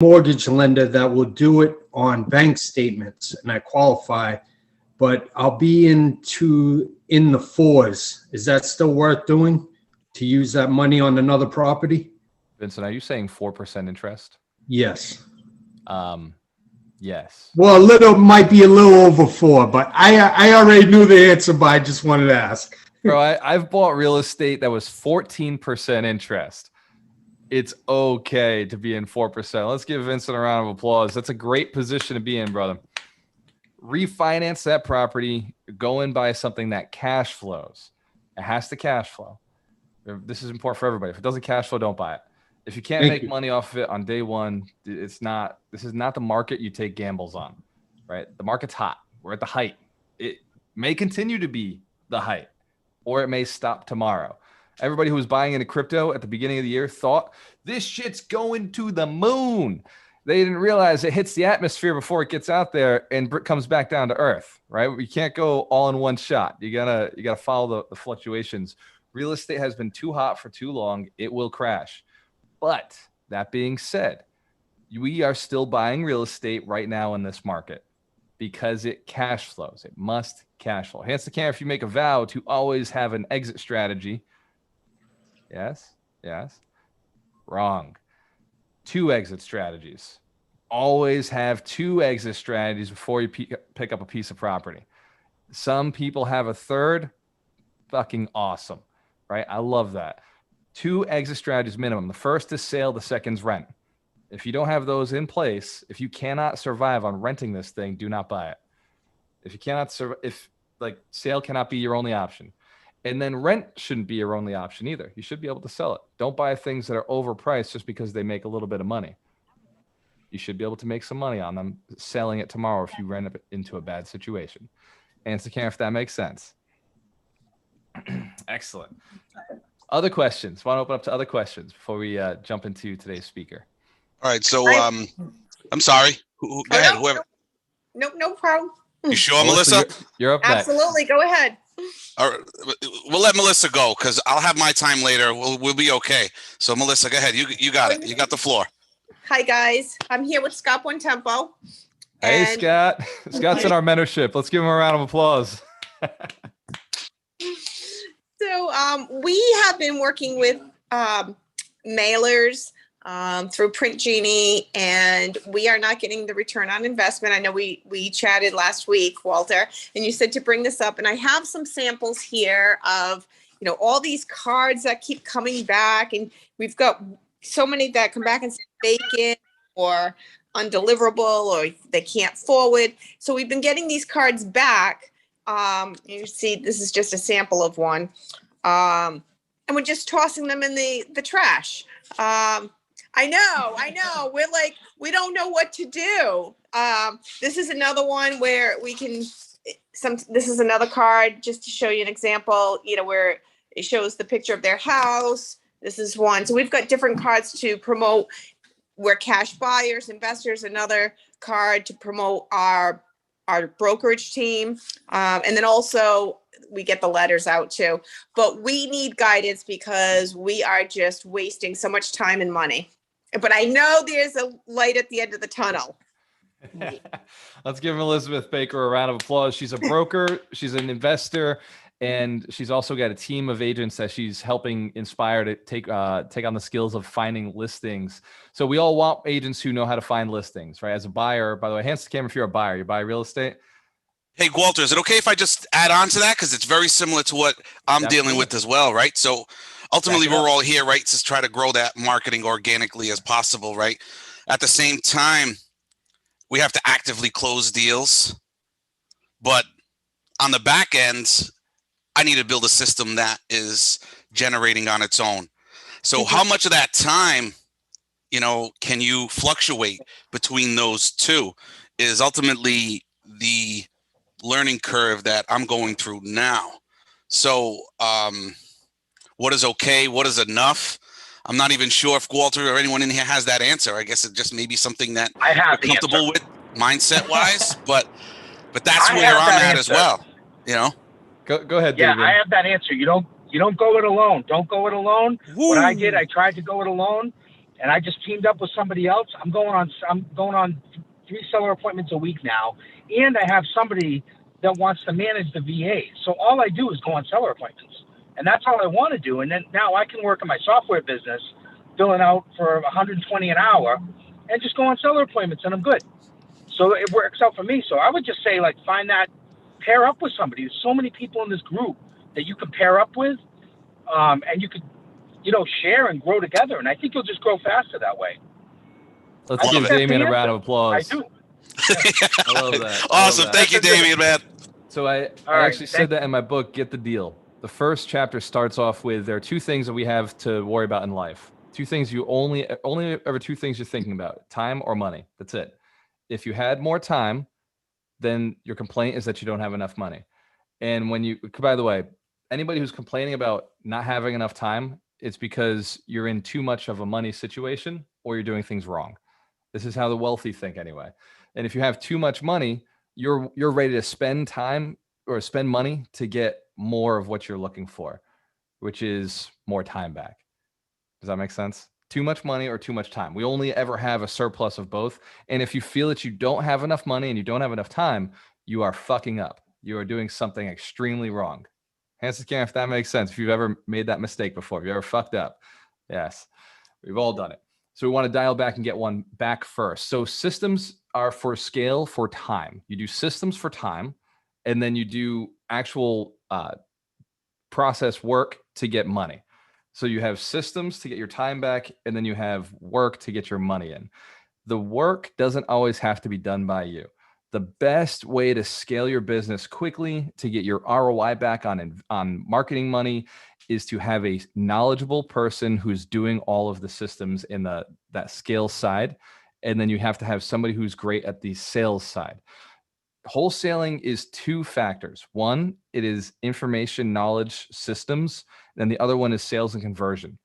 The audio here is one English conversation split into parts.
mortgage lender that will do it on bank statements, and I qualify, but I'll be in the fours. Is that still worth doing to use that money on another property? Vincent, are you saying 4% interest? Yes. Yes. Well, might be a little over 4, but I already knew the answer, but I just wanted to ask. Bro, I've bought real estate that was 14% interest. It's okay to be in 4%. Let's give Vincent a round of applause. That's a great position to be in, brother. Refinance that property, go and buy something that cash flows. It has to cash flow. This is important for everybody. If it doesn't cash flow, don't buy it. If you can't make money off of it on day one, this is not the market you take gambles on, right? The market's hot. We're at the height. It may continue to be the height, or it may stop tomorrow. Everybody who was buying into crypto at the beginning of the year thought this shit's going to the moon. They didn't realize it hits the atmosphere before it gets out there and comes back down to earth, right? You can't go all in one shot. You gotta follow the fluctuations. Real estate has been too hot for too long. It will crash. But that being said, we are still buying real estate right now in this market because it cash flows. It must cash flow. Hence the camera, if you make a vow to always have an exit strategy. Yes. Wrong. 2 exit strategies. Always have 2 exit strategies before you pick up a piece of property. Some people have a third. Fucking awesome, right? I love that. 2 exit strategies minimum. The first is sale. The second's rent. If you don't have those in place, if you cannot survive on renting this thing, do not buy it. If you cannot sale cannot be your only option. And then rent shouldn't be your only option either. You should be able to sell it. Don't buy things that are overpriced just because they make a little bit of money. You should be able to make some money on them selling it tomorrow if you run it into a bad situation. Answer can if that makes sense. Excellent. Other questions? Want to open up to other questions before we jump into today's speaker? All right. So I'm sorry. Go ahead. Whoever. No problem. You sure, Melissa? You're up next. Absolutely. Go ahead. All right. We'll let Melissa go because I'll have my time later. We'll be okay. So Melissa, go ahead. You got it. You got the floor. Hi guys. I'm here with Scott Buontempo. Hey Scott. Scott's in our mentorship. Let's give him a round of applause. So we have been working with mailers through Print Genie, and we are not getting the return on investment. I know we chatted last week, Gualter, and you said to bring this up, and I have some samples here of all these cards that keep coming back, and we've got so many that come back and say vacant or undeliverable, or they can't forward. So we've been getting these cards back. You see, this is just a sample of one. And we're just tossing them in the trash. I know. We're like, we don't know what to do. This is another one where this is another card just to show you an example, where it shows the picture of their house. This is one. So we've got different cards to promote. We're cash buyers, investors, another card to promote our brokerage team. And then also we get the letters out too. But we need guidance because we are just wasting so much time and money. But I know there's a light at the end of the tunnel. Let's give Elizabeth Baker a round of applause. She's a broker, she's an investor, and she's also got a team of agents that she's helping inspire to take on the skills of finding listings. So we all want agents who know how to find listings, right? As a buyer, by the way, hands to the camera if you're a buyer, you buy real estate. Hey, Gualter, is it okay if I just add on to that? Because it's very similar to what I'm dealing with as well, right? So ultimately, we're all here, right, to try to grow that marketing organically as possible, right? At the same time, we have to actively close deals. But on the back end, I need to build a system that is generating on its own. So how much of that time, can you fluctuate between those two is ultimately the learning curve that I'm going through now. So what is okay? What is enough? I'm not even sure if Gualter or anyone in here has that answer. I guess it just may be something that I have you're comfortable with mindset wise, but that's where I'm at as well. Go ahead, Yeah, David. I have that answer. You don't go it alone. Don't go it alone. Woo. What I did, I tried to go it alone, and I just teamed up with somebody else. I'm going on 3 seller appointments a week now, and I have somebody that wants to manage the VA. So all I do is go on seller appointments, and that's all I want to do. And then now I can work in my software business, billing out for 120 an hour, and just go on seller appointments, and I'm good. So it works out for me. So I would just say, like, find that, pair up with somebody. There's so many people in this group that you can pair up with, and you could, share and grow together. And I think you'll just grow faster that way. Let's give Damien a round of applause. I do. I love that. Awesome. Thank you, Damien, man. So I actually said that in my book, Get the Deal. The first chapter starts off with, there are 2 things that we have to worry about in life. 2 things you only ever 2 things you're thinking about: time or money. That's it. If you had more time, then your complaint is that you don't have enough money. And by the way, anybody who's complaining about not having enough time, it's because you're in too much of a money situation or you're doing things wrong. This is how the wealthy think anyway. And if you have too much money, you're ready to spend time or spend money to get more of what you're looking for, which is more time back. Does that make sense? Too much money or too much time. We only ever have a surplus of both. And if you feel that you don't have enough money and you don't have enough time, you are fucking up. You are doing something extremely wrong. Hands again, if that makes sense. If you've ever made that mistake before, if you ever fucked up. Yes, we've all done it. So we want to dial back and get one back first. So systems are for scale for time. You do systems for time, and then you do actual process work to get money. So you have systems to get your time back, and then you have work to get your money in. The work doesn't always have to be done by you. The best way to scale your business quickly to get your ROI back on marketing money is to have a knowledgeable person who's doing all of the systems in that scale side. And then you have to have somebody who's great at the sales side. Wholesaling is 2 factors. One, it is information, knowledge, systems. And the other one is sales and conversion.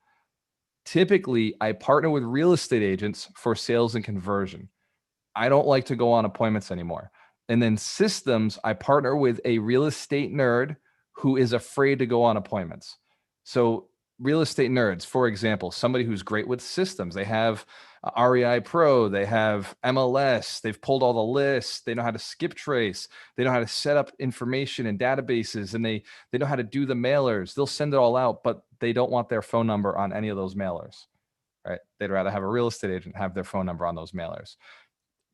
Typically, I partner with real estate agents for sales and conversion. I don't like to go on appointments anymore. And then systems, I partner with a real estate nerd who is afraid to go on appointments. So real estate nerds, for example, somebody who's great with systems. They have REI Pro, they have MLS, they've pulled all the lists, they know how to skip trace, they know how to set up information in databases, and they know how to do the mailers. They'll send it all out, but they don't want their phone number on any of those mailers, right? They'd rather have a real estate agent have their phone number on those mailers.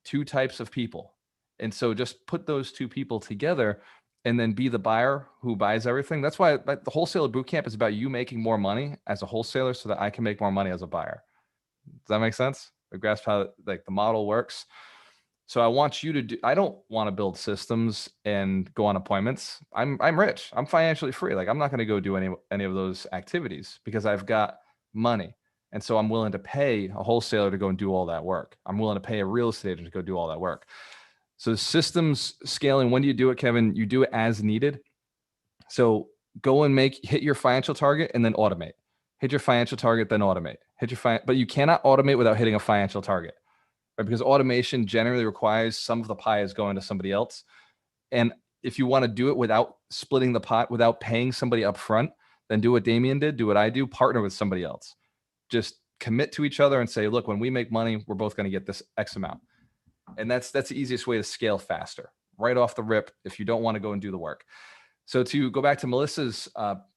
2 types of people. And so just put those 2 people together and then be the buyer who buys everything. That's why the wholesaler bootcamp is about you making more money as a wholesaler so that I can make more money as a buyer. Does that make sense? I grasp how the model works. So I want you to I don't want to build systems and go on appointments. I'm rich. I'm financially free. Like, I'm not going to go do any of those activities because I've got money. And so I'm willing to pay a wholesaler to go and do all that work. I'm willing to pay a real estate agent to go do all that work. So systems scaling, when do you do it, Kevin? You do it as needed. So go and hit your financial target and then automate. Hit your financial target, then automate. But you cannot automate without hitting a financial target, right? Because automation generally requires some of the pie is going to somebody else. And if you want to do it without splitting the pot, without paying somebody up front, then do what Damien did, do what I do, partner with somebody else. Just commit to each other and say, look, when we make money, we're both going to get this X amount. And that's the easiest way to scale faster, right off the rip, if you don't want to go and do the work. So to go back to Melissa's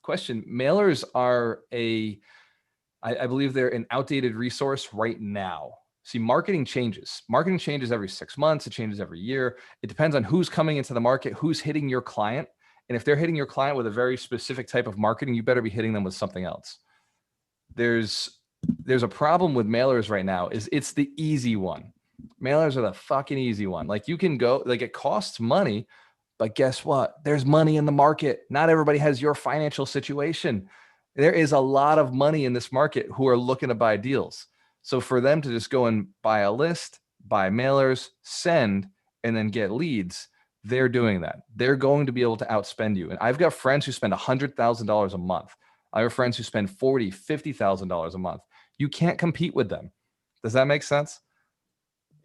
question, mailers are I believe they're an outdated resource right now. See, marketing changes. Marketing changes every 6 months. It changes every year. It depends on who's coming into the market, who's hitting your client. And if they're hitting your client with a very specific type of marketing, you better be hitting them with something else. There's a problem with mailers right now is it's the easy one. Mailers are the fucking easy one. Like, you can go, like, it costs money, but guess what? There's money in the market. Not everybody has your financial situation. There is a lot of money in this market who are looking to buy deals. So for them to just go and buy a list, buy mailers, send, and then get leads, they're doing that. They're going to be able to outspend you. And I've got friends who spend $100,000 a month. I have friends who spend $40,000, $50,000 a month. You can't compete with them. Does that make sense?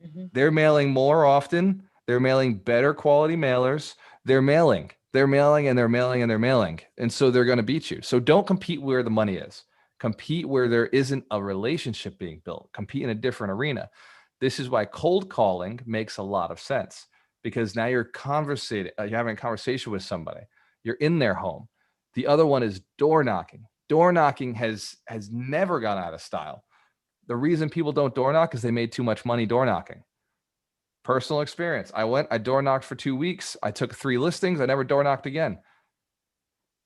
Mm-hmm. They're mailing more often. They're mailing better quality mailers. They're mailing. And they're mailing. And so they're going to beat you. So don't compete where the money is. Compete where there isn't a relationship being built. Compete in a different arena. This is why cold calling makes a lot of sense, because now you're you're having a conversation with somebody. You're in their home. The other one is door knocking. Door knocking has never gone out of style. The reason people don't door knock is they made too much money door knocking. Personal experience. I door knocked for 2 weeks. I took 3 listings. I never door knocked again.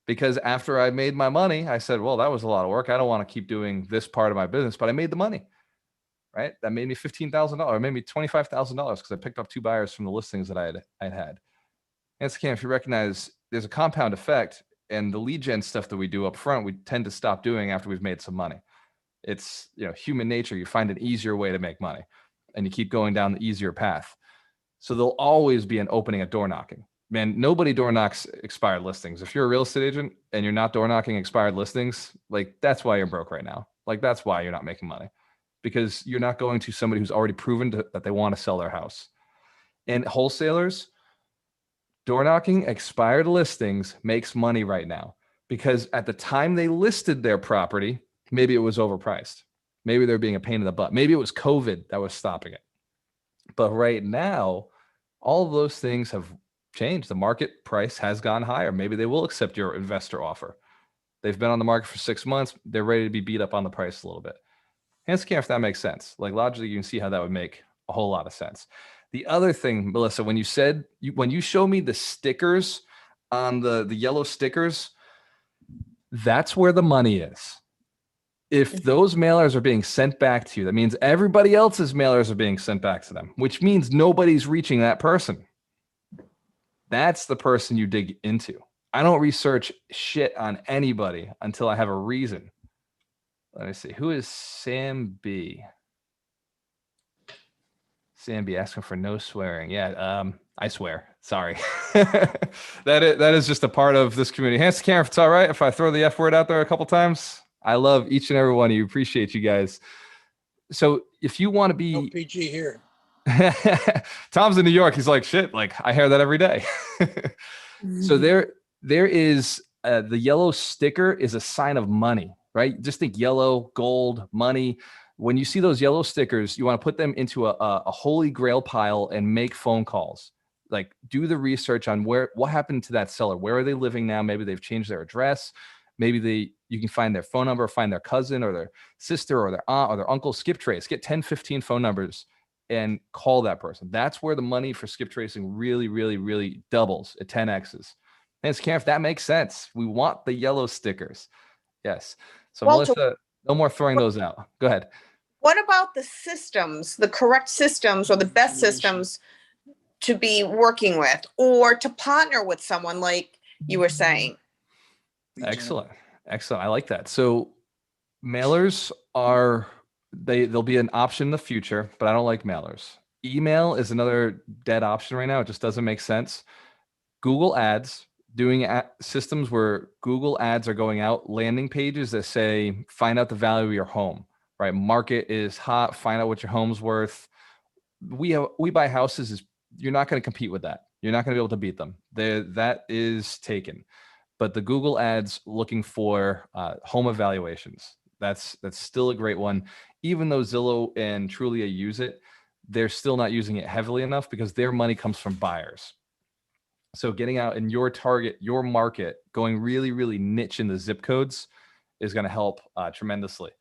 Because after I made my money, I said, well, that was a lot of work. I don't want to keep doing this part of my business, but I made the money, right? That made me $15,000. It made me $25,000 because I picked up 2 buyers from the listings that I'd had. And Cam, if you recognize there's a compound effect, and the lead gen stuff that we do up front, we tend to stop doing after we've made some money. It's, human nature. You find an easier way to make money and you keep going down the easier path. So there'll always be an opening at door knocking. Man, nobody door knocks expired listings. If you're a real estate agent and you're not door knocking expired listings, like that's why you're broke right now. Like that's why you're not making money, because you're not going to somebody who's already proven that they want to sell their house. And wholesalers, door knocking expired listings makes money right now, because at the time they listed their property, maybe it was overpriced. Maybe they're being a pain in the butt. Maybe it was COVID that was stopping it. But right now, all of those things have changed. The market price has gone higher. Maybe they will accept your investor offer. They've been on the market for 6 months. They're ready to be beat up on the price a little bit. Hands can, if that makes sense. Like logically, you can see how that would make a whole lot of sense. The other thing, Melissa, when you show me the stickers on the yellow stickers, that's where the money is. If those mailers are being sent back to you, that means everybody else's mailers are being sent back to them, which means nobody's reaching that person. That's the person you dig into. I don't research shit on anybody until I have a reason. Let me see. Who is Sam B? Sam B asking for no swearing. Yeah, I swear. Sorry. That is just a part of this community. Hands to camera if it's all right if I throw the F word out there a couple times. I love each and every one of you. Appreciate you guys. So if you want to be... No PG here. Tom's in New York. He's like, shit, like I hear that every day. So there is the yellow sticker is a sign of money, right? Just think yellow, gold, money. When you see those yellow stickers, you want to put them into a holy grail pile and make phone calls. Like do the research on what happened to that seller. Where are they living now? Maybe they've changed their address. Maybe you can find their phone number, find their cousin or their sister or their aunt or their uncle. Skip trace, get 10, 15 phone numbers and call that person. That's where the money for skip tracing really, really, really doubles at 10x's. And if that makes sense, we want the yellow stickers. Yes. So Walter, Melissa, no more throwing those out. Go ahead. What about the systems, the correct systems or the best systems to be working with or to partner with someone like you were saying? Excellent. I like that. So mailers they'll be an option in the future, but I don't like mailers. Email is another dead option right now. It just doesn't make sense. Google ads, doing systems where Google ads are going out, landing pages that say, find out the value of your home, right? Market is hot. Find out what your home's worth. We buy houses. You're not going to compete with that. You're not going to be able to beat them. That is taken. But the Google ads looking for home evaluations, that's still a great one. Even though Zillow and Trulia use it, they're still not using it heavily enough because their money comes from buyers. So getting out in your target, your market, going really, really niche in the zip codes is going to help tremendously.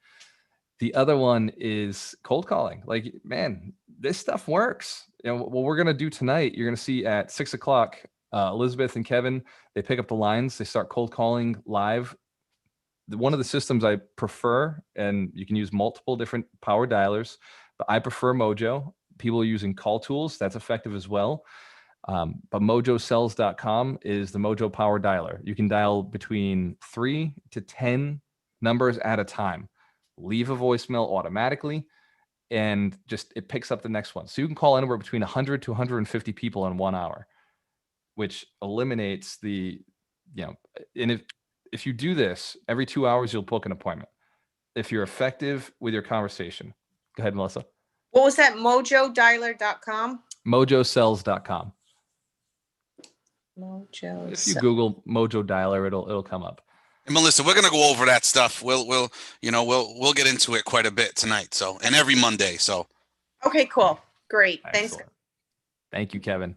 The other one is cold calling. Like, man, this stuff works. What we're going to do tonight, you're going to see at 6 o'clock, Elizabeth and Kevin, they pick up the lines. They start cold calling live. One of the systems I prefer, and you can use multiple different power dialers, but I prefer Mojo. People are using call tools. That's effective as well. But mojosells.com is the Mojo power dialer. You can dial between 3 to 10 numbers at a time. Leave a voicemail automatically, and just it picks up the next one. So you can call anywhere between 100 to 150 people in 1 hour, which eliminates and if you do this every 2 hours, you'll book an appointment. If you're effective with your conversation. Go ahead, Melissa. What was that? Mojodialer.com? Mojosells.com. Mojo. If you Google Mojo Dialer, it'll come up. And Melissa, we're gonna go over that stuff. We'll get into it quite a bit tonight. So, and every Monday. So. Okay, cool. Great. Thanks. Excellent. Thank you, Kevin.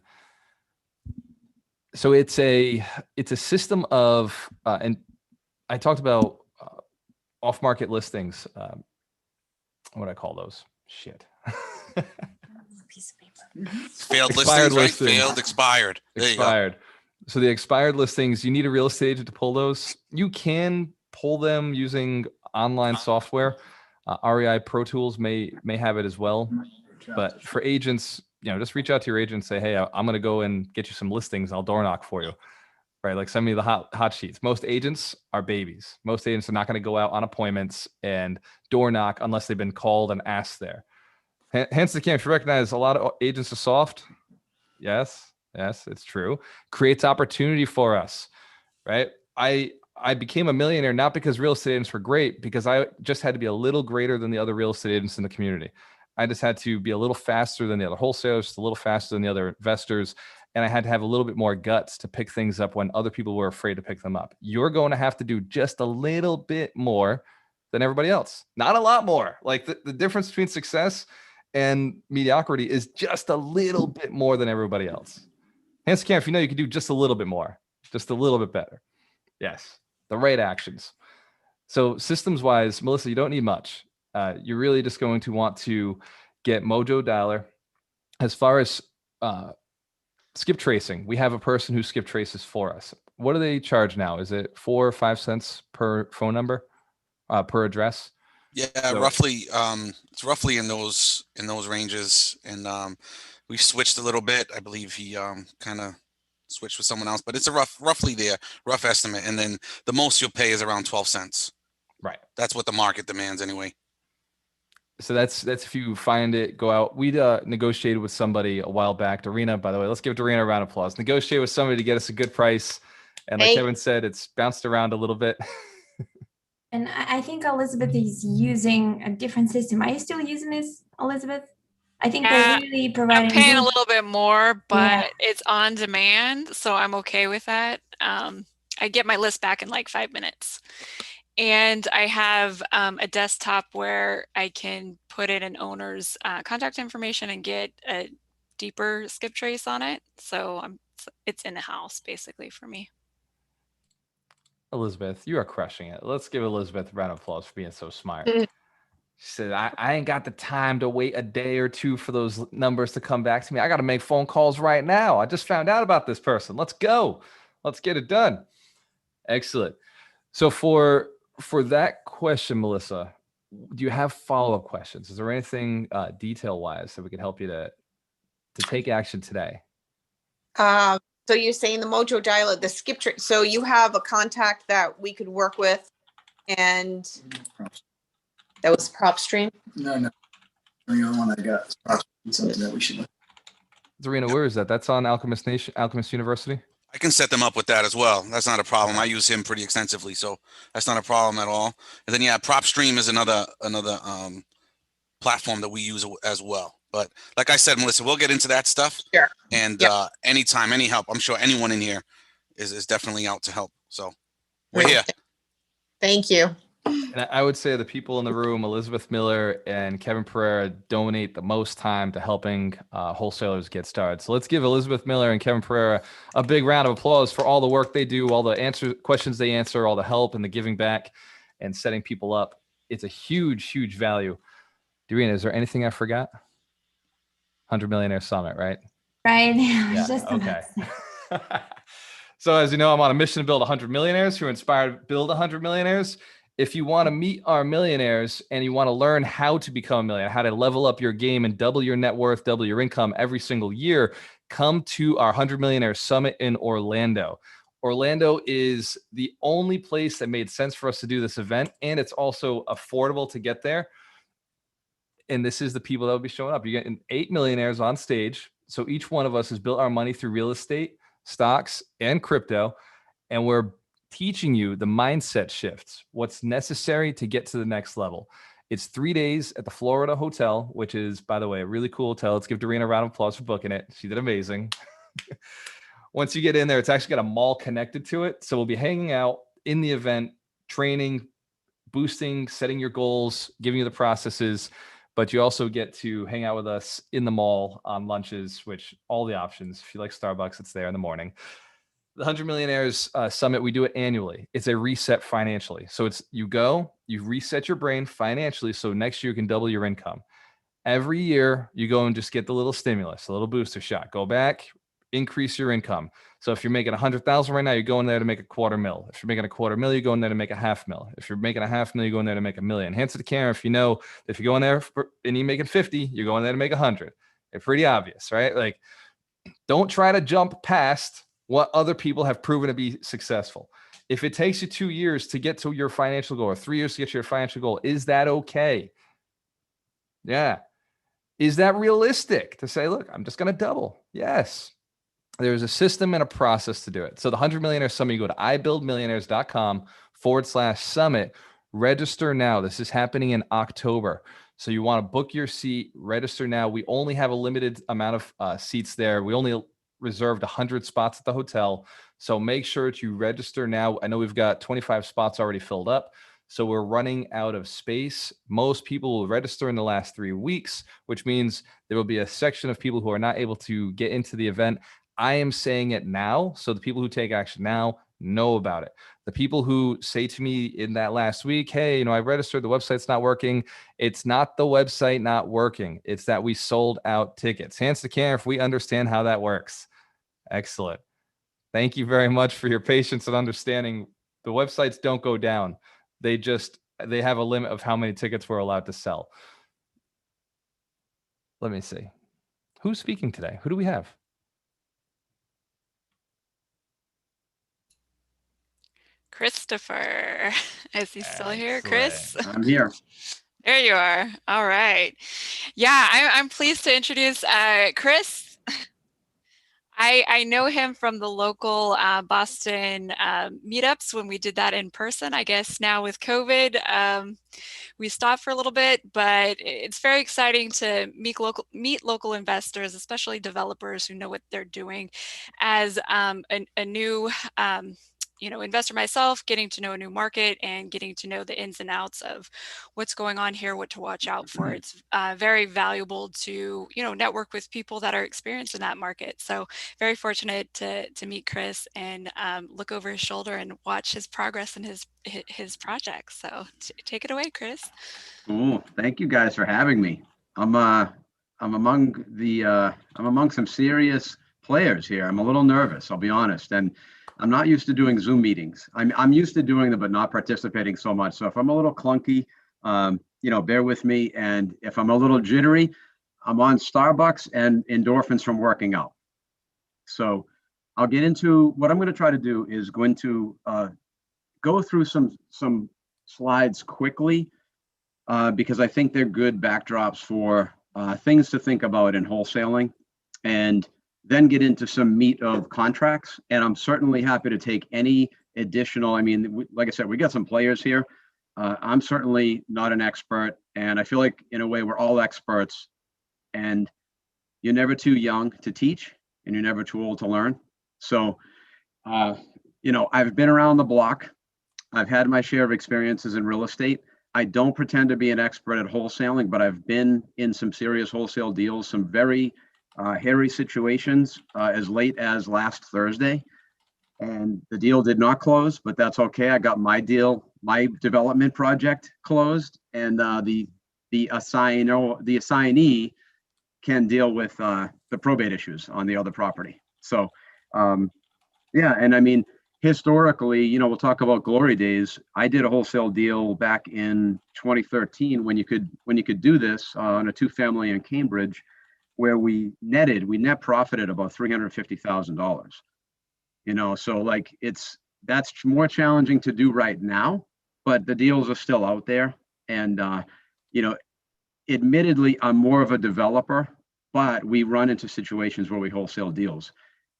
So it's a system of, and I talked about off-market listings. What do I call those? Shit. Piece of paper. Failed Expired listings, right? listings. Failed, expired. There Expired. So the expired listings, you need a real estate agent to pull those. You can pull them using online software. REI Pro Tools may have it as well. But for agents, just reach out to your agent and say, hey, I'm going to go and get you some listings. I'll door knock for you. Right? Like send me the hot sheets. Most agents are babies. Most agents are not going to go out on appointments and door knock unless they've been called and asked there. Hence the camp. If you recognize a lot of agents are soft. Yes, it's true. Creates opportunity for us, right? I became a millionaire not because real estate agents were great, because I just had to be a little greater than the other real estate agents in the community. I just had to be a little faster than the other wholesalers, just a little faster than the other investors. And I had to have a little bit more guts to pick things up when other people were afraid to pick them up. You're going to have to do just a little bit more than everybody else. Not a lot more. Like the difference between success and mediocrity is just a little bit more than everybody else. Hence, Cam, if you can do just a little bit more, just a little bit better. Yes, the right actions. So systems-wise, Melissa, you don't need much. You're really just going to want to get Mojo Dialer. As far as skip tracing, we have a person who skip traces for us. What do they charge now? Is it 4 or 5 cents per phone number, per address? Yeah, so, roughly. It's roughly in those ranges, and we've switched a little bit. I believe he kind of switched with someone else, but it's a roughly there, rough estimate. And then the most you'll pay is around 12 cents. Right. That's what the market demands anyway. So that's if you find it, go out. We negotiated with somebody a while back. Dorina, by the way, let's give Dorina a round of applause. Negotiated with somebody to get us a good price. And like Kevin said, it's bounced around a little bit. And I think Elizabeth is using a different system. Are you still using this, Elizabeth? I think they're really providing. I'm paying a little bit more, but it's on demand, so I'm okay with that. I get my list back in like 5 minutes. And I have a desktop where I can put in an owner's contact information and get a deeper skip trace on it. So it's in the house basically for me. Elizabeth, you are crushing it. Let's give Elizabeth a round of applause for being so smart. She said, I ain't got the time to wait a day or two for those numbers to come back to me. I got to make phone calls right now. I just found out about this person. Let's go. Let's get it done. Excellent. So for that question, Melissa, do you have follow-up questions? Is there anything detail-wise that we could help you to take action today? So you're saying the Mojo Dialer, the skip trace. So you have a contact that we could work with, and that was PropStream? No. The other one I got is PropStream, something that we should look. Zarina, where is that? That's on Alchemist University? I can set them up with that as well. That's not a problem. I use him pretty extensively, so that's not a problem at all. And then PropStream is another platform that we use as well. But like I said, Melissa, we'll get into that stuff. Sure. And anytime, any help, I'm sure anyone in here is definitely out to help. So we're here. Thank you. And I would say the people in the room, Elizabeth Miller and Kevin Pereira, donate the most time to helping wholesalers get started. So let's give Elizabeth Miller and Kevin Pereira a big round of applause for all the work they do, all the questions they answer, all the help and the giving back and setting people up. It's a huge, huge value. Dorina, is there anything I forgot? 100 Millionaire Summit, right? Right. Yeah, Just okay. So as you know, I'm on a mission to build 100 millionaires who are inspired to build 100 millionaires. If you want to meet our millionaires and you want to learn how to become a millionaire, how to level up your game and double your net worth, double your income every single year, come to our 100 Millionaire Summit in Orlando. Orlando is the only place that made sense for us to do this event, and it's also affordable to get there. And this is the people that will be showing up. You're getting 8 millionaires on stage. So each one of us has built our money through real estate, stocks, and crypto. And we're teaching you the mindset shifts, what's necessary to get to the next level. It's 3 days at the Florida Hotel, which is, by the way, a really cool hotel. Let's give Dorina a round of applause for booking it. She did amazing. Once you get in there, it's actually got a mall connected to it. So we'll be hanging out in the event, training, boosting, setting your goals, giving you the processes, but you also get to hang out with us in the mall on lunches, which all the options. If you like Starbucks, it's there in the morning. The 100 Millionaires Summit, we do it annually. It's a reset financially. So it's you reset your brain financially, so next year you can double your income. Every year you go and just get the little stimulus, a little booster shot. Go back, increase your income. So if you're making 100,000 right now, you go in there to make a $250,000. If you're making a $250,000, you go in there to make a $500,000. If you're making a $500,000, you go in there to make $1 million. Hands to the camera if you know if you go in there and you're making 50, you're going there to make 100. It's pretty obvious, right? Like, don't try to jump past what other people have proven to be successful. If it takes you 2 years to get to your financial goal or 3 years to get to your financial goal, is that okay? Yeah. Is that realistic to say, look, I'm just going to double? Yes. There's a system and a process to do it. So the 100 Millionaire Summit, you go to ibuildmillionaires.com/summit. Register now. This is happening in October. So you want to book your seat, register now. We only have a limited amount of seats there. We only reserved 100 spots at the hotel. So make sure that you register now. I know we've got 25 spots already filled up. So we're running out of space. Most people will register in the last 3 weeks, which means there will be a section of people who are not able to get into the event. I am saying it now, so the people who take action now know about it. The people who say to me in that last week, hey, I registered, the website's not working. It's not the website not working. It's that we sold out tickets. Hands to camera if we understand how that works. Excellent. Thank you very much for your patience and understanding. The websites don't go down. They have a limit of how many tickets we're allowed to sell. Let me see. Who's speaking today? Who do we have? Christopher. Is he still here, Chris? I'm here. There you are. All right. Yeah, I'm pleased to introduce Chris. I know him from the local Boston meetups when we did that in person. I guess now with COVID, we stopped for a little bit, but it's very exciting to meet local investors, especially developers who know what they're doing. As a new investor myself, getting to know a new market and getting to know the ins and outs of what's going on here, what to watch out for. It's very valuable to, network with people that are experienced in that market. So very fortunate to meet Chris and look over his shoulder and watch his progress in his projects. So take it away, Chris. Cool. Thank you guys for having me. I'm among some serious players here. I'm a little nervous, I'll be honest. And I'm not used to doing Zoom meetings. I'm used to doing them, but not participating so much. So if I'm a little clunky, bear with me. And if I'm a little jittery, I'm on Starbucks and endorphins from working out. So I'll get into what I'm going to try to do is going to go through some slides quickly because I think they're good backdrops for things to think about in wholesaling, and then get into some meat of contracts. And I'm certainly happy to take any additional, like I said, we got some players here. I'm certainly not an expert, and I feel like in a way we're all experts, and you're never too young to teach and you're never too old to learn. So, I've been around the block. I've had my share of experiences in real estate. I don't pretend to be an expert at wholesaling, but I've been in some serious wholesale deals, some very hairy situations as late as last Thursday, and the deal did not close, but that's okay. I got my development project closed, and the assignee can deal with the probate issues on the other property. So historically, we'll talk about glory days. I did a wholesale deal back in 2013 when you could do this on a 2-family in Cambridge, where we net profited about $350,000. So that's more challenging to do right now, but the deals are still out there. And admittedly, I'm more of a developer, but we run into situations where we wholesale deals.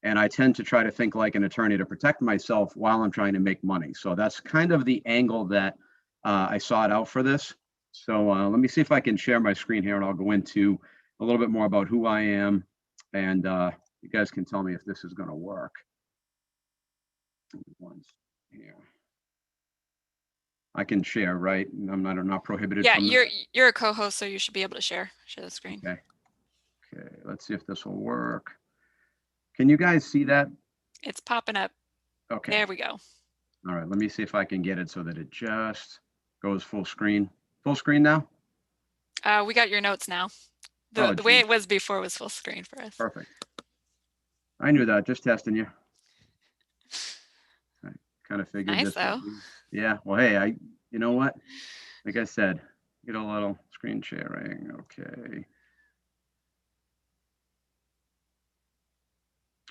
And I tend to try to think like an attorney to protect myself while I'm trying to make money. So that's kind of the angle that I sought out for this. So let me see if I can share my screen here, and I'll go into a little bit more about who I am, and you guys can tell me if this is going to work. Here. I can share, right? I'm not prohibited Yeah, from. you're a co-host, so you should be able to share the screen. Okay. Okay, let's see if this will work. Can you guys see that? It's popping up. Okay. There we go. All right, let me see if I can get it so that it just goes full screen. Full screen now? We got your notes now. Oh, The way geez. it was before was full screen for us. Perfect. I knew that, just testing you. I kind of figured Nice this would though. be- Yeah, well, hey, you know what? Like I said, get a little screen sharing, okay.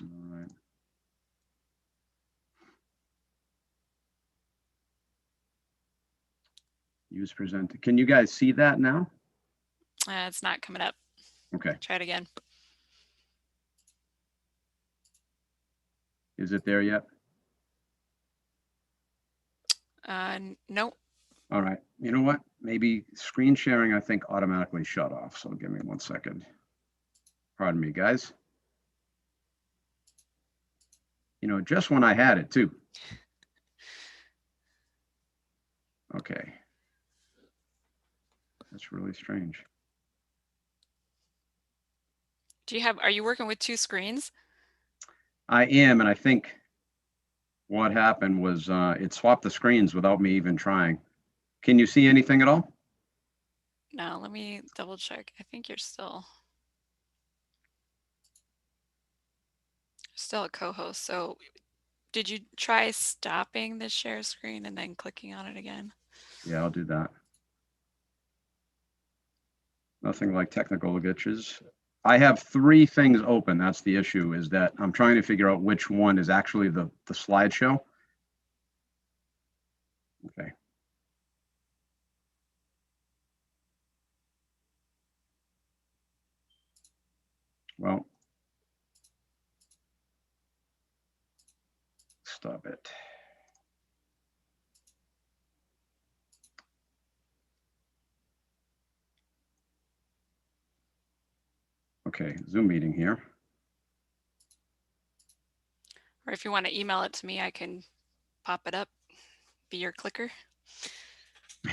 All right. Use presenter. Can you guys see that now? It's not coming up. Okay, Try it again. is it there yet? Nope. All right, you know what? Maybe screen sharing, I think, automatically shut off. So give me 1 second. Pardon me, guys. You know, just when I had it too. Okay. That's really strange. Are you working with two screens? I am, and I think what happened was it swapped the screens without me even trying. Can you see anything at all? No, let me double check. I think you're still a co-host. So did you try stopping the share screen and then clicking on it again? Yeah, I'll do that. Nothing like technical glitches. I have 3 things open. That's the issue, is that I'm trying to figure out which one is actually the slideshow. Okay. Well, stop it. Okay, Zoom meeting here. Or if you want to email it to me, I can pop it up, be your clicker.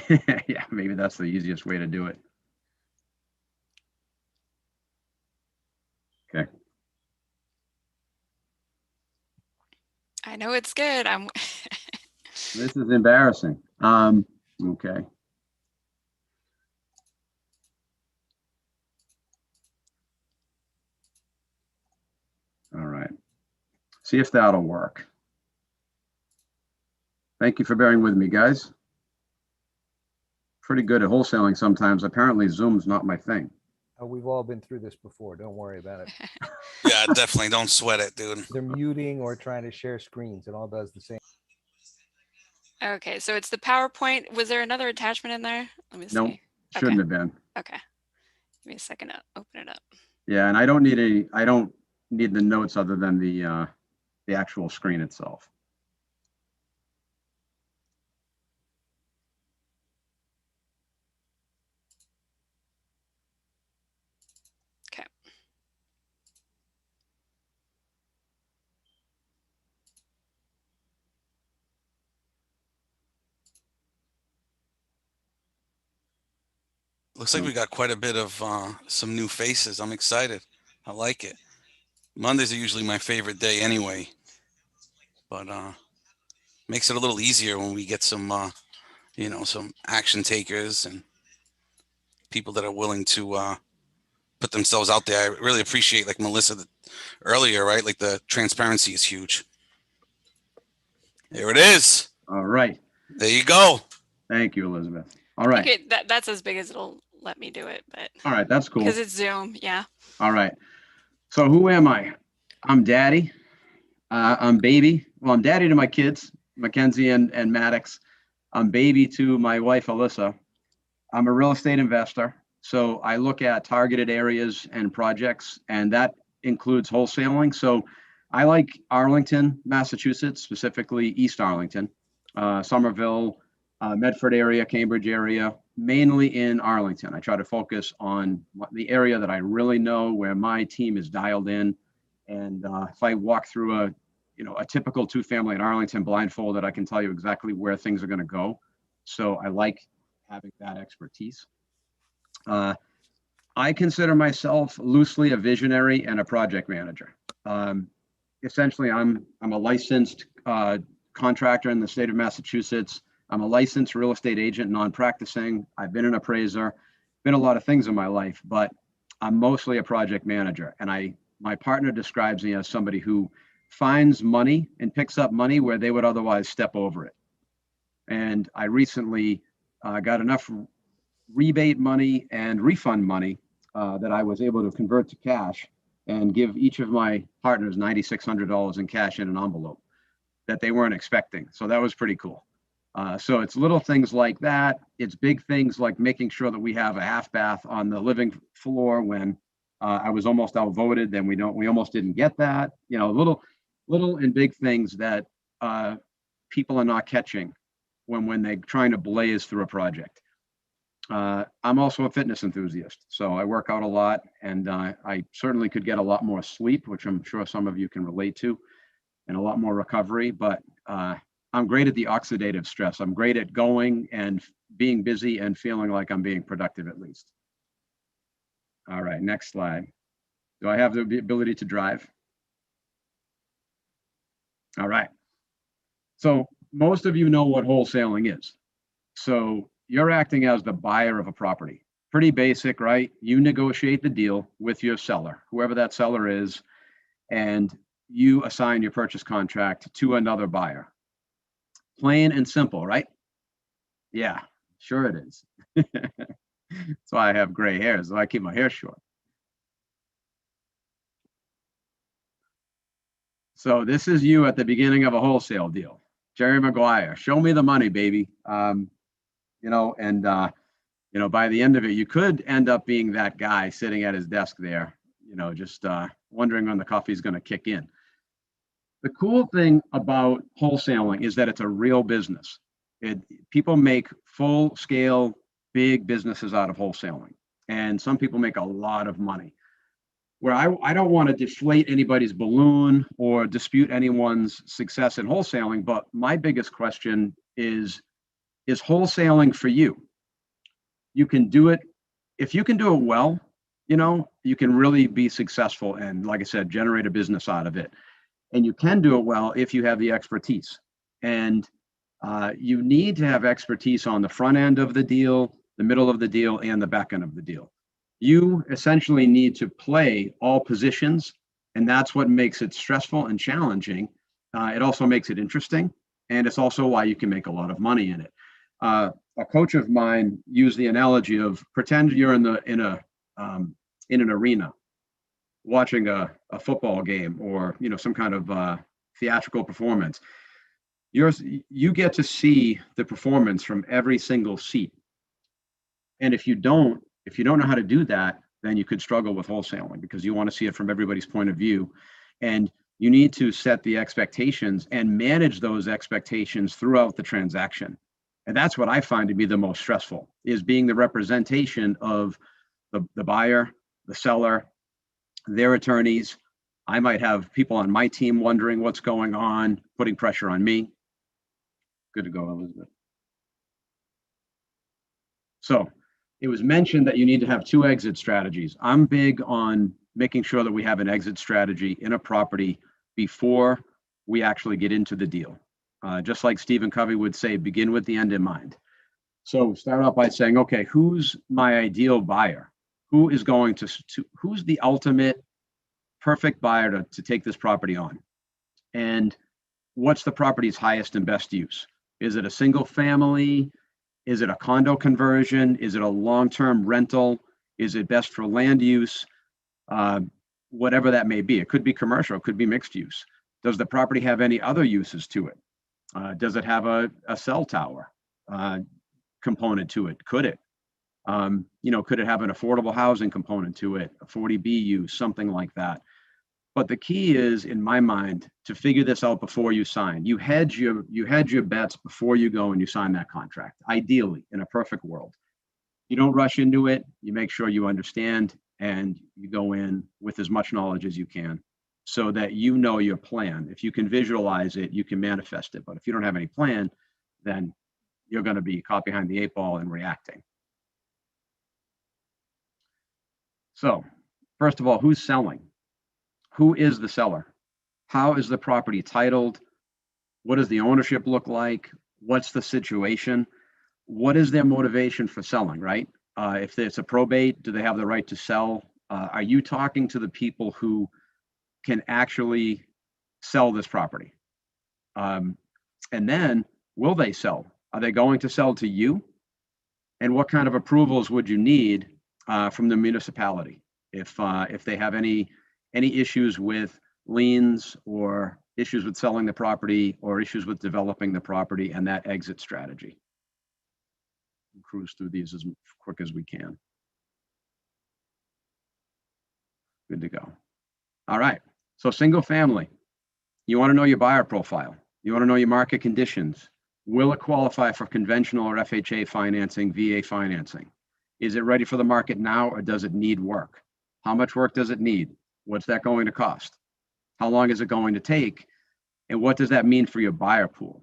Yeah, maybe that's the easiest way to do it. Okay. I know it's good. This is embarrassing. Okay. All right. See if that'll work. Thank you for bearing with me, guys. Pretty good at wholesaling sometimes. Apparently, Zoom's not my thing. We've all been through this before. Don't worry about it. Yeah, definitely. Don't sweat it, dude. They're muting or trying to share screens. It all does the same. Okay, so it's the PowerPoint. Was there another attachment in there? Let me see. Nope, shouldn't have been. Okay. Give me a second to open it up. Yeah, and I don't need the notes other than the actual screen itself. Okay. Looks like we got quite a bit of some new faces. I'm excited. I like it. Mondays are usually my favorite day anyway, but makes it a little easier when we get some, some action takers and people that are willing to put themselves out there. I really appreciate, like Melissa earlier, right? Like the transparency is huge. There it is. All right. There you go. Thank you, Elizabeth. All right. Okay, that's as big as it'll let me do it, but All right, that's cool. because it's Zoom, yeah. All right. So who am I? I'm daddy. I'm baby. Well, I'm daddy to my kids, Mackenzie and Maddox. I'm baby to my wife, Alyssa. I'm a real estate investor. So I look at targeted areas and projects, and that includes wholesaling. So I like Arlington, Massachusetts, specifically East Arlington, Somerville, Medford area, Cambridge area, mainly in Arlington. I try to focus on the area that I really know, where my team is dialed in. And if I walk through a typical 2-family in Arlington blindfolded, I can tell you exactly where things are going to go. So I like having that expertise. I consider myself loosely a visionary and a project manager. Essentially, I'm a licensed contractor in the state of Massachusetts. I'm a licensed real estate agent, non-practicing. I've been an appraiser, been a lot of things in my life, but I'm mostly a project manager. And my partner describes me as somebody who finds money and picks up money where they would otherwise step over it. And I recently got enough rebate money and refund money that I was able to convert to cash and give each of my partners $9,600 in cash in an envelope that they weren't expecting. So that was pretty cool. So it's little things like that. It's big things like making sure that we have a half bath on the living floor when I was almost outvoted. Then we almost didn't get that. You know, little and big things that people are not catching when they're trying to blaze through a project. I'm also a fitness enthusiast, so I work out a lot, and I certainly could get a lot more sleep, which I'm sure some of you can relate to, and a lot more recovery, but I'm great at the oxidative stress. I'm great at going and being busy and feeling like I'm being productive at least. All right, next slide. Do I have the ability to drive? All right. So most of you know what wholesaling is. So you're acting as the buyer of a property. Pretty basic, right? You negotiate the deal with your seller, whoever that seller is, and you assign your purchase contract to another buyer. Plain and simple, right? Yeah, sure it is. That's why I have gray hair, so I keep my hair short. So this is you at the beginning of a wholesale deal. Jerry Maguire, show me the money, baby. You know, and you know, by the end of it, you could end up being that guy sitting at his desk there, you know, just wondering when the coffee's going to kick in. The cool thing about wholesaling is that it's a real business. People make full-scale, big businesses out of wholesaling, and some people make a lot of money. Where I don't want to deflate anybody's balloon or dispute anyone's success in wholesaling, but my biggest question is wholesaling for you? You can do it. If you can do it well, you know, you can really be successful and, like I said, generate a business out of it. And you can do it well if you have the expertise. And you need to have expertise on the front end of the deal, the middle of the deal, and the back end of the deal. You essentially need to play all positions, and that's what makes it stressful and challenging. It also makes it interesting, and it's also why you can make a lot of money in it. A coach of mine used the analogy of pretend you're in an arena watching a football game or, you know, some kind of theatrical performance. You get to see the performance from every single seat. And if you don't know how to do that, then you could struggle with wholesaling because you want to see it from everybody's point of view. And you need to set the expectations and manage those expectations throughout the transaction. And that's what I find to be the most stressful, is being the representation of the buyer, the seller, their attorneys. I might have people on my team wondering what's going on, putting pressure on me. Good to go, Elizabeth. So it was mentioned that you need to have 2 exit strategies. I'm big on making sure that we have an exit strategy in a property before we actually get into the deal. Just like Stephen Covey would say, begin with the end in mind. So start out by saying, okay, who's my ideal buyer? Who is going who's the ultimate perfect buyer to take this property on? And what's the property's highest and best use? Is it a single family? Is it a condo conversion? Is it a long-term rental? Is it best for land use? Whatever that may be. It could be commercial, it could be mixed use. Does the property have any other uses to it? Does it have a cell tower component to it? Could it? You know, could it have an affordable housing component to it, a 40B use, something like that? But the key is, in my mind, to figure this out before you sign. You hedge your bets before you go and you sign that contract, ideally, in a perfect world. You don't rush into it. You make sure you understand, and you go in with as much knowledge as you can so that you know your plan. If you can visualize it, you can manifest it. But if you don't have any plan, then you're going to be caught behind the 8 ball and reacting. So first of all, who's selling? Who is the seller? How is the property titled? What does the ownership look like? What's the situation? What is their motivation for selling, right? If it's a probate, do they have the right to sell? Are you talking to the people who can actually sell this property? And then, will they sell? Are they going to sell to you? And what kind of approvals would you need from the municipality if they have any issues with liens or issues with selling the property or issues with developing the property and that exit strategy? We'll cruise through these as quick as we can. Good to go. All right. So single family, you want to know your buyer profile. You want to know your market conditions. Will it qualify for conventional or FHA financing, VA financing? Is it ready for the market now, or does it need work? How much work does it need? What's that going to cost? How long is it going to take? And what does that mean for your buyer pool?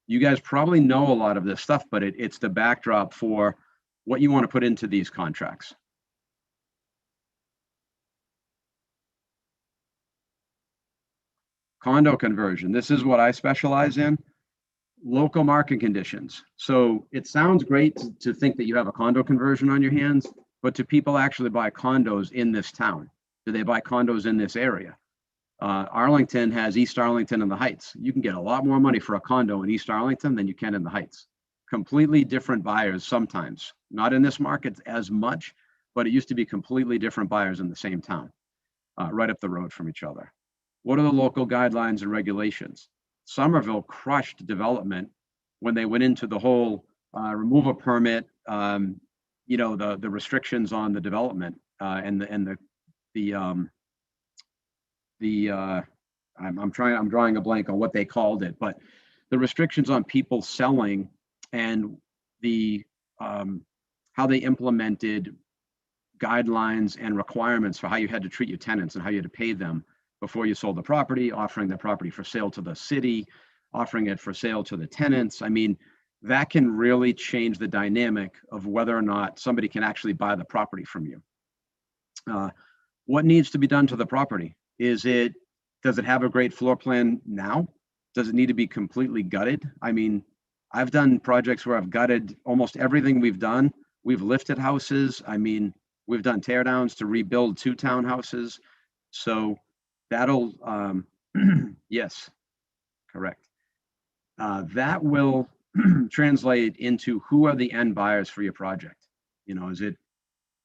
You guys probably know a lot of this stuff, but it's the backdrop for what you want to put into these contracts. Condo conversion. This is what I specialize in. Local market conditions. So it sounds great to think that you have a condo conversion on your hands, but do people actually buy condos in this town? Do they buy condos in this area? Arlington has East Arlington and the Heights. You can get a lot more money for a condo in East Arlington than you can in the Heights. Completely different buyers sometimes. Not in this market as much, but it used to be completely different buyers in the same town, right up the road from each other. What are the local guidelines and regulations? Somerville crushed development when they went into the whole removal permit, you know, the restrictions on the development I'm drawing a blank on what they called it, but the restrictions on people selling and the how they implemented guidelines and requirements for how you had to treat your tenants and how you had to pay them before you sold the property, offering the property for sale to the city, offering it for sale to the tenants. I mean, that can really change the dynamic of whether or not somebody can actually buy the property from you. What needs to be done to the property? Does it have a great floor plan now? Does it need to be completely gutted? I mean, I've done projects where I've gutted almost everything we've done. We've lifted houses. I mean, we've done tear downs to rebuild 2 townhouses. So that'll, yes, correct. That will translate into who are the end buyers for your project. You know,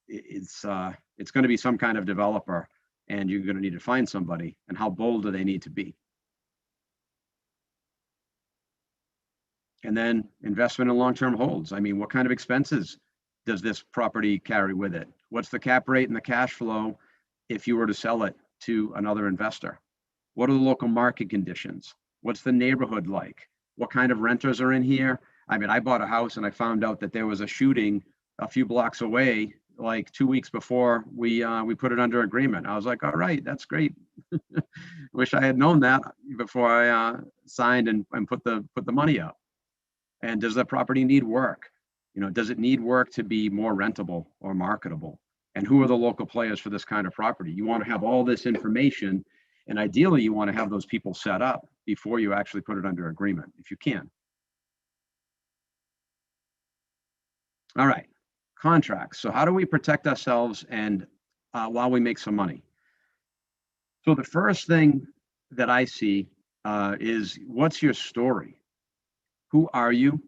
it's going to be some kind of developer, and you're going to need to find somebody, and how bold do they need to be? And then investment in long-term holds. I mean, what kind of expenses does this property carry with it? What's the cap rate and the cash flow if you were to sell it to another investor? What are the local market conditions? What's the neighborhood like? What kind of renters are in here? I mean, I bought a house and I found out that there was a shooting a few blocks away, like 2 weeks before we put it under agreement. I was like, all right, that's great. Wish I had known that before I signed and put the money up. And does the property need work? You know, does it need work to be more rentable or marketable? And who are the local players for this kind of property? You want to have all this information, and ideally you want to have those people set up before you actually put it under agreement, if you can. All right, contracts. So how do we protect ourselves and while we make some money? So the first thing that I see is, what's your story? Who are you?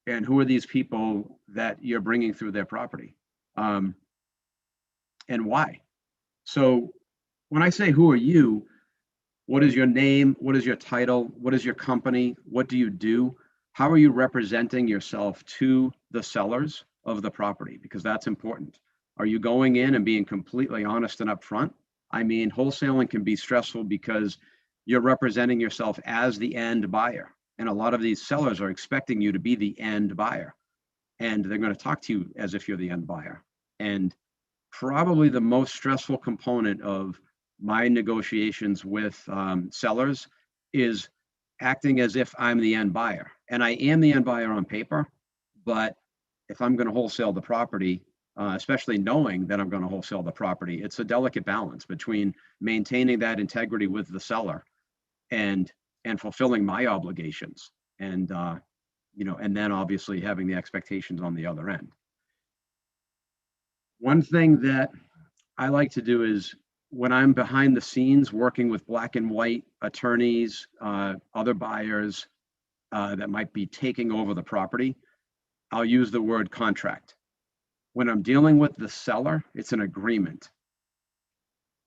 And who are these people that you're bringing through their property? And why? So when I say who are you, what is your name? What is your title? What is your company? What do you do? How are you representing yourself to the sellers of the property? Because that's important. Are you going in and being completely honest and upfront? I mean, wholesaling can be stressful because you're representing yourself as the end buyer. And a lot of these sellers are expecting you to be the end buyer. And they're going to talk to you as if you're the end buyer. And probably the most stressful component of my negotiations with sellers is acting as if I'm the end buyer. And I am the end buyer on paper, but if I'm going to wholesale the property, especially knowing that I'm going to wholesale the property, it's a delicate balance between maintaining that integrity with the seller and fulfilling my obligations, and and then obviously having the expectations on the other end. One thing that I like to do is, when I'm behind the scenes working with black and white attorneys, other buyers that might be taking over the property, I'll use the word contract. When I'm dealing with the seller, it's an agreement.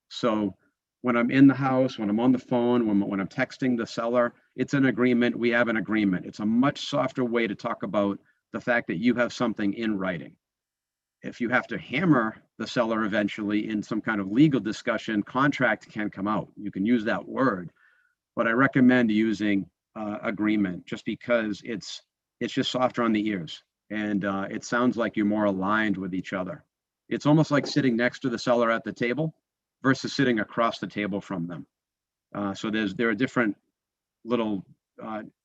So when I'm in the house, when I'm on the phone, when I'm texting the seller, it's an agreement. We have an agreement. It's a much softer way to talk about the fact that you have something in writing. If you have to hammer the seller eventually in some kind of legal discussion, contract can come out. You can use that word, but I recommend using agreement, just because it's just softer on the ears, and it sounds like you're more aligned with each other. It's almost like sitting next to the seller at the table versus sitting across the table from them. So there are different little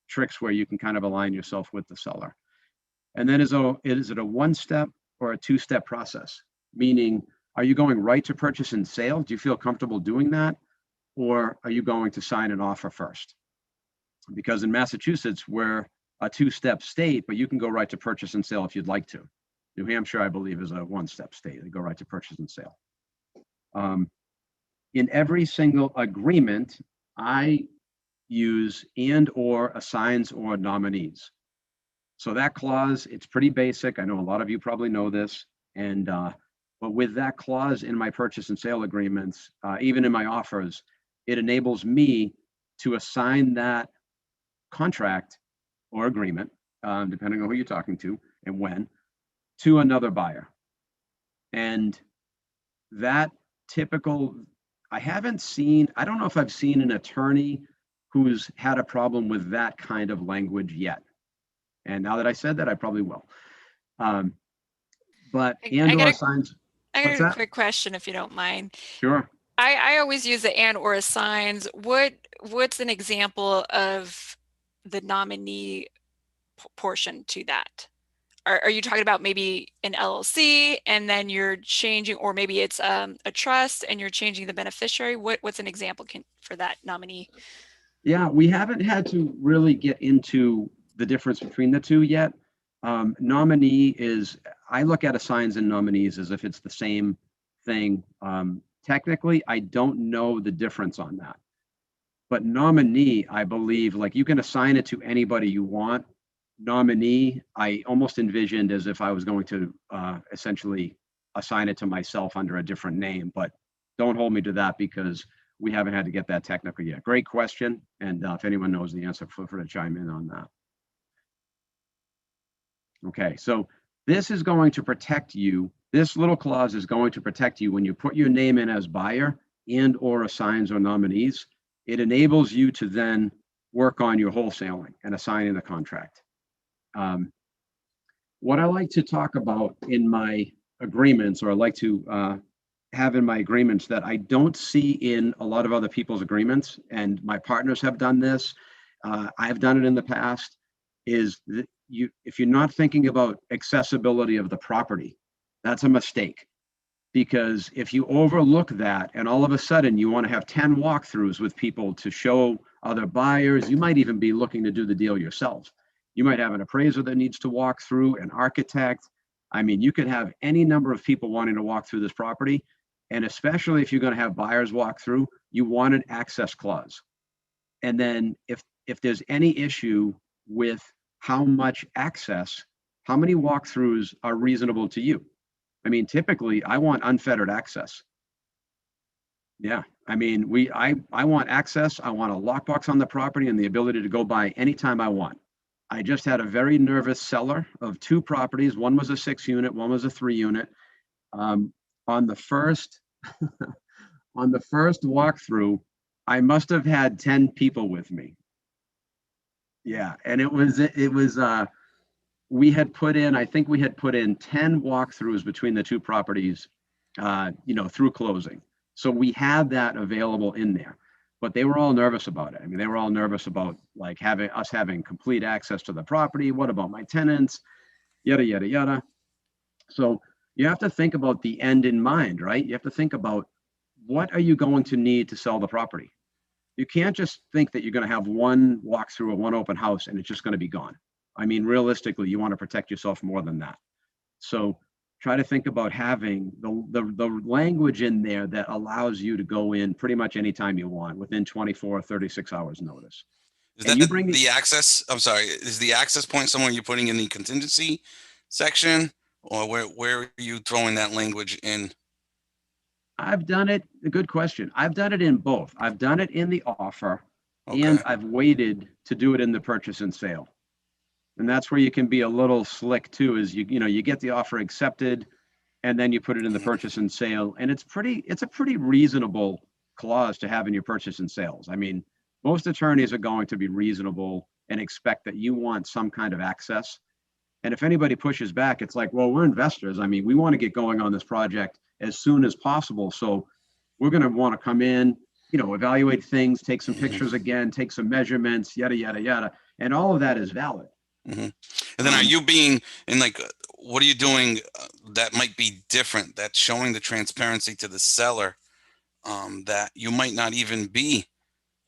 tricks where you can kind of align yourself with the seller. And then is it a one-step or a two-step process? Meaning, are you going right to purchase and sale? Do you feel comfortable doing that? Or are you going to sign an offer first? Because in Massachusetts, we're a two-step state, but you can go right to purchase and sale if you'd like to. New Hampshire, I believe, is a one-step state. They go right to purchase and sale. In every single agreement, I use and or assigns or nominees. So that clause, it's pretty basic. I know a lot of you probably know this. And but with that clause in my purchase and sale agreements, even in my offers, it enables me to assign that contract or agreement, depending on who you're talking to and when, to another buyer. And that I don't know if I've seen an attorney who's had a problem with that kind of language yet. And now that I said that, I probably will. But and or assigns. I got a quick question, if you don't mind. Sure. I always use the and or assigns. What's an example of the nominee portion to that? Are you talking about maybe an LLC and then you're changing, or maybe it's a trust and you're changing the beneficiary? What's an example for that nominee? Yeah, we haven't had to really get into the difference between the two yet. Nominee is, I look at assigns and nominees as if it's the same thing. Technically, I don't know the difference on that. But nominee, I believe, like, you can assign it to anybody you want. Nominee, I almost envisioned as if I was going to essentially assign it to myself under a different name, but don't hold me to that because we haven't had to get that technical yet. Great question. And if anyone knows the answer, feel free to chime in on that. Okay, so this is going to protect you. This little clause is going to protect you when you put your name in as buyer and or assigns or nominees. It enables you to then work on your wholesaling and assigning the contract. What I like to talk about in my agreements, or I like to have in my agreements that I don't see in a lot of other people's agreements, and my partners have done this, I've done it in the past, is that if you're not thinking about accessibility of the property, that's a mistake. Because if you overlook that and all of a sudden you want to have 10 walkthroughs with people to show other buyers, you might even be looking to do the deal yourself. You might have an appraiser that needs to walk through, an architect. I mean, you could have any number of people wanting to walk through this property. And especially if you're going to have buyers walk through, you want an access clause. And then if there's any issue with how much access, how many walkthroughs are reasonable to you? I mean, typically I want unfettered access. Yeah, I mean, I want access. I want a lockbox on the property and the ability to go by anytime I want. I just had a very nervous seller of 2 properties. One was a 6-unit, one was a 3-unit. On the first walkthrough, I must have had 10 people with me. Yeah, and it was we had put in, I think we had put in 10 walkthroughs between the 2 properties, through closing. So we had that available in there. but they were all nervous about it. I mean, they were all nervous about like having complete access to the property. What about my tenants? Yada, yada, yada. So you have to think about the end in mind, right? You have to think about what are you going to need to sell the property? You can't just think that you're going to have one walkthrough or one open house and it's just going to be gone. I mean, realistically, you want to protect yourself more than that. So try to think about having the language in there that allows you to go in pretty much anytime you want within 24 or 36 hours notice. Is And that you bring the access? I'm sorry. Is the access point somewhere you're putting in the contingency section, or where are you throwing that language in? I've done it. A good question. I've done it in both. I've done it in the offer, Okay. and I've waited to do it in the purchase and sale. And that's where you can be a little slick too, is you know, you get the offer accepted and then you put it in the purchase and sale. And it's a pretty reasonable clause to have in your purchase and sales. I mean, most attorneys are going to be reasonable and expect that you want some kind of access. And if anybody pushes back, it's like, well, we're investors. I mean, we want to get going on this project as soon as possible. So we're going to want to come in, you know, evaluate things, take some pictures again, take some measurements, yada, yada, yada. And all of that is valid. Mm-hmm. And then are you being in like, what are you doing that might be different, that's showing the transparency to the seller that you might not even be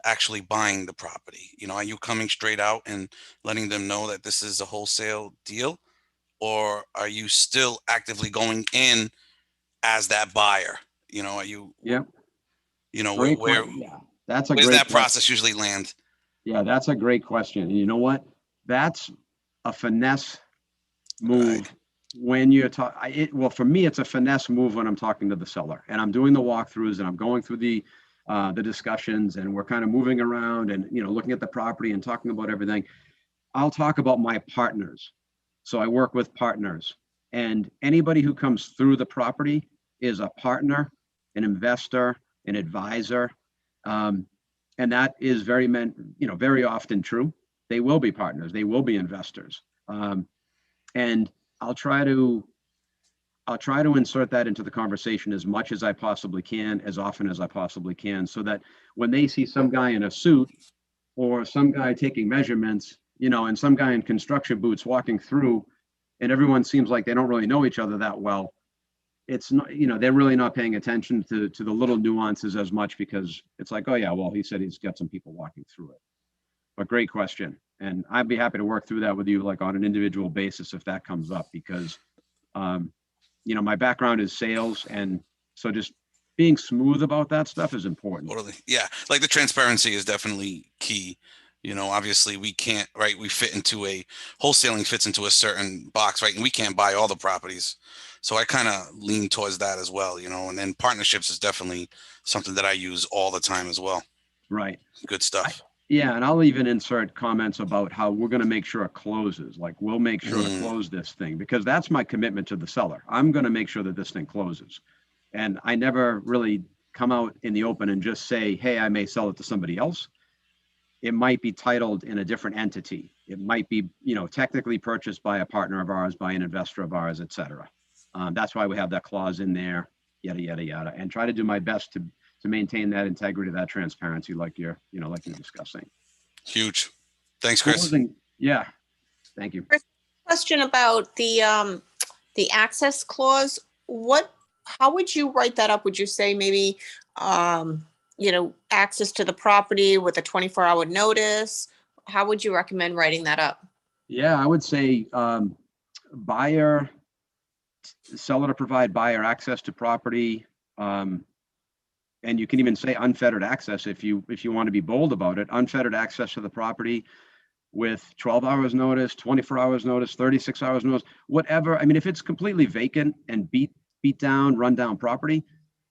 actually buying the property? You know, are you coming straight out and letting them know that this is a wholesale deal, or are you still actively going in as that buyer? You know, are you, Yeah. you know, Great where yeah, that's a where's great that question. process usually land? Yeah, that's a great question. And you know what? That's a finesse move. Right. When you're talking, well, for me, it's a finesse move when I'm talking to the seller and I'm doing the walkthroughs and I'm going through the discussions and we're kind of moving around and, you know, looking at the property and talking about everything. I'll talk about my partners. So I work with partners, and anybody who comes through the property is a partner, an investor, an advisor. And that is very often true. They will be partners. They will be investors. And I'll try to insert that into the conversation as much as I possibly can, as often as I possibly can, so that when they see some guy in a suit or some guy taking measurements, you know, and some guy in construction boots walking through, and everyone seems like they don't really know each other that well, it's not, you know, they're really not paying attention to the little nuances as much, because it's like, oh yeah, well, he said he's got some people walking through it. But great question. And I'd be happy to work through that with you, like on an individual basis, if that comes up, because, you know, my background is sales. And so just being smooth about that stuff is important. Totally. Yeah. Like the transparency is definitely key. You know, obviously we can't, right? We fit into wholesaling fits into a certain box, right? And we can't buy all the properties. So I kind of lean towards that as well, you know, and then partnerships is definitely something that I use all the time as well. Right. Good stuff. Yeah, and I'll even insert comments about how we're going to make sure it closes. Like, we'll make sure to close this thing, because that's my commitment to the seller. I'm going to make sure that this thing closes. And I never really come out in the open and just say, hey, I may sell it to somebody else. It might be titled in a different entity. It might be, you know, technically purchased by a partner of ours, by an investor of ours, et cetera. That's why we have that clause in there, yada, yada, yada, and try to do my best to maintain that integrity, that transparency, like you're discussing. Huge. Thanks, Chris. Closing, yeah. Thank you. Question about the access clause. How would you write that up? Would you say maybe, you know, access to the property with a 24-hour notice? How would you recommend writing that up? Yeah, I would say seller to provide buyer access to property. And you can even say unfettered access if you want to be bold about it. Unfettered access to the property with 12 hours notice, 24 hours notice, 36 hours notice, whatever. I mean, if it's completely vacant and beat down, run down property,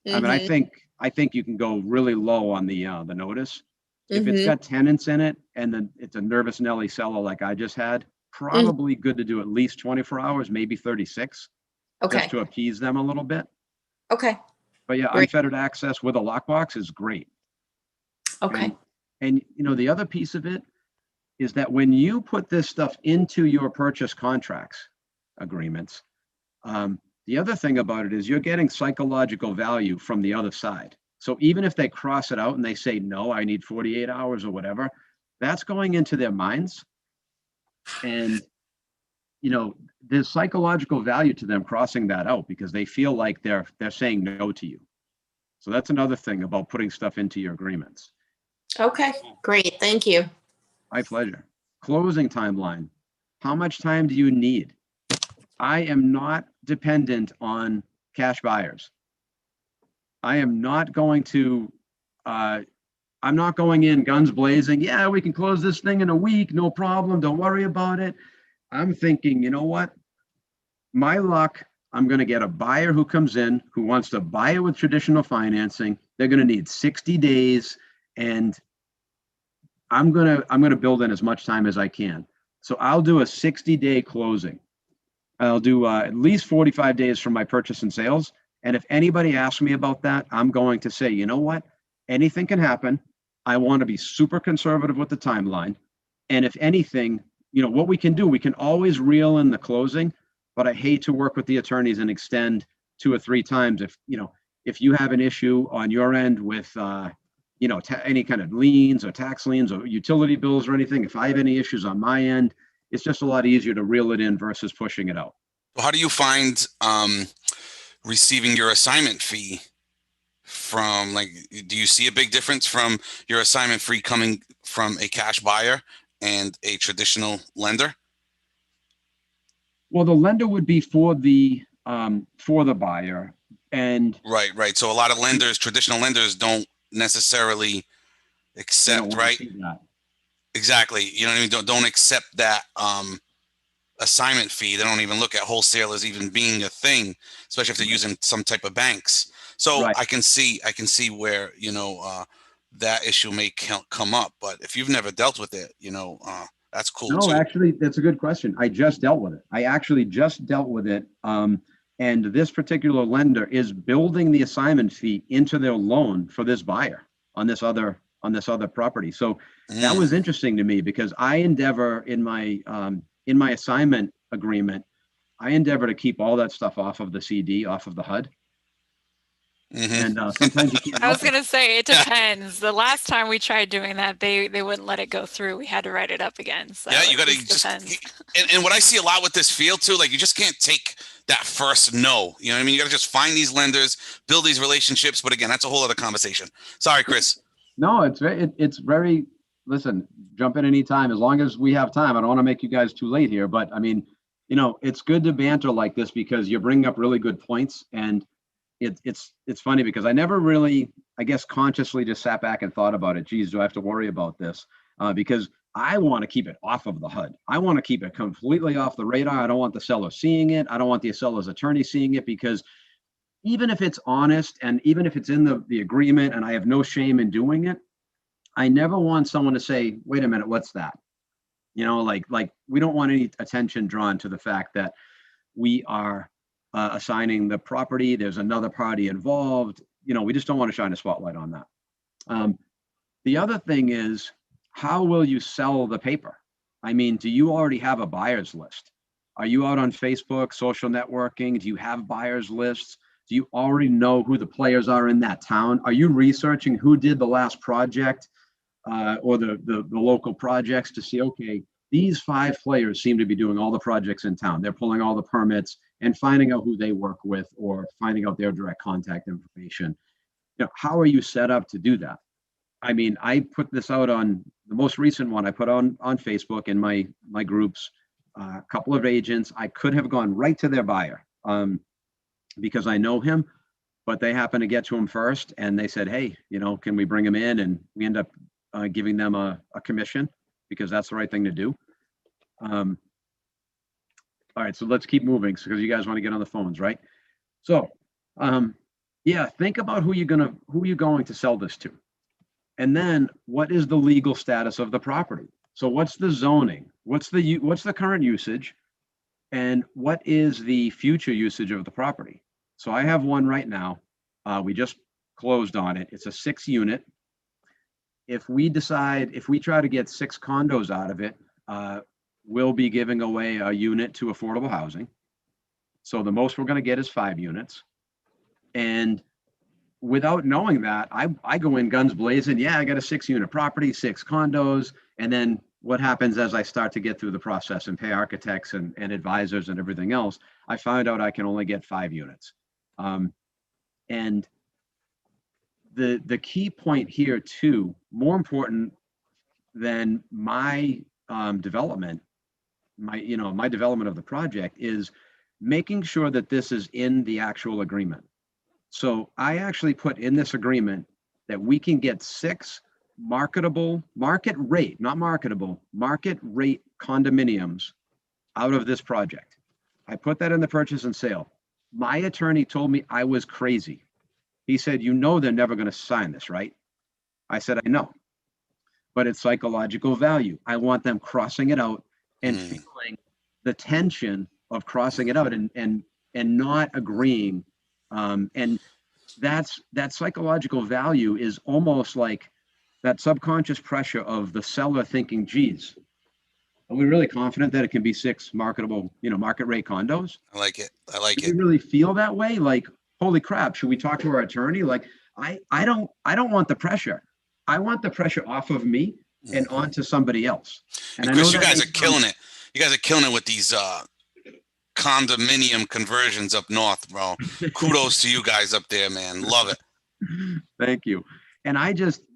I mean, I think you can go really low on the notice. If it's got tenants in it and then it's a nervous Nelly seller like I just had, probably good to do at least 24 hours, maybe 36, just to appease them a little bit. Okay. But yeah, unfettered access with a lockbox is great. Okay. And you know, the other piece of it is that when you put this stuff into your purchase contracts agreements, the other thing about it is you're getting psychological value from the other side. So even if they cross it out and they say, no, I need 48 hours or whatever, that's going into their minds. And, you know, there's psychological value to them crossing that out because they feel like they're saying no to you. So that's another thing about putting stuff into your agreements. Okay, great. Thank you. My pleasure. Closing timeline. How much time do you need? I am not dependent on cash buyers. I am not going to, I'm not going in guns blazing. Yeah, we can close this thing in a week. No problem. Don't worry about it. I'm thinking, you know what? My luck, I'm going to get a buyer who comes in who wants to buy it with traditional financing. They're going to need 60 days, and I'm going to build in as much time as I can. So I'll do a 60-day closing. I'll do at least 45 days from my purchase and sales. And if anybody asks me about that, I'm going to say, you know what? Anything can happen. I want to be super conservative with the timeline. And if anything, you know, what we can do, we can always reel in the closing, but I hate to work with the attorneys and extend 2 or 3 times. If, you know, if you have an issue on your end with, you know, any kind of liens or tax liens or utility bills or anything, if I have any issues on my end, it's just a lot easier to reel it in versus pushing it out. How do you find receiving your assignment fee from, like, do you see a big difference from your assignment fee coming from a cash buyer and a traditional lender? Well, the lender would be for the buyer. And right. So a lot of lenders, traditional lenders, don't necessarily accept, right? Exactly. You know what I mean? Don't accept that assignment fee. They don't even look at wholesalers even being a thing, especially if they're using some type of banks. So I can see where, you know, that issue may come up. But if you've never dealt with it, you know, that's cool. No, actually, that's a good question. I just dealt with it. I actually just dealt with it. And this particular lender is building the assignment fee into their loan for this buyer on this other property. So that was interesting to me because I endeavor in my assignment agreement, I endeavor to keep all that stuff off of the CD, off of the HUD. And sometimes you can't. I was going to say, it depends. The last time we tried doing that, they wouldn't let it go through. We had to write it up again. So yeah, you got to just, and what I see a lot with this field too, like you just can't take that first no. You know what I mean? You got to just find these lenders, build these relationships. But again, that's a whole other conversation. Sorry, Chris. No, it's very, listen, jump in anytime. As long as we have time. I don't want to make you guys too late here, but I mean, you know, it's good to banter like this because you're bringing up really good points. And it's funny because I never really, I guess, consciously just sat back and thought about it. Geez, do I have to worry about this? Because I want to keep it off of the HUD. I want to keep it completely off the radar. I don't want the seller seeing it. I don't want the seller's attorney seeing it because even if it's honest and even if it's in the agreement and I have no shame in doing it, I never want someone to say, wait a minute, what's that? You know, like we don't want any attention drawn to the fact that we are assigning the property. There's another party involved. You know, we just don't want to shine a spotlight on that. The other thing is, how will you sell the paper? I mean, do you already have a buyer's list? Are you out on Facebook, social networking? Do you have buyer's lists? Do you already know who the players are in that town? Are you researching who did the last project or the local projects to see, okay, these 5 players seem to be doing all the projects in town. They're pulling all the permits and finding out who they work with or finding out their direct contact information. You know, how are you set up to do that? I mean, I put this out on the most recent one I put on Facebook in my groups, a couple of agents. I could have gone right to their buyer because I know him, but they happened to get to him first and they said, hey, you know, can we bring him in? And we end up giving them a commission because that's the right thing to do. All right, so let's keep moving because you guys want to get on the phones, right? So, yeah, think about who you're going to sell this to. And then what is the legal status of the property? So what's the zoning? What's the current usage? And what is the future usage of the property? So I have one right now. We just closed on it. It's a 6-unit. If we try to get 6 condos out of it, we'll be giving away a unit to affordable housing. So the most we're going to get is 5 units. And without knowing that, I go in guns blazing. Yeah, I got a 6-unit property, 6 condos. And then what happens as I start to get through the process and pay architects and advisors and everything else, I find out I can only get 5 units. And the key point here too, more important than my development, my development of the project, is making sure that this is in the actual agreement. So I actually put in this agreement that we can get 6 marketable, market rate, not marketable, market rate condominiums out of this project. I put that in the purchase and sale. My attorney told me I was crazy. He said, you know, they're never going to sign this, right? I said, I know, but it's psychological value. I want them crossing it out and feeling the tension of crossing it out and not agreeing. And that psychological value is almost like that subconscious pressure of the seller thinking, geez, are we really confident that it can be 6 marketable, market rate condos? I like it. I like Do it. we really feel that way? Like, holy crap, should we talk to our attorney? Like, I don't want the pressure. I want the pressure off of me and onto somebody else. And Chris, I know you guys are killing it. You guys are killing it with these condominium conversions up north, bro. Kudos to you guys up there, man. Love it. Thank you. And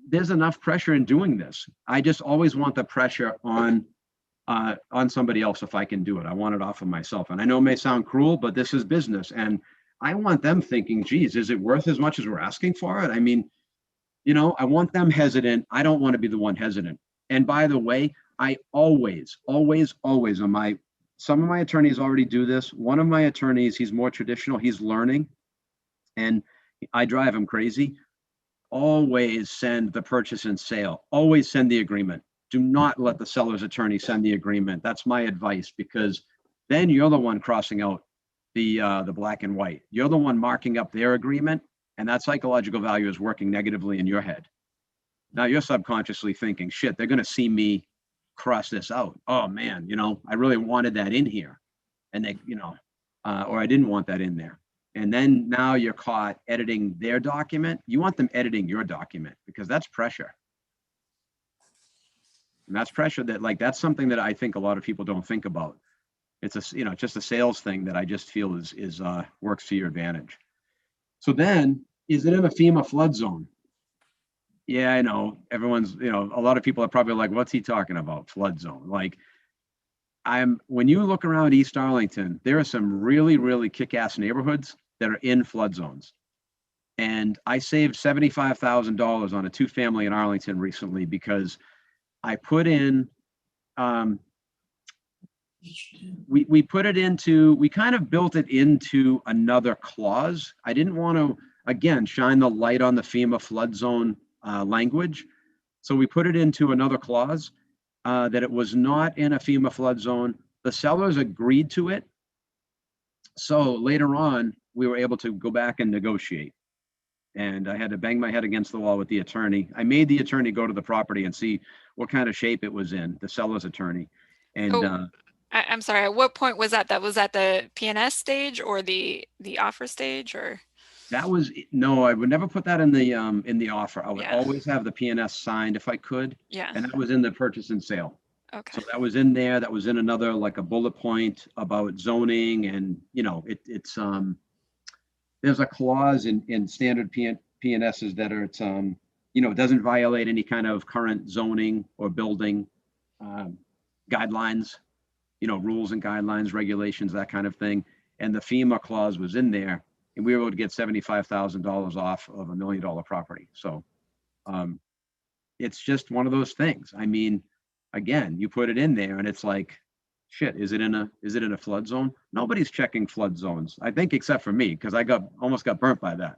there's enough pressure in doing this. I just always want the pressure on somebody else if I can do it. I want it off of myself. And I know it may sound cruel, but this is business. And I want them thinking, geez, is it worth as much as we're asking for it? I mean, I want them hesitant. I don't want to be the one hesitant. And by the way, I always on some of my attorneys already do this. One of my attorneys, he's more traditional, he's learning, and I drive him crazy. Always send the purchase and sale. Always send the agreement. Do not let the seller's attorney send the agreement. That's my advice, because then you're the one crossing out the black and white. You're the one marking up their agreement, and that psychological value is working negatively in your head. Now you're subconsciously thinking, shit, they're going to see me cross this out. Oh man, I really wanted that in here, and they, or I didn't want that in there. And then now you're caught editing their document. You want them editing your document, because that's pressure. And that's pressure that's something that I think a lot of people don't think about. It's just a sales thing that I just feel is works to your advantage. So then, is it in a FEMA flood zone? Yeah, I know. Everyone's, a lot of people are probably like, what's he talking about? Flood zone. Like, when you look around East Arlington, there are some really, really kick-ass neighborhoods that are in flood zones. And I saved $75,000 on a 2-family in Arlington recently because I put in, we kind of built it into another clause. I didn't want to, again, shine the light on the FEMA flood zone language. So we put it into another clause that it was not in a FEMA flood zone. The sellers agreed to it. So later on, we were able to go back and negotiate. And I had to bang my head against the wall with the attorney. I made the attorney go to the property and see what kind of shape it was in, the seller's attorney. And I'm sorry, at what point was that? That was at the PNS stage or the offer stage, or? No, I would never put that in the offer. I would always have the PNS signed if I could. Yeah. And that was in the purchase and sale. Okay. So that was in there. That was in another, like a bullet point about zoning, and it's there's a clause in standard PNSs that are it doesn't violate any kind of current zoning or building guidelines, rules and guidelines, regulations, that kind of thing. And the FEMA clause was in there, and we were able to get $75,000 off of $1 million property. So it's just one of those things. I mean, again, you put it in there and it's like, shit, is it in a flood zone? Nobody's checking flood zones, I think, except for me, because I almost got burnt by that.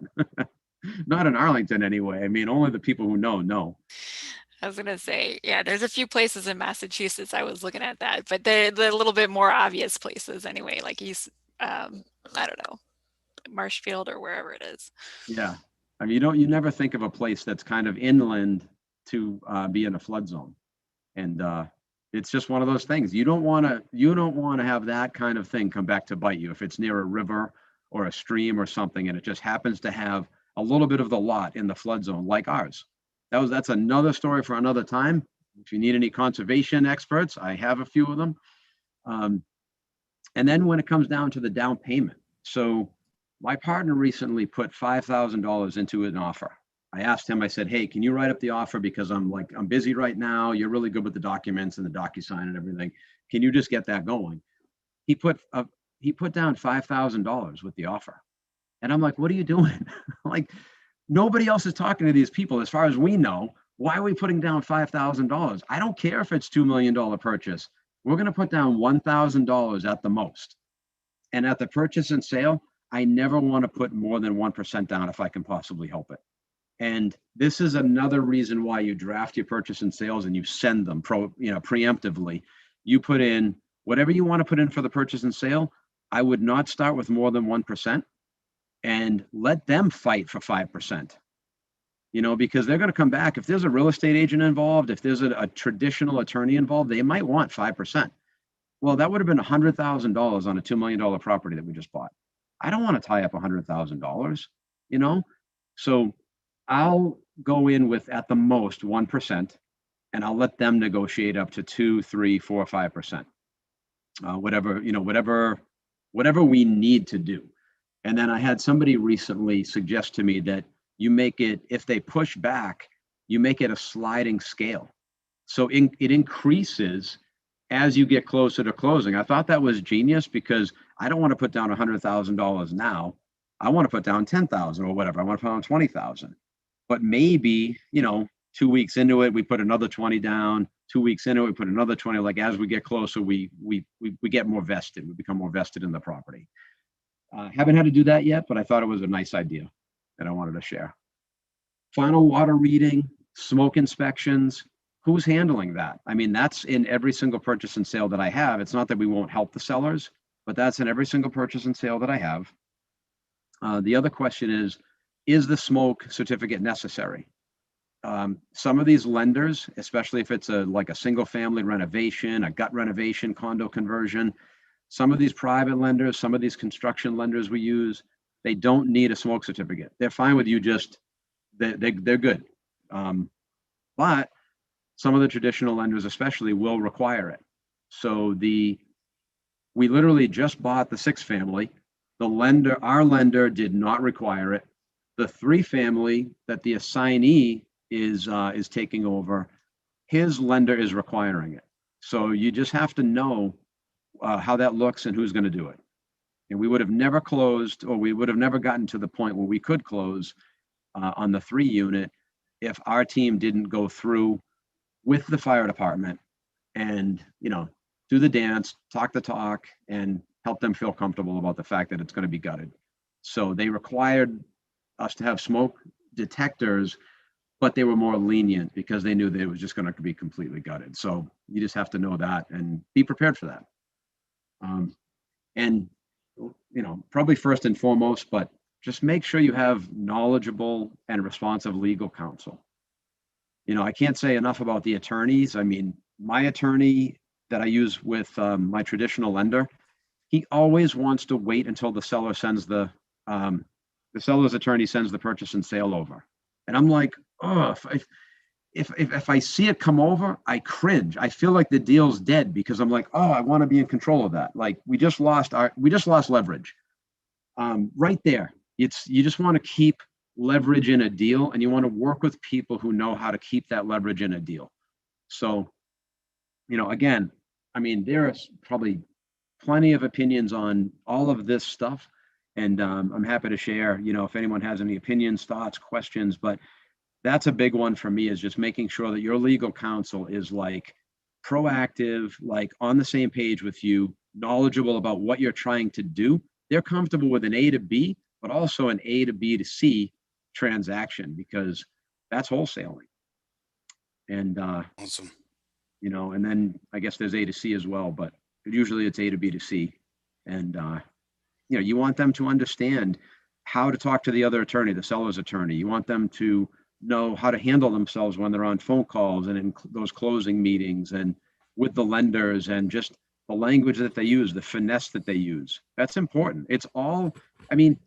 Not in Arlington anyway. I mean, only the people who know. I was gonna say, yeah, there's a few places in Massachusetts I was looking at that, but they're a little bit more obvious places anyway, like East, I don't know, Marshfield or wherever it is. Yeah, I mean, you never think of a place that's kind of inland to be in a flood zone, and it's just one of those things. You don't want to have that kind of thing come back to bite you if it's near a river or a stream or something, and it just happens to have a little bit of the lot in the flood zone like ours. That's another story for another time. If you need any conservation experts, I have a few of them. And then when it comes down to the down payment, so my partner recently put $5,000 into an offer. I asked him, I said, hey, can you write up the offer? Because I'm busy right now. You're really good with the documents and the DocuSign and everything. Can you just get that going? He put down $5,000 with the offer. And I'm like, what are you doing? Like, nobody else is talking to these people. As far as we know, why are we putting down $5,000? I don't care if it's $2 million purchase. We're going to put down $1,000 at the most. And at the purchase and sale, I never want to put more than 1% down if I can possibly help it. And this is another reason why you draft your purchase and sales and you send them preemptively. You put in whatever you want to put in for the purchase and sale. I would not start with more than 1% and let them fight for 5%. Because they're going to come back. If there's a real estate agent involved, if there's a traditional attorney involved, they might want 5%. Well, that would have been $100,000 on a $2 million property that we just bought. I don't want to tie up $100,000, So I'll go in with at the most 1%, and I'll let them negotiate up to 2, 3, 4, 5%. Whatever we need to do. And then I had somebody recently suggest to me that you make it, if they push back, you make it a sliding scale. So it increases as you get closer to closing. I thought that was genius because I don't want to put down $100,000 now. I want to put down 10,000 or whatever. I want to put down 20,000. But maybe, 2 weeks into it, we put another 20 down. 2 weeks into it, we put another 20. Like as we get closer, we get more vested. We become more vested in the property. Haven't had to do that yet, but I thought it was a nice idea that I wanted to share. Final water reading, smoke inspections. Who's handling that? I mean, that's in every single purchase and sale that I have. It's not that we won't help the sellers, but that's in every single purchase and sale that I have. The other question is the smoke certificate necessary? Some of these lenders, especially if it's like a single family renovation, a gut renovation, condo conversion, some of these private lenders, some of these construction lenders we use, they don't need a smoke certificate. They're fine with you they're good. But some of the traditional lenders especially will require it. So we literally just bought the 6-family. Our lender did not require it. The 3-family that the assignee is taking over, his lender is requiring it. So you just have to know how that looks and who's going to do it. And we would have never closed, or we would have never gotten to the point where we could close on the 3 unit if our team didn't go through with the fire department and, do the dance, talk the talk, and help them feel comfortable about the fact that it's going to be gutted. So they required us to have smoke detectors, but they were more lenient because they knew that it was just going to be completely gutted. So you just have to know that and be prepared for that. And, probably first and foremost, but just make sure you have knowledgeable and responsive legal counsel. I can't say enough about the attorneys. I mean, my attorney that I use with my traditional lender, he always wants to wait until the seller sends the seller's attorney sends the purchase and sale over. And I'm like, oh, if I see it come over, I cringe. I feel like the deal's dead because I'm like, oh, I want to be in control of that. Like we just lost leverage. Right there. You just want to keep leverage in a deal, and you want to work with people who know how to keep that leverage in a deal. So, again, I mean, there's probably plenty of opinions on all of this stuff, and I'm happy to share, if anyone has any opinions, thoughts, questions, but that's a big one for me, is just making sure that your legal counsel is like proactive, like on the same page with you, knowledgeable about what you're trying to do. They're comfortable with an A to B, but also an A to B to C transaction, because that's wholesaling. And awesome. And then I guess there's A to C as well, but usually it's A to B to C. And you want them to understand how to talk to the other attorney, the seller's attorney. You want them to know how to handle themselves when they're on phone calls and in those closing meetings and with the lenders, and just the language that they use, the finesse that they use. That's important. It's all, I mean,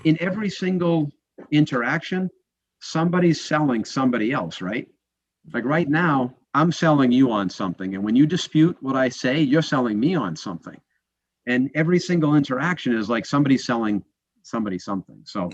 in every single interaction, somebody's selling somebody else, right? Like right now, I'm selling you on something. And when you dispute what I say, you're selling me on something. And every single interaction is like somebody selling somebody something. So,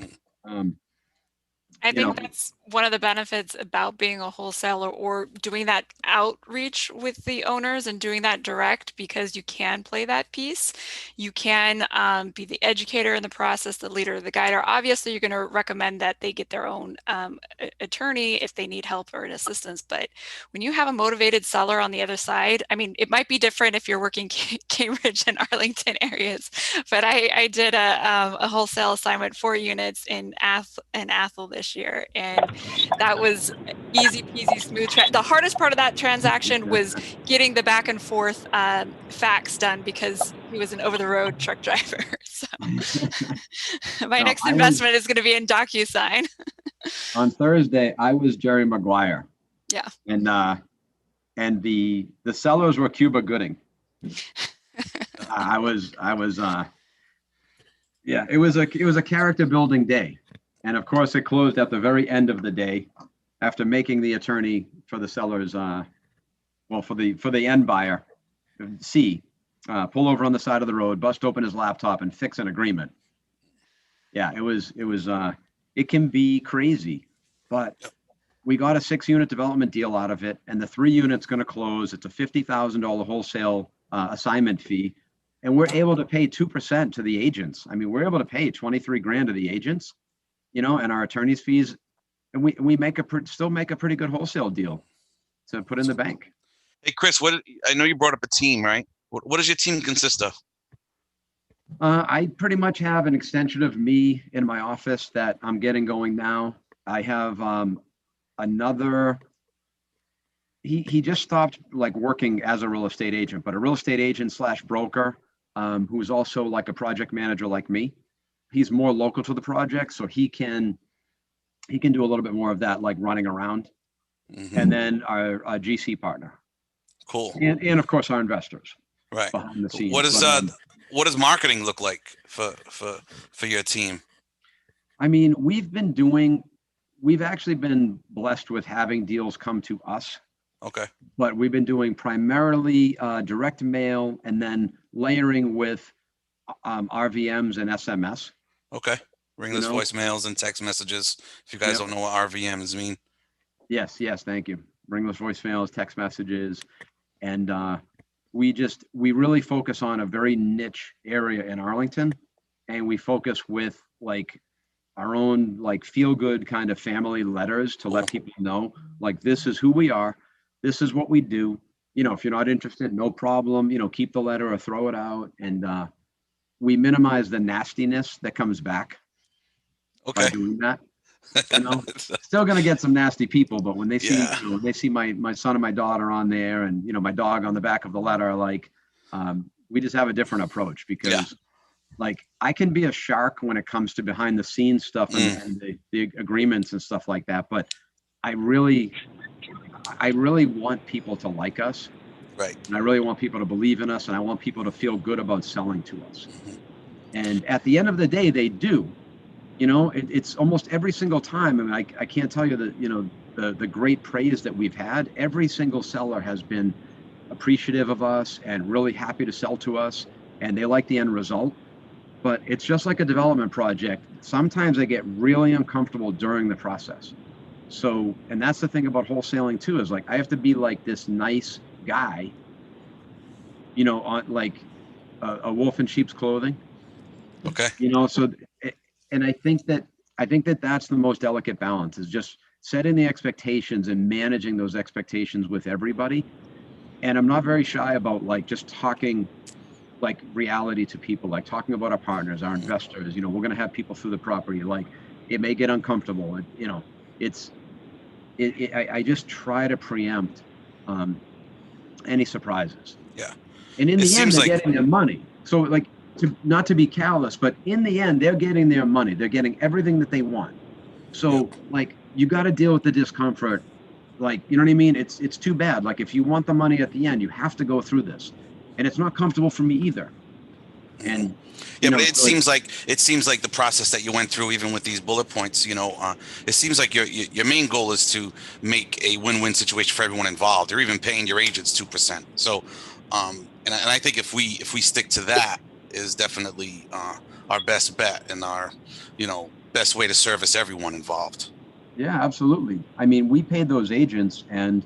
I you know, think that's one of the benefits about being a wholesaler or doing that outreach with the owners and doing that direct, because you can play that piece. You can be the educator in the process, the leader, the guider. Obviously, you're going to recommend that they get their own attorney if they need help or an assistance. But when you have a motivated seller on the other side, I mean, it might be different if you're working Cambridge and Arlington areas. But I did a wholesale assignment, 4 units in Athol this year, and that was easy peasy smooth. The hardest part of that transaction was getting the back and forth fax done because he was an over the road truck driver. So my next investment is going to be in DocuSign. On Thursday, I was Jerry Maguire. Yeah. And the sellers were Cuba Gooding. Yeah, it was a character building day. And of course, it closed at the very end of the day after making the attorney for the sellers, for the end buyer, pull over on the side of the road, bust open his laptop, and fix an agreement. Yeah, it can be crazy, but we got a 6-unit development deal out of it, and the 3 units going to close. It's a $50,000 wholesale assignment fee, and we're able to pay 2% to the agents. I mean, we're able to pay 23 grand to the agents, and our attorney's fees, and we still make a pretty good wholesale deal to put in the bank. Hey, Chris, I know you brought up a team, right? What does your team consist of? I pretty much have an extension of me in my office that I'm getting going now. I have another. He just stopped like working as a real estate agent, but a real estate agent / broker who's also like a project manager like me. He's more local to the project, so he can do a little bit more of that, like running around. Mm-hmm. And then our GC partner. Cool. And of course our investors. Right. Behind the scenes. What does marketing look like for your team? I mean, we've actually been blessed with having deals come to us. Okay. But we've been doing primarily direct mail and then layering with RVMs and SMS. Okay. Ringless voicemails and text messages. If you guys don't know what RVMs mean. Yes, thank you. Ringless voicemails, text messages, and we really focus on a very niche area in Arlington, and we focus with like our own like feel good kind of family letters to let people know like this is who we are, this is what we do. If you're not interested, no problem. Keep the letter or throw it out, and we minimize the nastiness that comes back. Okay. By doing that. Still gonna get some nasty people, but when they see they see my son and my daughter on there, and my dog on the back of the letter, like we just have a different approach because like I can be a shark when it comes to behind the scenes stuff and the agreements and stuff like that, but I really want people to like us, right? And I really want people to believe in us, and I want people to feel good about selling to us. And at the end of the day, they do. It's almost every single time. I mean, I can't tell you that, the great praise that we've had. Every single seller has been appreciative of us and really happy to sell to us, and they like the end result. But it's just like a development project. Sometimes I get really uncomfortable during the process. So, and that's the thing about wholesaling too, is like, I have to be like this nice guy, on like a wolf in sheep's clothing. Okay. And I think that that's the most delicate balance, is just setting the expectations and managing those expectations with everybody. And I'm not very shy about like just talking like reality to people, like talking about our partners, our investors. We're going to have people through the property. Like it may get uncomfortable. I just try to preempt any surprises. Yeah. And in the end, they're getting their money. So like, not to be callous, but in the end, they're getting their money. They're getting everything that they want. So like, you got to deal with the discomfort. Like, you know what I mean? It's too bad. Like if you want the money at the end, you have to go through this, and it's not comfortable for me either. And yeah, but it seems like the process that you went through, even with these bullet points, it seems like your main goal is to make a win-win situation for everyone involved. You're even paying your agents 2%. So, and I think if we stick to that, is definitely our best bet and our best way to service everyone involved. Yeah, absolutely. I mean, we paid those agents, and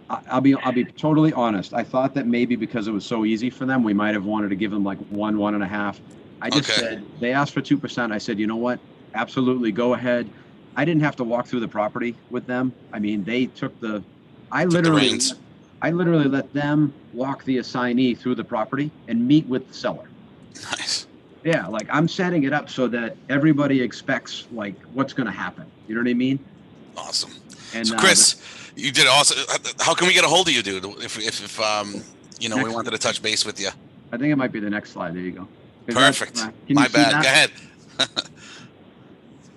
I'll be totally honest. I thought that maybe because it was so easy for them, we might have wanted to give them like 1.5. I just said, they asked for 2%. I said, you know what? Absolutely, go ahead. I didn't have to walk through the property with them. I mean, they took I literally let them walk the assignee through the property and meet with the seller. Nice. Yeah, like I'm setting it up so that everybody expects like what's going to happen. You know what I mean? Awesome. And so Chris, you did awesome. How can we get a hold of you, dude? If we wanted to touch base with you. I think it might be the next slide. There you go. Perfect. My bad. Go ahead.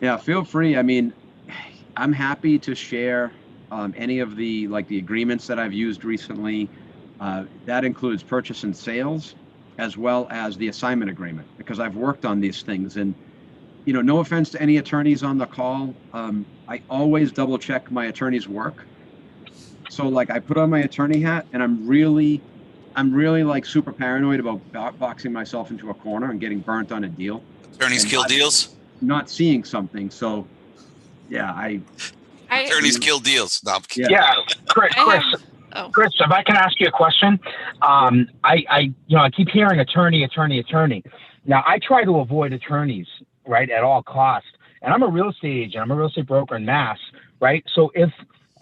Yeah, feel free. I mean, I'm happy to share any of the agreements that I've used recently. That includes purchase and sales, as well as the assignment agreement, because I've worked on these things. And no offense to any attorneys on the call, I always double check my attorney's work. So like I put on my attorney hat, and I'm really like super paranoid about boxing myself into a corner and getting burnt on a deal. Attorneys kill deals? Not seeing something. So yeah, attorneys kill deals. No, I'm kidding. Yeah, Chris, if I can ask you a question, I keep hearing attorney. Now I try to avoid attorneys, right, at all costs. And I'm a real estate agent. I'm a real estate broker in Mass, right? So if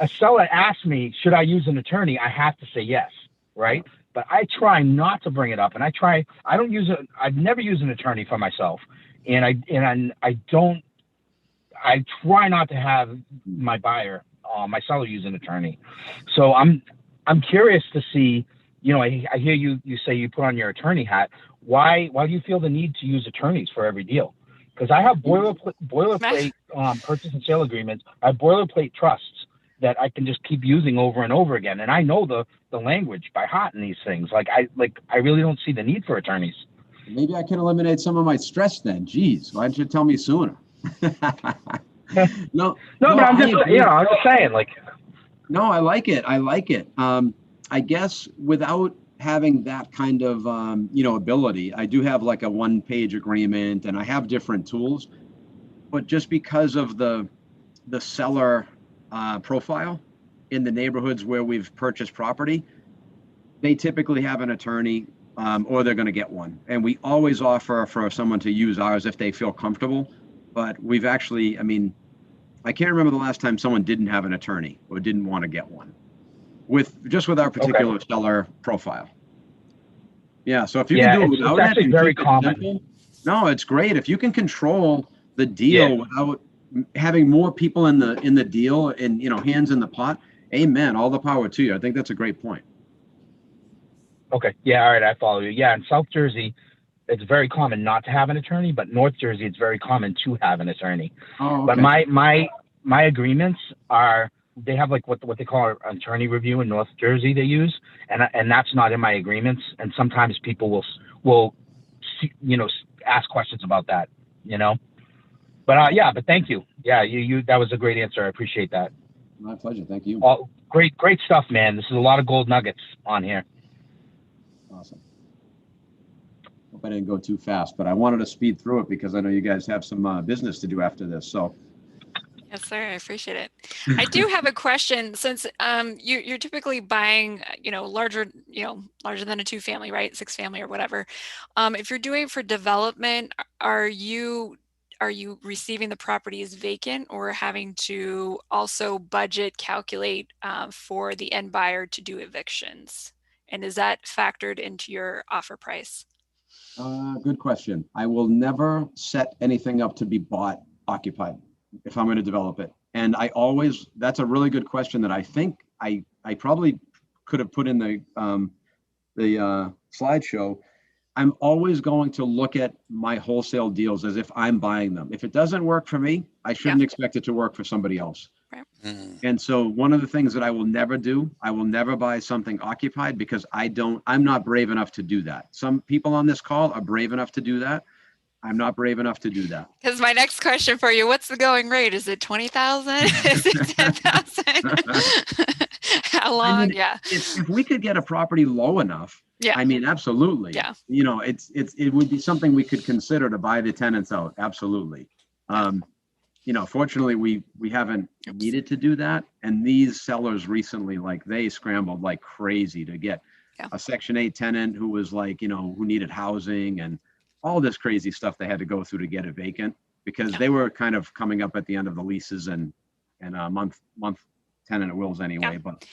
a seller asks me, should I use an attorney? I have to say yes, right? But I try not to bring it up, and I've never used an attorney for myself, and I try not to have my my seller use an attorney. So I'm curious to see, I hear you say you put on your attorney hat. Why do you feel the need to use attorneys for every deal? Because I have boilerplate purchase and sale agreements. I have boilerplate trusts that I can just keep using over and over again. And I know the language by heart in these things. I really don't see the need for attorneys. Maybe I can eliminate some of my stress then. Geez, why didn't you tell me sooner? No, but I'm just saying, like. No, I like it. I guess without having that kind of, ability, I do have like a 1-page agreement, and I have different tools, but just because of the seller profile in the neighborhoods where we've purchased property, they typically have an attorney, or they're going to get one. And we always offer for someone to use ours if they feel comfortable. But we've actually, I can't remember the last time someone didn't have an attorney or didn't want to get one with our particular seller profile. Yeah. So if you can do it without it's actually very common. Simple, no, it's great. If you can control the deal without having more people in the deal and, hands in the pot, amen. All the power to you. I think that's a great point. Okay. Yeah. All right. I follow you. Yeah. In South Jersey, it's very common not to have an attorney, but North Jersey, it's very common to have an attorney. Oh, okay. But my agreements they have like what they call an attorney review in North Jersey they use. And that's not in my agreements. And sometimes people will ask questions about that, but thank you. Yeah. That was a great answer. I appreciate that. My pleasure. Thank you. Great stuff, man. This is a lot of gold nuggets on here. Awesome. Hope I didn't go too fast, but I wanted to speed through it because I know you guys have some business to do after this. So. Yes, sir. I appreciate it. I do have a question. Since you're typically buying, larger than a 2-family, right? 6-family or whatever. If you're doing for development, are you receiving the property as vacant or having to also budget calculate for the end buyer to do evictions? And is that factored into your offer price? Good question. I will never set anything up to be bought occupied if I'm going to develop it. And that's a really good question that I think I probably could have put in the slideshow. I'm always going to look at my wholesale deals as if I'm buying them. If it doesn't work for me, I shouldn't expect it to work for somebody else. Mm. And so one of the things that I will never do, I will never buy something occupied because I'm not brave enough to do that. Some people on this call are brave enough to do that. I'm not brave enough to do that. Because my next question for you, what's the going rate? Is it 20,000? Is it 10,000? How long? I mean, Yeah. if we could get a property low enough, Yeah. I mean, absolutely. Yeah. You know, it would be something we could consider to buy the tenants out. Absolutely. You know, fortunately, we haven't needed to do that. And these sellers recently, like, they scrambled like crazy to get a Section 8 tenant who was like, you know, who needed housing and all this crazy stuff they had to go through to get it vacant because they were kind of coming up at the end of the leases and month tenant at wills anyway. But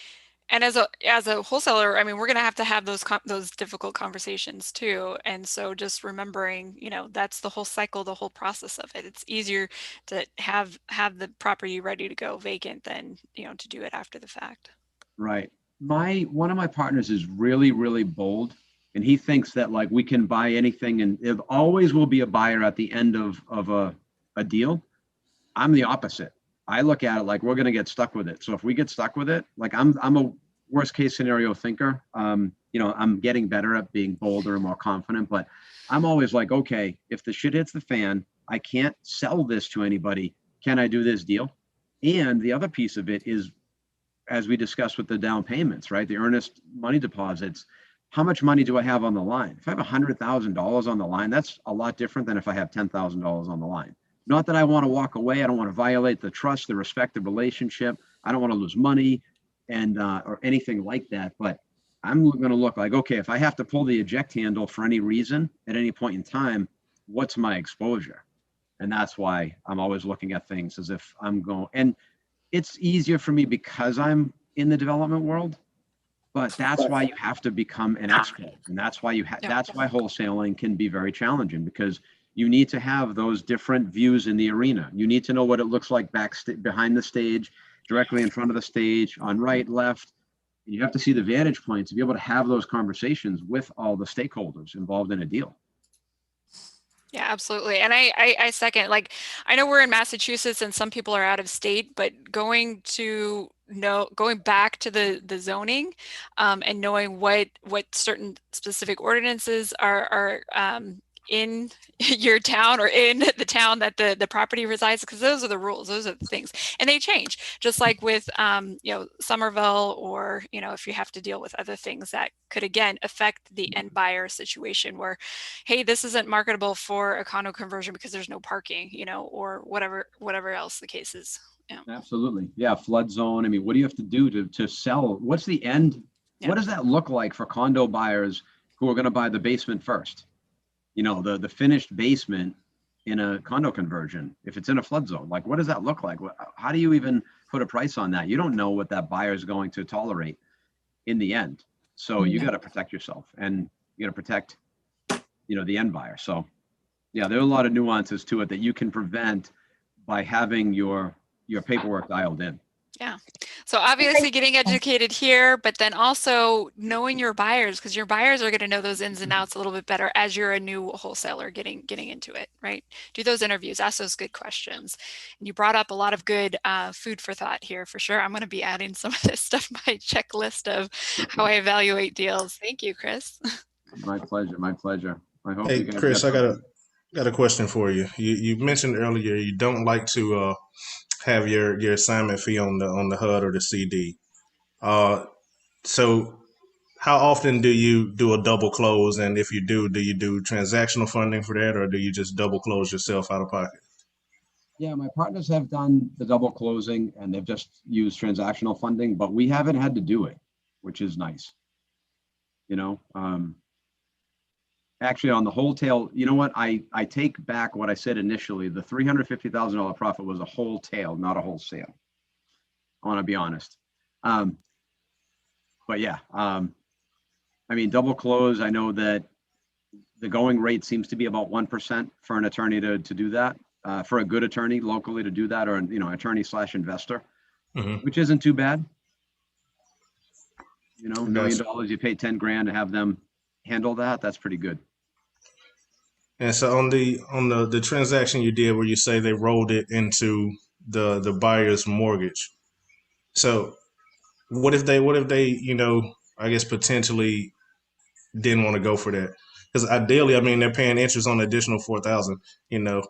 and as a wholesaler, I mean, we're going to have those difficult conversations too. And so just remembering, you know, that's the whole cycle, the whole process of it. It's easier to have the property ready to go vacant than, you know, to do it after the fact. right. One of my partners is really, really bold, and he thinks that like we can buy anything and there always will be a buyer at the end of a deal. I'm the opposite. I look at it like we're going to get stuck with it. So if we get stuck with it, like I'm a worst case scenario thinker. You know, I'm getting better at being bolder and more confident, but I'm always like, okay, if the shit hits the fan, I can't sell this to anybody. Can I do this deal? And the other piece of it is, as we discussed with the down payments, right? The earnest money deposits. How much money do I have on the line? If I have $100,000 on the line, that's a lot different than if I have $10,000 on the line. Not that I want to walk away. I don't want to violate the trust, the respect, the relationship. I don't want to lose money and or anything like that. But I'm going to look like, okay, if I have to pull the eject handle for any reason at any point in time, what's my exposure? And that's why I'm always looking at things as if I'm going. And it's easier for me because I'm in the development world. But that's why you have to become an expert, and that's why that's why wholesaling can be very challenging because you need to have those different views in the arena. You need to know what it looks like behind the stage, directly in front of the stage, on right, left. You have to see the vantage points to be able to have those conversations with all the stakeholders involved in a deal. Yeah, absolutely. And I second, like, I know we're in Massachusetts and some people are out of state, but going back to the zoning and knowing what certain specific ordinances are in your town or in the town that the property resides, because those are the rules, those are the things, and they change, just like with you know, Somerville, or you know, if you have to deal with other things that could again affect the end buyer situation where, hey, this isn't marketable for a condo conversion because there's no parking, you know, or whatever else the case is. Yeah. Absolutely. Yeah. Flood zone. I mean, what do you have to do to sell? What's the end? Yeah. What does that look like for condo buyers who are going to buy the basement first? You know, the finished basement in a condo conversion, if it's in a flood zone, like what does that look like? How do you even put a price on that? You don't know what that buyer is going to tolerate in the end. So you got to protect yourself, and you got to protect, you know, the end buyer. So yeah, there are a lot of nuances to it that you can prevent by having your paperwork dialed in. Yeah. So obviously getting educated here, but then also knowing your buyers, because your buyers are going to know those ins and outs a little bit better as you're a new wholesaler getting into it, right? Do those interviews, ask those good questions. And you brought up a lot of good food for thought here for sure. I'm going to be adding some of this stuff to my checklist of how I evaluate deals. Thank you, Chris. My pleasure. My pleasure. I hope. Hey, Chris, I got a question for you. You mentioned earlier you don't like to have your assignment fee on the HUD or the CD. So how often do you do a double close? And if you do you do transactional funding for that, or do you just double close yourself out of pocket? Yeah, my partners have done the double closing and they've just used transactional funding, but we haven't had to do it, which is nice. You know, actually on the wholesale, you know what? I take back what I said initially. The $350,000 profit was a wholesale, not a wholesale. I want to be honest. But yeah, I mean, double close, I know that the going rate seems to be about 1% for an attorney to do that, for a good attorney locally to do that, or, you know, attorney/investor, which isn't too bad. You know, $1 million, you pay 10 grand to have them handle that. That's pretty good. And so on the transaction you did where you say they rolled it into the buyer's mortgage. So what if they, I guess potentially didn't want to go for that? Because ideally, I mean, they're paying interest on the additional 4,000, in the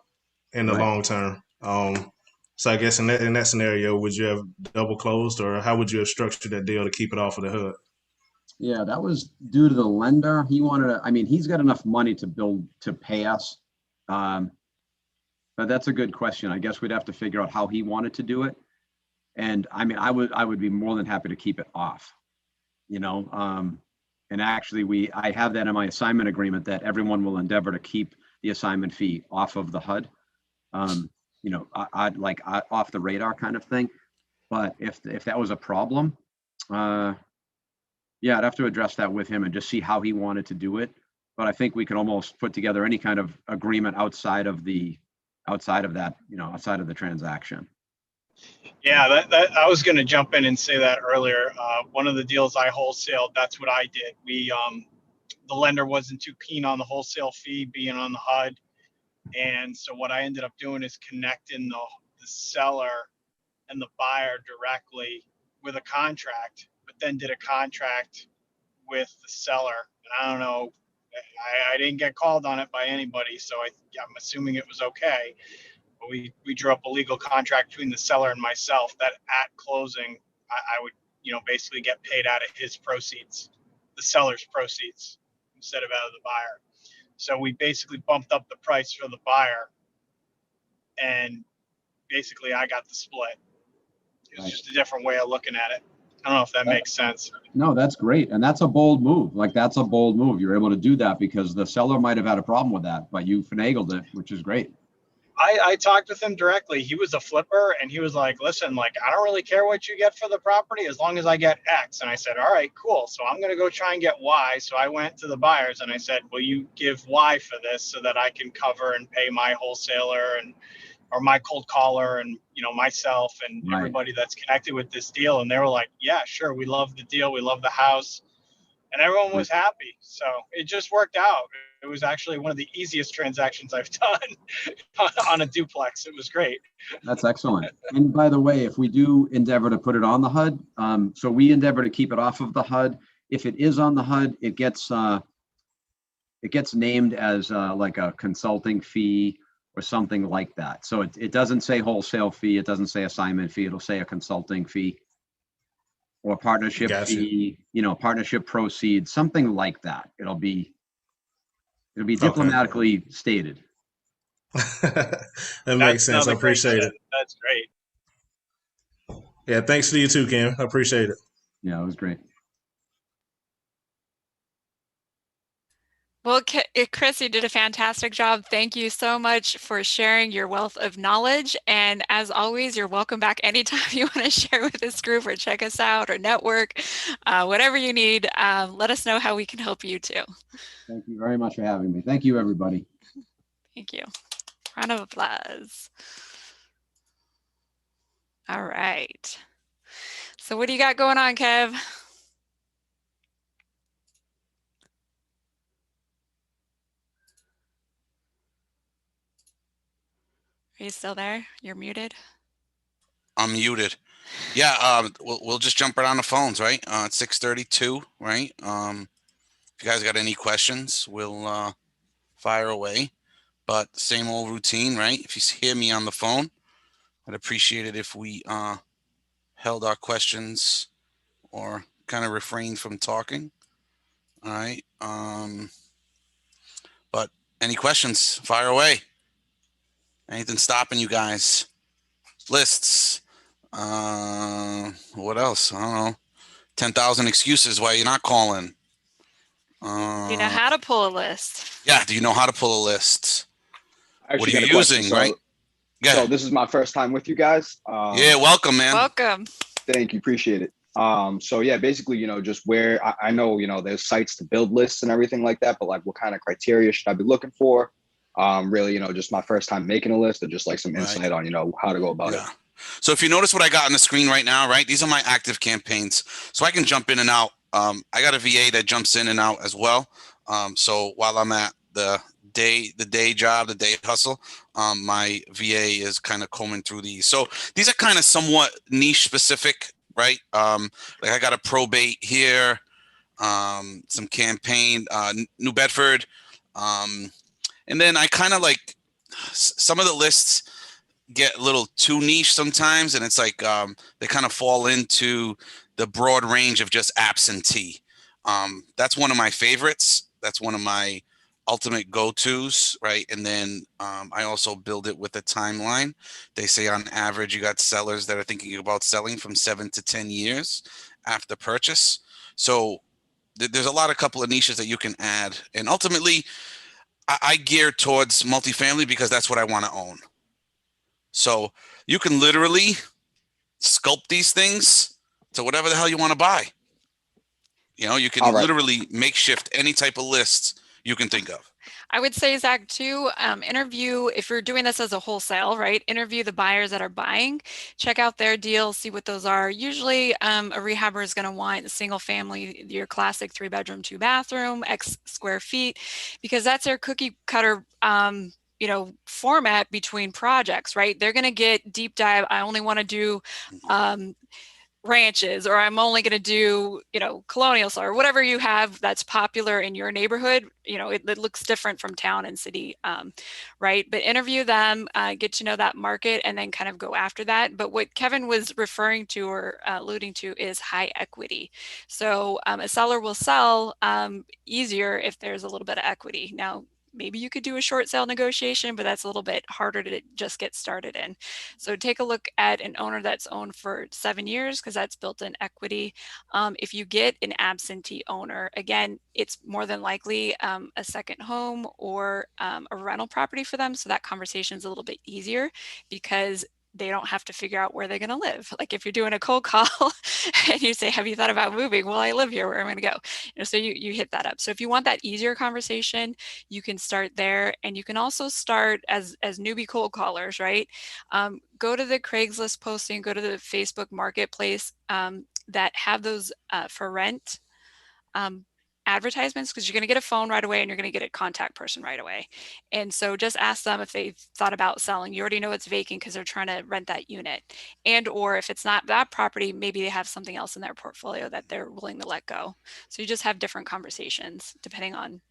Right. long term. So I guess in that scenario, would you have double closed, or how would you have structured that deal to keep it off of the HUD? Yeah, that was due to the lender. He wanted to, I mean, he's got enough money to pay us. But that's a good question. I guess we'd have to figure out how he wanted to do it. And I mean, I would be more than happy to keep it off, and actually I have that in my assignment agreement that everyone will endeavor to keep the assignment fee off of the HUD. I'd like off the radar kind of thing. But if that was a problem, yeah, I'd have to address that with him and just see how he wanted to do it. But I think we could almost put together any kind of agreement outside of the transaction. Yeah, that I was going to jump in and say that earlier. One of the deals I wholesaled, that's what I did. The lender wasn't too keen on the wholesale fee being on the HUD. And so what I ended up doing is connecting the seller and the buyer directly with a contract, but then did a contract with the seller. And I don't know, I didn't get called on it by anybody, so I'm assuming it was okay. But we drew up a legal contract between the seller and myself that at closing, I would, basically get paid out of his proceeds, the seller's proceeds, instead of out of the buyer. So we basically bumped up the price for the buyer, and basically I got the split. It was just a different way of looking at it. I don't know if that makes sense. No, that's great. And that's a bold move. Like, that's a bold move. You're able to do that because the seller might have had a problem with that, but you finagled it, which is great. I talked with him directly. He was a flipper, and he was like, listen, like, I don't really care what you get for the property as long as I get X. And I said, all right, cool. So I'm going to go try and get Y. So I went to the buyers and I said, will you give Y for this so that I can cover and pay my wholesaler or my cold caller and, myself and everybody that's connected with this deal. And they were like, yeah, sure. We love the deal. We love the house. And everyone was happy. So it just worked out. It was actually one of the easiest transactions I've done on a duplex. It was great. That's excellent. And by the way, if we do endeavor to put it on the HUD, so we endeavor to keep it off of the HUD. If it is on the HUD, it gets named as like a consulting fee or something like that. So it doesn't say wholesale fee. It doesn't say assignment fee. It'll say a consulting fee or partnership fee, partnership proceeds, something like that. It'll be diplomatically stated. That makes sense. I appreciate it. That's great. Yeah, thanks to you too, Kim. I appreciate it. Yeah, it was great. Well, Chris, you did a fantastic job. Thank you so much for sharing your wealth of knowledge. And as always, you're welcome back anytime you want to share with this group or check us out or network, whatever you need. Let us know how we can help you too. Thank you very much for having me. Thank you, everybody. Thank you. Round of applause. All right. So what do you got going on, Kev? Are you still there? You're muted. I'm muted. Yeah, we'll just jump right on the phones, right? It's 6:32, right? If you guys got any questions, we'll fire away. But same old routine, right? If you hear me on the phone, I'd appreciate it if we held our questions or kind of refrained from talking. All right. But any questions, fire away. Anything stopping you guys? Lists. What else? I don't know. 10,000 excuses why you're not calling. Do you know how to pull a list? Yeah. Do you know how to pull a list? What are you using, right? Yeah. So this is my first time with you guys. Yeah. Welcome, man. Welcome. Thank you. Appreciate it. So yeah, basically, just where I know, there's sites to build lists and everything like that, but like what kind of criteria should I be looking for? Really, just my first time making a list, or just like some insight on, how to go about it. So if you notice what I got on the screen right now, right? These are my active campaigns. So I can jump in and out. I got a VA that jumps in and out as well. So while I'm at the the day job, the day hustle, my VA is kind of combing through these. So these are kind of somewhat niche specific, right? Like I got a probate here, some campaign, New Bedford. And then I kind of like some of the lists get a little too niche sometimes. And it's like, they kind of fall into the broad range of just absentee. That's one of my favorites. That's one of my ultimate go-tos, right? And then I also build it with a timeline. They say on average, you got sellers that are thinking about selling from 7 to 10 years after purchase. So there's a couple of niches that you can add. And ultimately, I gear towards multifamily because that's what I want to own. So you can literally sculpt these things to whatever the hell you want to buy. You know, you can literally makeshift any type of list you can think of. I would say, Zach, too, interview, if you're doing this as a wholesale, right? Interview the buyers that are buying, check out their deals, see what those are. Usually a rehabber is going to want a single family, your classic 3-bedroom, 2-bathroom, X square feet, because that's their cookie cutter, format between projects, right? They're going to get deep dive. I only want to do ranches, or I'm only going to do, colonial style, or whatever you have that's popular in your neighborhood. It looks different from town and city, right? But interview them, get to know that market, and then kind of go after that. But what Kevin was referring to or alluding to is high equity. So a seller will sell easier if there's a little bit of equity. Now, maybe you could do a short sale negotiation, but that's a little bit harder to just get started in. So take a look at an owner that's owned for 7 years, because that's built in equity. If you get an absentee owner, again, it's more than likely a second home or a rental property for them. So that conversation is a little bit easier because they don't have to figure out where they're going to live. Like if you're doing a cold call and you say, have you thought about moving? Well, I live here, where am I going to go? So you hit that up. So if you want that easier conversation, you can start there. And you can also start as newbie cold callers, right? Go to the Craigslist posting, go to the Facebook marketplace that have those for rent advertisements, because you're going to get a phone right away and you're going to get a contact person right away. And so just ask them if they've thought about selling. You already know it's vacant because they're trying to rent that unit. And or if it's not that property, maybe they have something else in their portfolio that they're willing to let go. So you just have different conversations depending on,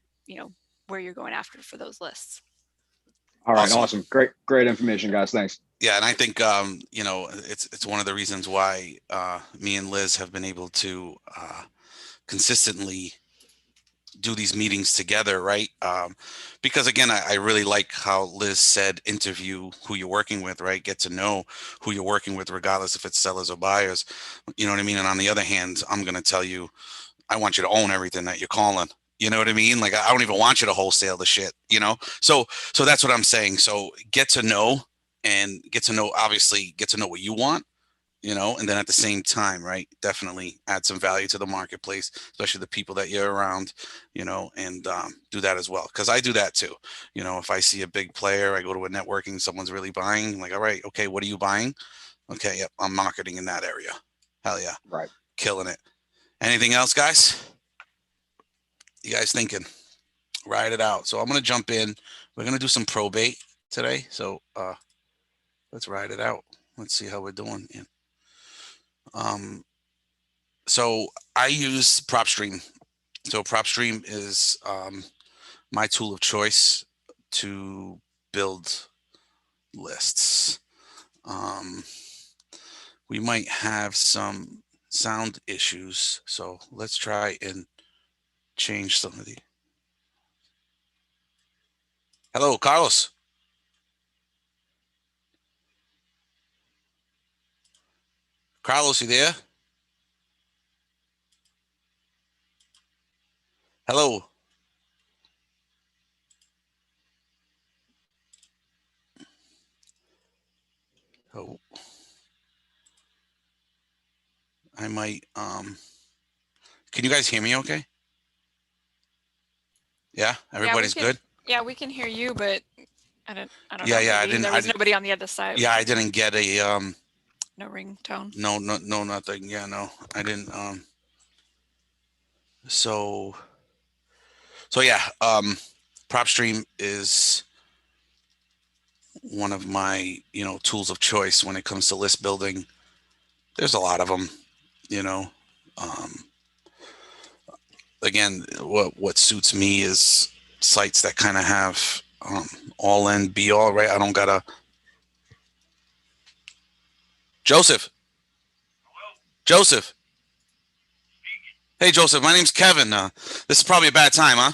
where you're going after for those lists. All right. Awesome. Great information, guys. Thanks. Yeah. And I think, it's one of the reasons why me and Liz have been able to consistently do these meetings together, right? Because again, I really like how Liz said, interview who you're working with, right? Get to know who you're working with, regardless if it's sellers or buyers. You know what I mean? And on the other hand, I'm going to tell you, I want you to own everything that you're calling. You know what I mean? Like, I don't even want you to wholesale the shit, So that's what I'm saying. So get to know, obviously get to know what you want, and then at the same time, right, definitely add some value to the marketplace, especially the people that you're around, and do that as well. Because I do that too. If I see a big player, I go to a networking, someone's really buying, I'm like, all right, okay, what are you buying? Okay, yep, I'm marketing in that area. Hell yeah. Right. Killing it. Anything else, guys? You guys thinking? Ride it out. So I'm going to jump in. We're going to do some probate today. So let's ride it out. Let's see how we're doing. So I use PropStream. So PropStream is my tool of choice to build lists. We might have some sound issues, so let's try and change some of the. Hello, Carlos. Carlos, you there? Hello. Oh. I might, can you guys hear me okay? Yeah, everybody's good? Yeah, we can hear you, but I don't yeah, know. Yeah, I didn't. There was nobody on the other side. Yeah, I didn't get a no ringtone. No, nothing. Yeah, no, I didn't. So yeah, PropStream is one of my, tools of choice when it comes to list building. There's a lot of them, again, what suits me is sites that kind of have all in, be all, right? I don't gotta. Joseph. Joseph. Hey, Joseph, my name's Kevin. This is probably a bad time, huh?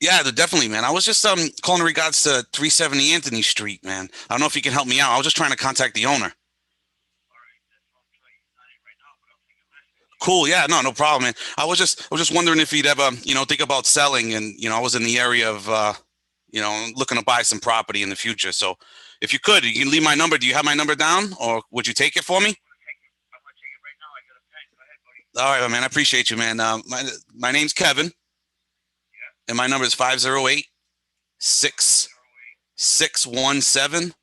Yeah, definitely, man. I was just calling in regards to 370 Anthony Street, man. I don't know if you can help me out. I was just trying to contact the owner. Cool. Yeah, no problem, man. I was just wondering if you'd ever, think about selling, and I was in the area of, looking to buy some property in the future. So, if you could, you can leave my number. Do you have my number down, or would you take it for me? All right, man. I appreciate you, man. My name's Kevin, and my number is 508 617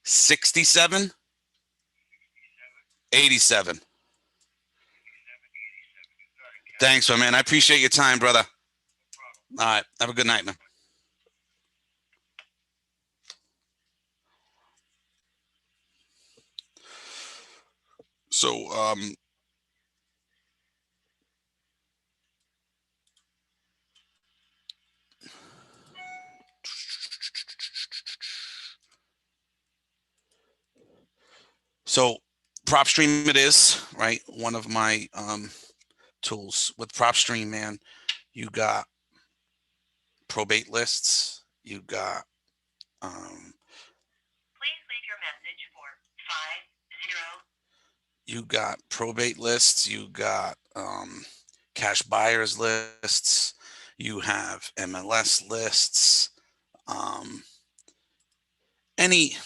67 87. Thanks, man. I appreciate your time, brother. All right. Have a good night, man. So, PropStream it is, right? One of my tools. With PropStream, man, you got probate lists, you got please leave your message for 50. You got probate lists, you got cash buyers lists, you have MLS lists, any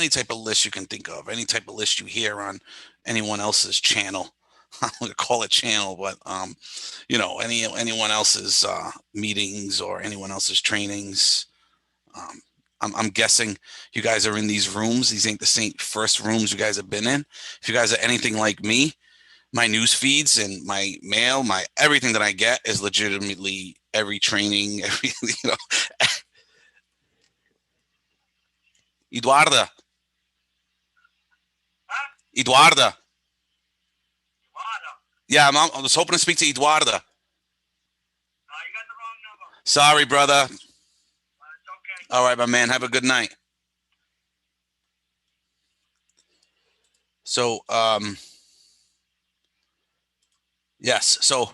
type of list you can think of, any type of list you hear on anyone else's channel. I'm gonna call it channel, but anyone else's meetings or anyone else's trainings. I'm guessing you guys are in these rooms. These ain't the same first rooms you guys have been in. If you guys are anything like me, my news feeds and my mail, my everything that I get is legitimately every training, every Eduarda. Eduarda. Yeah, I was hoping to speak to Eduarda. You got the wrong number. Sorry, brother. It's okay. All right, my man. Have a good night. So, yes. So,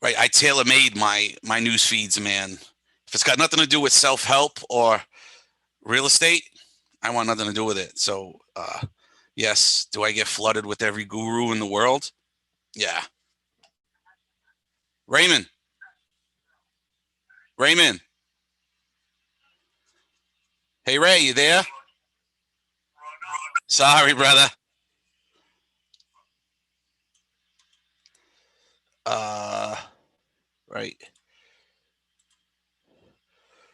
right, I tailor-made my news feeds, man. If it's got nothing to do with self-help or real estate, I want nothing to do with it. So, yes. Do I get flooded with every guru in the world? Yeah. Raymond. Hey, Ray, you there? Sorry, brother. Right.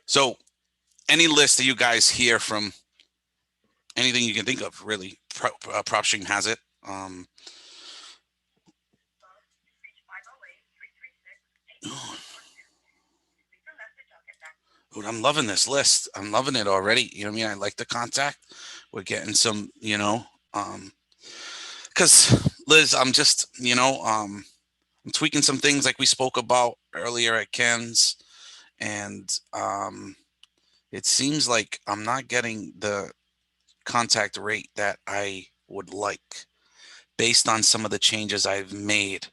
So, any list that you guys hear from anything you can think of, really, PropStream has it. Dude, I'm loving this list. I'm loving it already. You know what I mean? I like the contact. We're getting some, because Liz, I'm just, I'm tweaking some things like we spoke about earlier at Ken's, and it seems like I'm not getting the contact rate that I would like based on some of the changes I've made.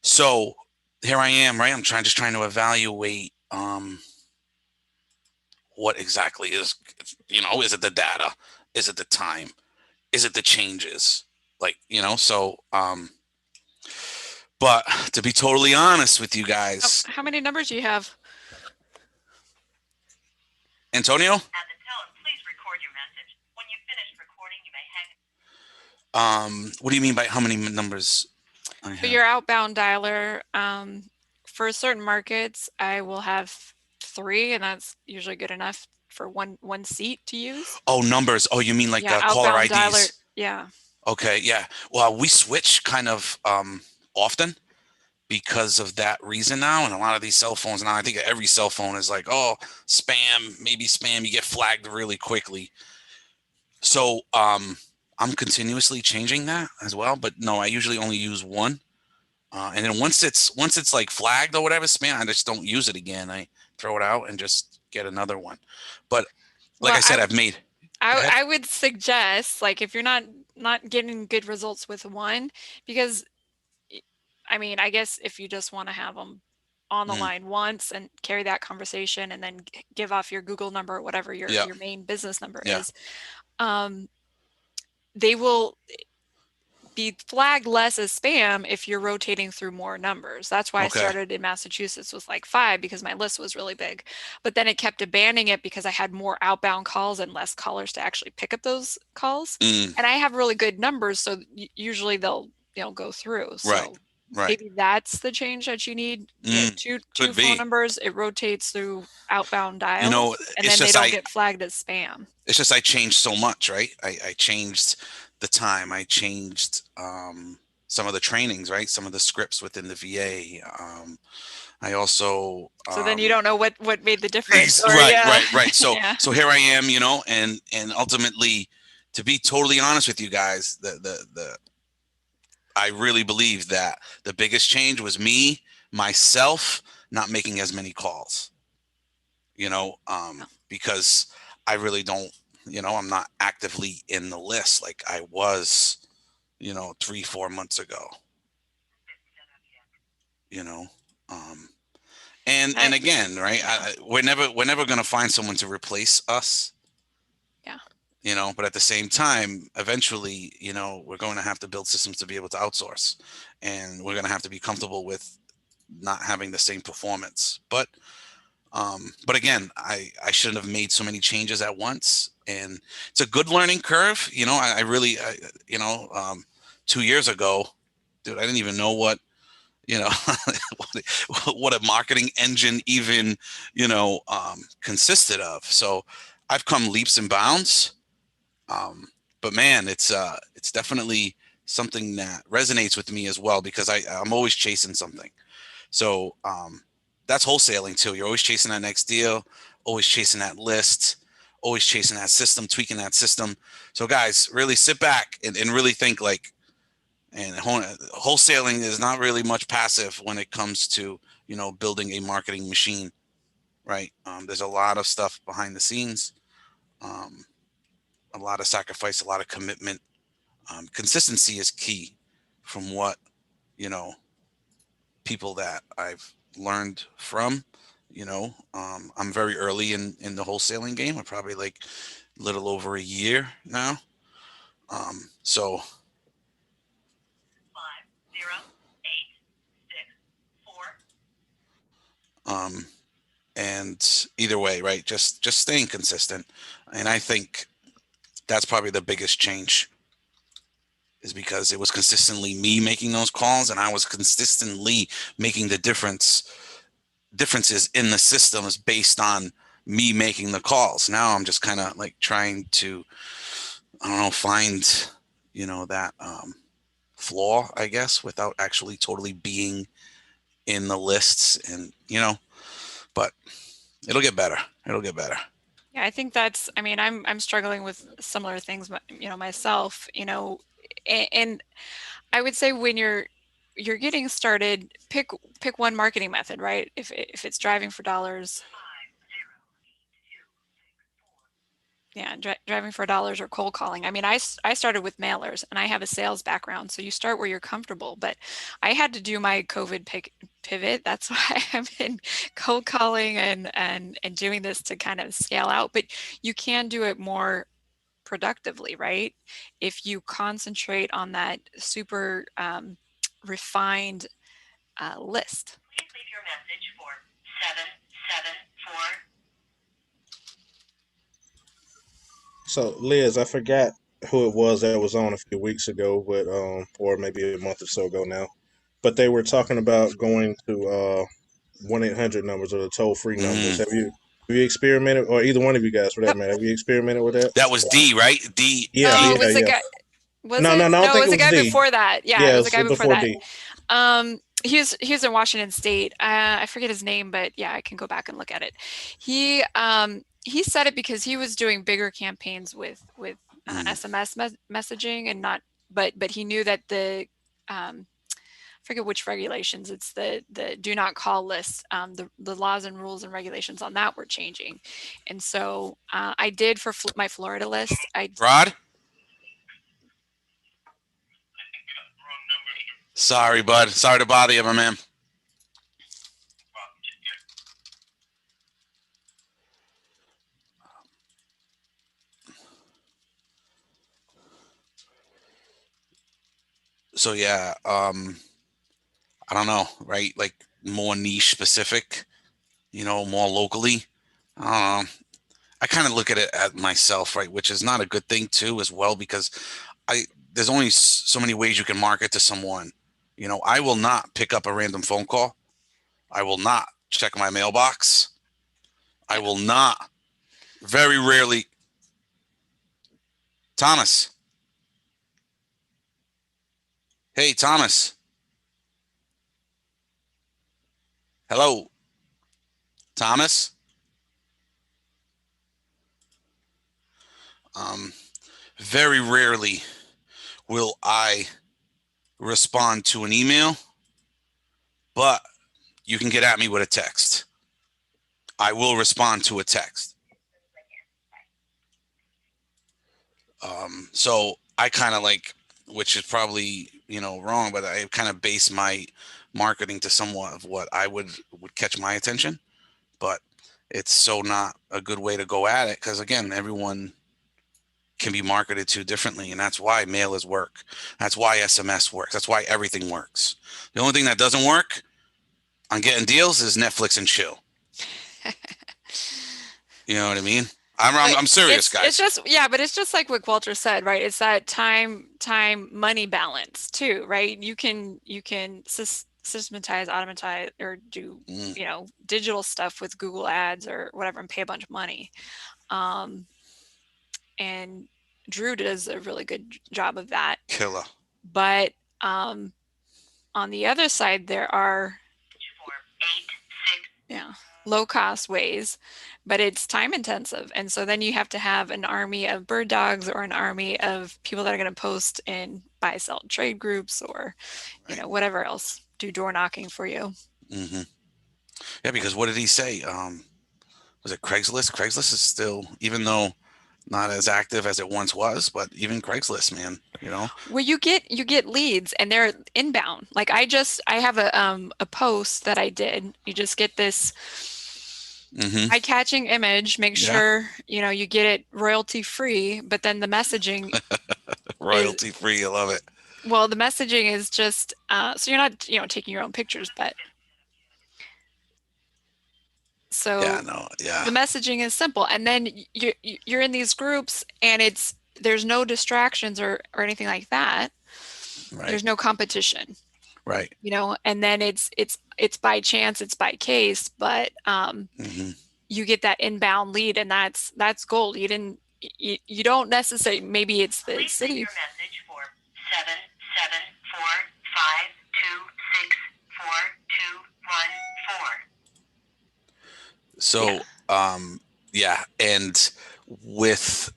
So here I am, right? I'm just trying to evaluate what exactly is, is it the data? Is it the time? Is it the changes? Like, so, but to be totally honest with you guys. How many numbers do you have? Antonio? At the tone, please record your message. When you finish recording, you may hang. What do you mean by how many numbers I have? For your outbound dialer, for certain markets, I will have 3, and that's usually good enough for one seat to use. Oh, numbers. Oh, you mean like caller IDs? Dialer, yeah. Okay, yeah. Well, we switch kind of often because of that reason now. And a lot of these cell phones now, I think every cell phone is like, oh, spam, maybe spam. You get flagged really quickly. So I'm continuously changing that as well. But no, I usually only use one. And then once it's like flagged or whatever spam, I just don't use it again. I throw it out and just get another one. But like Well, I said, I've made. Go ahead. I would suggest, like, if you're not getting good results with one, because I mean, I guess if you just want to have them on the Mm, line once and carry that conversation and then give off your Google number or whatever yeah, your main business number yeah. is, um, they will be flagged less as spam if you're rotating through more numbers. That's why I Okay. started in Massachusetts with like 5 because my list was really big. But then it kept abandoning it because I had more outbound calls and less callers to actually pick up those calls. Mm, And I have really good numbers, so usually they'll go through. right. So Right. maybe that's the change that you need. Mm, Two could phone be. numbers, it rotates through outbound You know, dials, and it's then they just don't get flagged as spam. I changed so much, right? I changed the time. I changed some of the trainings, right? Some of the scripts within the VA. I also So then you don't know what made the difference. Or right, yeah. right, right. So Yeah. so here I am, you know, and ultimately, to be totally honest with you guys, the I really believe that the biggest change was me, myself, not making as many calls, you know, because I really don't, you know, I'm not actively in the list like I was, you know, 3, 4 months ago, you know. Um, and I, again, right? We're never going to find someone to replace us, yeah. you know, but at the same time, eventually, you know, we're going to have to build systems to be able to outsource, and we're going to have to be comfortable with not having the same performance. But again, I shouldn't have made so many changes at once, and it's a good learning curve. You know, I really, you know, 2 years ago, dude, I didn't even know what, you know, what a marketing engine even, you know, consisted of. So I've come leaps and bounds. But man, it's definitely something that resonates with me as well, because I'm always chasing something. So that's wholesaling too. You're always chasing that next deal, always chasing that list, always chasing that system, tweaking that system. So guys, really sit back and really think like, and wholesaling is not really much passive when it comes to, you know, building a marketing machine, right? There's a lot of stuff behind the scenes, um, a lot of sacrifice, a lot of commitment. Consistency is key from what, you know, people that I've learned from. You know, I'm very early in the wholesaling game. I'm probably like a little over a year now. So 508664. and either way, right? Just staying consistent, and I think that's probably the biggest change, is because it was consistently me making those calls, and I was consistently making the differences in the systems based on me making the calls. Now I'm just kind of like trying to, I don't know, find, you know, that flaw, I guess, without actually totally being in the lists, and you know, but it'll get better. It'll get better. Yeah, I think that's, I mean, I'm struggling with similar things, you know, myself, you know, and I would say when you're getting started, pick one marketing method, right? If it's driving for dollars, yeah, driving for dollars or cold calling. I mean, I started with mailers, and I have a sales background, so you start where you're comfortable. But I had to do my COVID pivot. That's why I've been cold calling and doing this to kind of scale out. But you can do it more productively, right? If you concentrate on that super refined list. Please leave your message for 774. So, Liz, I forgot who it was that was on a few weeks ago, but or maybe a month or so ago now. But they were talking about going to 1-800 numbers or the toll free numbers. Mm. Have you experimented, or either one of you guys for that matter? Have you experimented with that? That was D, right? D. Yeah, Oh, D. it was yeah, the yeah. guy. Was No, it? no, no, I don't No, it think was it a was guy D. before that. Yeah, Yeah, it it was a was guy before before that. D. He was in Washington State. I forget his name, but yeah, I can go back and look at it. He said it because he was doing bigger campaigns with SMS messaging and not, but he knew that the I forget which regulations. It's the do not call list. The laws and rules and regulations on that were changing, and so I did for my Florida list. Rod? Sorry, bud. Sorry to bother you, my man. So yeah, I don't know, right? Like more niche specific, more locally. I don't know. I kind of look at it at myself, right? Which is not a good thing too, as well, because there's only so many ways you can market to someone. I will not pick up a random phone call. I will not check my mailbox. I will not. Very rarely. Thomas. Hey, Thomas. Hello. Thomas. Very rarely will I respond to an email, but you can get at me with a text. I will respond to a text. So I kind of which is probably, wrong, but I kind of base my marketing to somewhat of what I would catch my attention, but it's so not a good way to go at it. Cause again, everyone can be marketed to differently. And that's why mailers work. That's why SMS works. That's why everything works. The only thing that doesn't work on getting deals is Netflix and chill. You know what I mean? I'm serious, guys. It's just, yeah, but it's just like what Gualter said, right? It's that time money balance too, right? You can systematize, automatize, or do digital stuff with Google Ads or whatever, and pay a bunch of money. And Drew does a really good job of that. Killer. But on the other side, there are low cost ways, but it's time intensive. And so then you have to have an army of bird dogs or an army of people that are going to post in buy, sell, trade groups or, whatever else, do door knocking for you. Mm-hmm. Yeah, because what did he say? Was it Craigslist? Craigslist is still, even though not as active as it once was, but even Craigslist, man, Well, you get leads and they're inbound. Like I have a post that I did. You just get this eye-catching image, make sure, you get it royalty free, but then the messaging royalty free. I love it. Well, the messaging is just, so you're not, taking your own pictures, but so the messaging is simple. And then you're in these groups and there's no distractions or anything like that. Right. There's no competition. Right. And then it's by chance, it's by case, but you get that inbound lead and that's gold. You don't necessarily, maybe it's the Please city. Leave your message for 774-526-4214. So, and with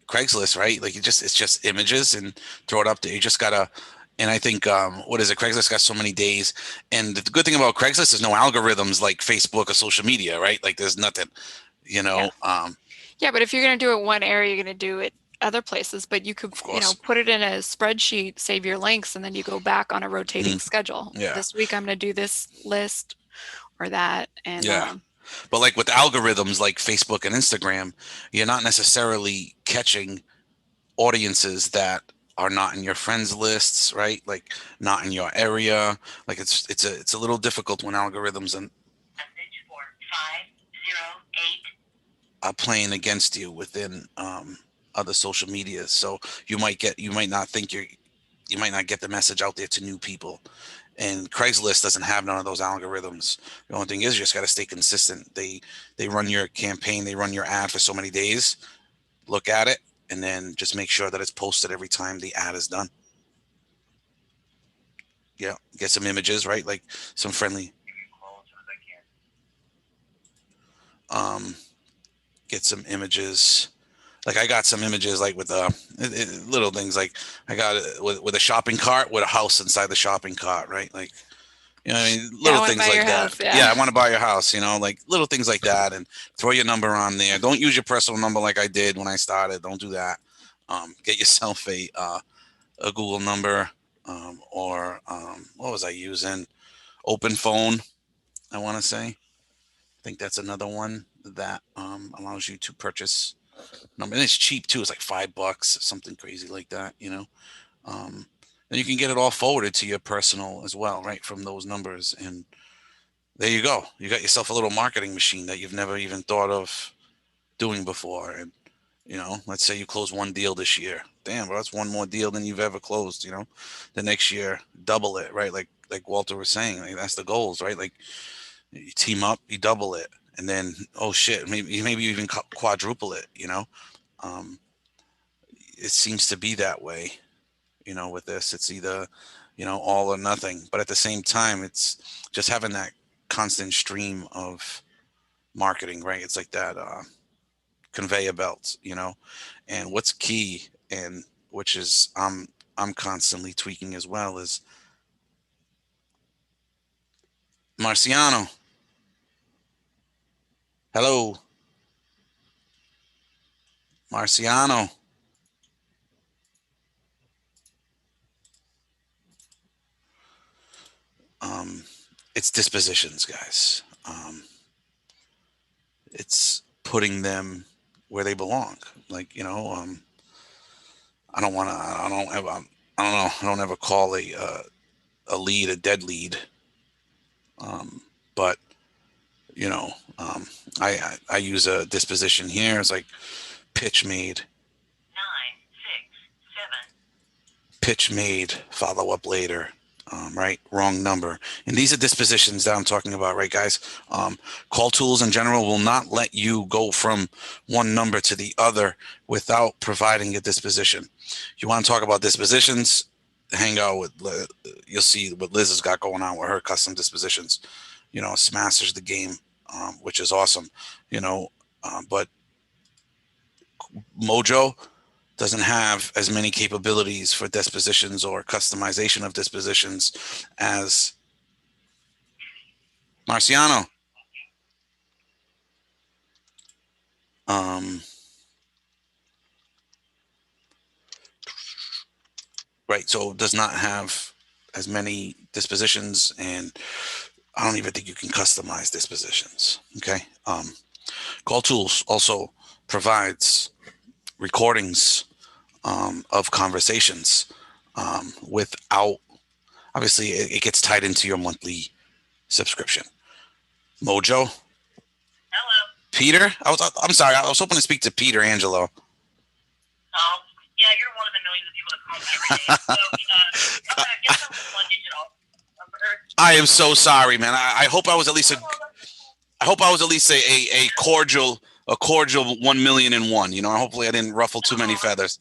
Craigslist, right? Like it's just images and throw it up there. You just gotta, and I think, what is it? Craigslist got so many days. And the good thing about Craigslist is no algorithms like Facebook or social media, right? Like there's nothing, Yeah, but if you're going to do it one area, you're going to do it other places, but you could, put it in a spreadsheet, save your links, and then you go back on a rotating schedule. Yeah. This week I'm going to do this list or that. And but like with algorithms like Facebook and Instagram, you're not necessarily catching audiences that are not in your friends lists, right? Like not in your area. Like it's a little difficult when algorithms and Message for 508. are playing against you within other social media. So you might not get the message out there to new people. And Craigslist doesn't have none of those algorithms. The only thing is you just got to stay consistent. They run your campaign, they run your ad for so many days. Look at it, and then just make sure that it's posted every time the ad is done. Yeah, get some images, right? Like some friendly. Get some images. Like I got some images like with little things like I got it with a shopping cart with a house inside the shopping cart, right? Like, you know, what I mean, little things like that. House, yeah. Yeah, I want to buy your house, you know, like little things like that, and throw your number on there. Don't use your personal number like I did when I started. Don't do that. Get yourself a Google number, or what was I using? Open phone, I want to say. I think that's another one that allows you to purchase number, and it's cheap too. It's like $5, something crazy like that, you know. And you can get it all forwarded to your personal as well, right, from those numbers. And there you go. You got yourself a little marketing machine that you've never even thought of doing before. And you know, let's say you close one deal this year. Damn, bro, that's one more deal than you've ever closed. You know, the next year, double it, right? Like Walter was saying, like, that's the goals, right? Like you team up, you double it, and then oh shit, maybe you even quadruple it. You know, it seems to be that way. You know, with this, it's either, you know, all or nothing. But at the same time, it's just having that constant stream of marketing, right? It's like that conveyor belt, you know. And what's key, and which is I'm constantly tweaking as well, is Marciano. Hello, Marciano. It's dispositions, guys. It's putting them where they belong. Like, you know, I don't want to. I don't ever. I don't know. I don't ever call a lead a dead lead. But you know, I use a disposition here. It's like pitch made. 9, 6, 7. Pitch made. Follow up later. Right, wrong number. And these are dispositions that I'm talking about, right, guys? Call tools in general will not let you go from one number to the other without providing a disposition. You want to talk about dispositions? Hang out with, you'll see what Liz has got going on with her custom dispositions. You know, smashes the game, which is awesome. You know, but Mojo doesn't have as many capabilities for dispositions or customization of dispositions as Marciano. Right, so it does not have as many dispositions, and I don't even think you can customize dispositions. Okay. Call Tools also provides recordings of conversations without, obviously it gets tied into your monthly subscription. Mojo. Hello. Peter? I'm sorry, I was hoping to speak to Peter Angelo. Oh, yeah, you're one of the millions of people that call me every day. So, I'm gonna get some one digital number. I am so sorry, man. I hope I was at least a cordial 1,000,001. You know, hopefully I didn't ruffle too many feathers.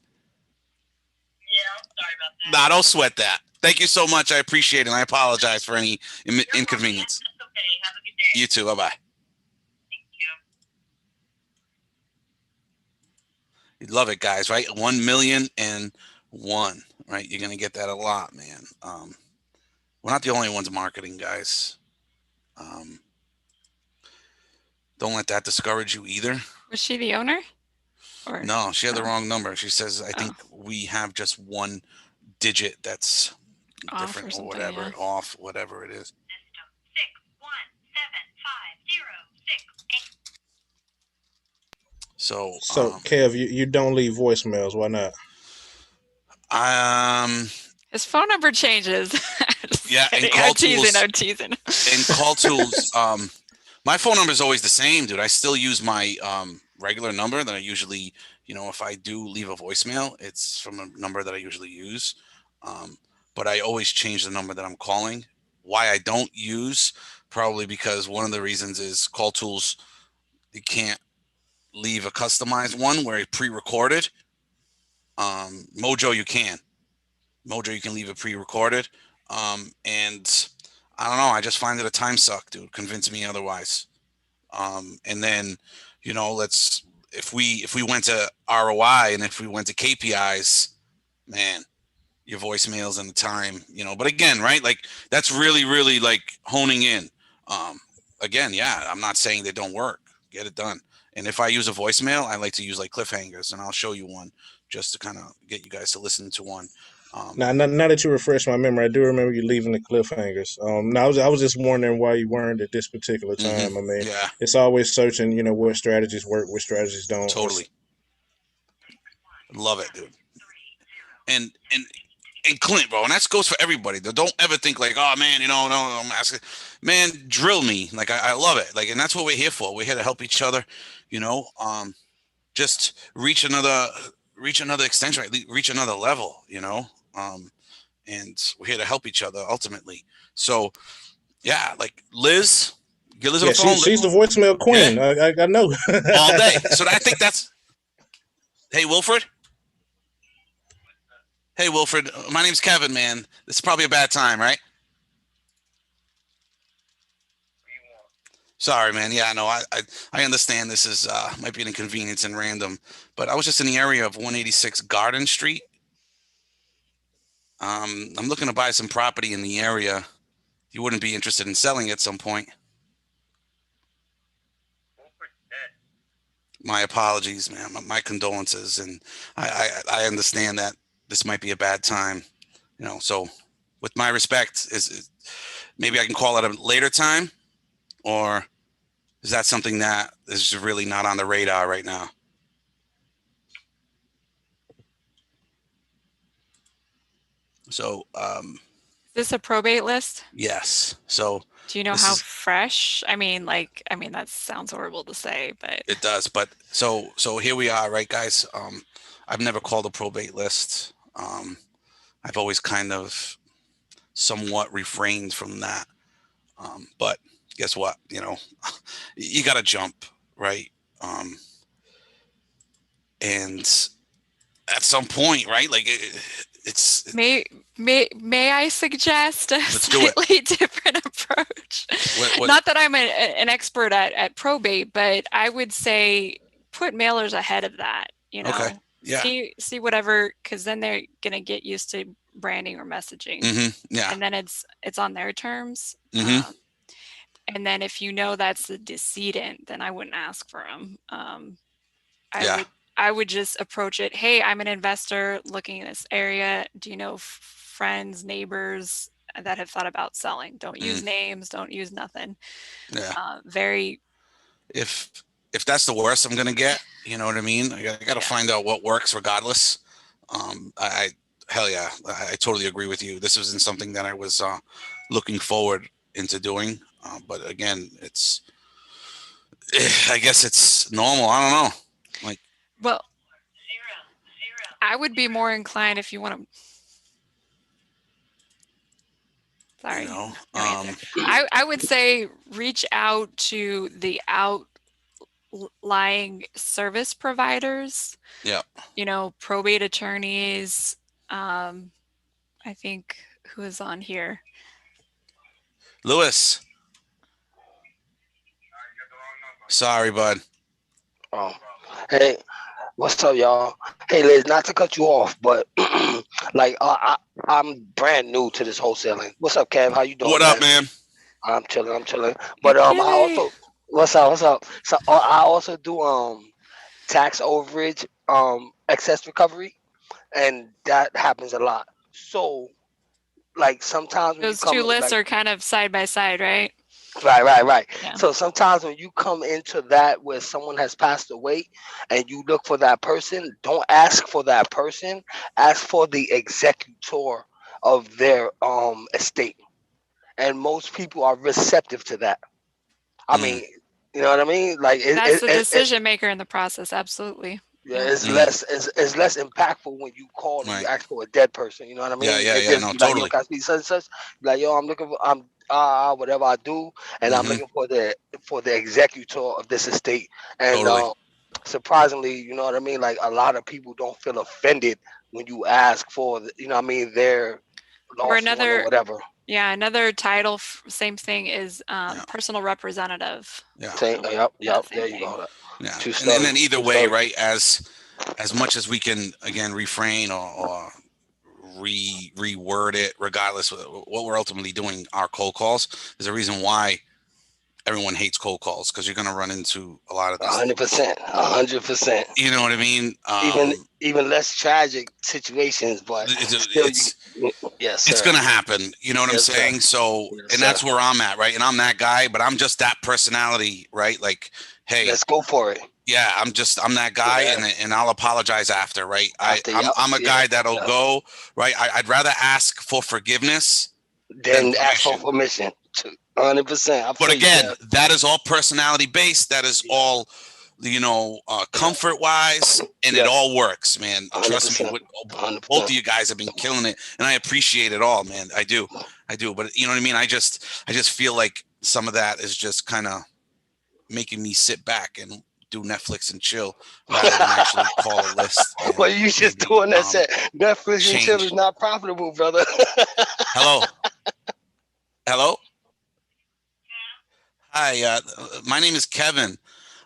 Yeah, I'm sorry about that. Nah, don't sweat that. Thank you so much. I appreciate it. And I apologize for any inconvenience. That's okay. Have a good day. You too. Bye-bye. Thank you. You'd love it, guys, right? 1,000,001, right? You're going to get that a lot, man. We're not the only ones marketing, guys. Don't let that discourage you either. Was she the owner? Or No, she had the wrong number. She says, I think we have just one digit that's Off or different or something, whatever, yeah. off, whatever it is. System 6175068. So, So, Kev, you don't leave voicemails. Why not? His phone number changes. Just Yeah, and kidding. Call I'm teasing. Tools- I'm teasing. in Call Tools, my phone number is always the same, dude. I still use my regular number that I usually, you know, if I do leave a voicemail, it's from a number that I usually use. But I always change the number that I'm calling. Why I don't use, probably because one of the reasons is Call Tools, you can't leave a customized one where it's pre-recorded. Mojo, you can. Mojo, you can leave it pre-recorded. And I don't know. I just find it a time suck, dude. Convince me otherwise. And then, if we went to ROI and if we went to KPIs, man, your voicemails and the time, but again, right? Like that's really, really like honing in. Again, yeah, I'm not saying they don't work. Get it done. And if I use a voicemail, I like to use like cliffhangers, and I'll show you one just to kind of get you guys to listen to one. Now that you refresh my memory, I do remember you leaving the cliffhangers. Now I was just wondering why you weren't at this particular time. I mean, yeah, it's always searching, what strategies work, what strategies don't. totally. Love it, dude. And Clint, bro, and that goes for everybody. Don't ever think like, oh man, no, I'm asking, man, drill me. Like I love it. Like, and that's what we're here for. We're here to help each other, just reach another extension, right? Reach another level, and we're here to help each other ultimately. So yeah, like Liz, get Liz on the phone. She's the voicemail queen. Yeah. I know. All day. So I think that's, hey, Wilfred. Hey, Wilfred, my name's Kevin, man. This is probably a bad time, right? Sorry, man. Yeah, no, I understand this is might be an inconvenience and random, but I was just in the area of 186 Garden Street. I'm looking to buy some property in the area. You wouldn't be interested in selling at some point? My apologies, man. My condolences, and I understand that this might be a bad time, so with my respect, is maybe I can call at a later time, or is that something that is really not on the radar right now? So, is this a probate list? Yes. So do you know how fresh? I mean, that sounds horrible to say, but it does. But so here we are, right, guys? I've never called a probate list. I've always kind of somewhat refrained from that. But guess what? You got to jump, right? And at some point, right? Like it's may I suggest a slightly different approach? What? Not that I'm an expert at probate, but I would say put mailers ahead of that. Okay. Yeah. See whatever, because then they're gonna get used to branding or messaging. Yeah. And then it's on their terms. And then if that's the decedent, then I wouldn't ask for them. I would just approach it. Hey, I'm an investor looking in this area. Do you know friends, neighbors that have thought about selling? Don't use names. Don't use nothing. Yeah. If that's the worst I'm gonna get, you know what I mean? I got to find out what works regardless. Hell yeah, I totally agree with you. This wasn't something that I was looking forward into doing, but again, I guess it's normal. I don't know. Like, well, I would be more inclined if you want to. Sorry. I would say reach out to the outlying service providers. Yeah. Probate attorneys. I think who is on here? Lewis. Sorry, bud. Oh, hey, what's up, y'all? Hey, Liz, not to cut you off, but I'm brand new to this wholesaling. What's up, Kev? How you doing? What up, man? I'm chilling. But I also, what's up? So I also do tax overage, excess recovery, and that happens a lot. So, like sometimes when those two lists are kind of side by side, right? Right. Yeah. So sometimes when you come into that where someone has passed away and you look for that person, don't ask for that person, ask for the executor of their estate. And most people are receptive to that. I mean, you know what I mean? Like that's the decision maker in the process, absolutely. Yeah, it's less impactful when you call and you ask for a dead person. You know what I mean? Yeah, no, totally. Yo, can I speak such? Like, yo, I'm looking for whatever I do, and I'm looking for the executor of this estate. And totally. surprisingly, you know what I mean? Like a lot of people don't feel offended when you ask for, you know what I mean, their Or lost one or whatever. another title, same thing is personal representative. Yeah. Yep. Yeah, same There you thing. go. Yeah. True And story. then either True way, story. right? As much as we can again refrain or reword it, regardless of what we're ultimately doing, our cold calls. There's a reason why everyone hates cold calls, because you're going to run into a lot of these 100%. 100%. You know what I mean? Even less tragic situations, but still, yes, sir. It's going to happen. You know what I'm Yes, sir. saying? So, Yes, and that's sir. where I'm at, right? And I'm that guy, but I'm just that personality, right? Like, hey, let's go for it. Yeah, I'm that guy, Yeah. and I'll apologize after, right? Yep, I'm a yeah, guy that'll yeah. go, right? I'd rather ask for forgiveness Then than ask for permission. permission. 100%. But again, that is all personality based. That is all, comfort wise, and it all works, man. Trust me. 100%. Both of you guys have been killing it, and I appreciate it all, man. I do. But you know what I mean? I just feel like some of that is just kind of making me sit back and do Netflix and chill rather than actually call a list. Well, you just doing that said Netflix and chill change. is not profitable, brother. Hello. Hi, my name is Kevin.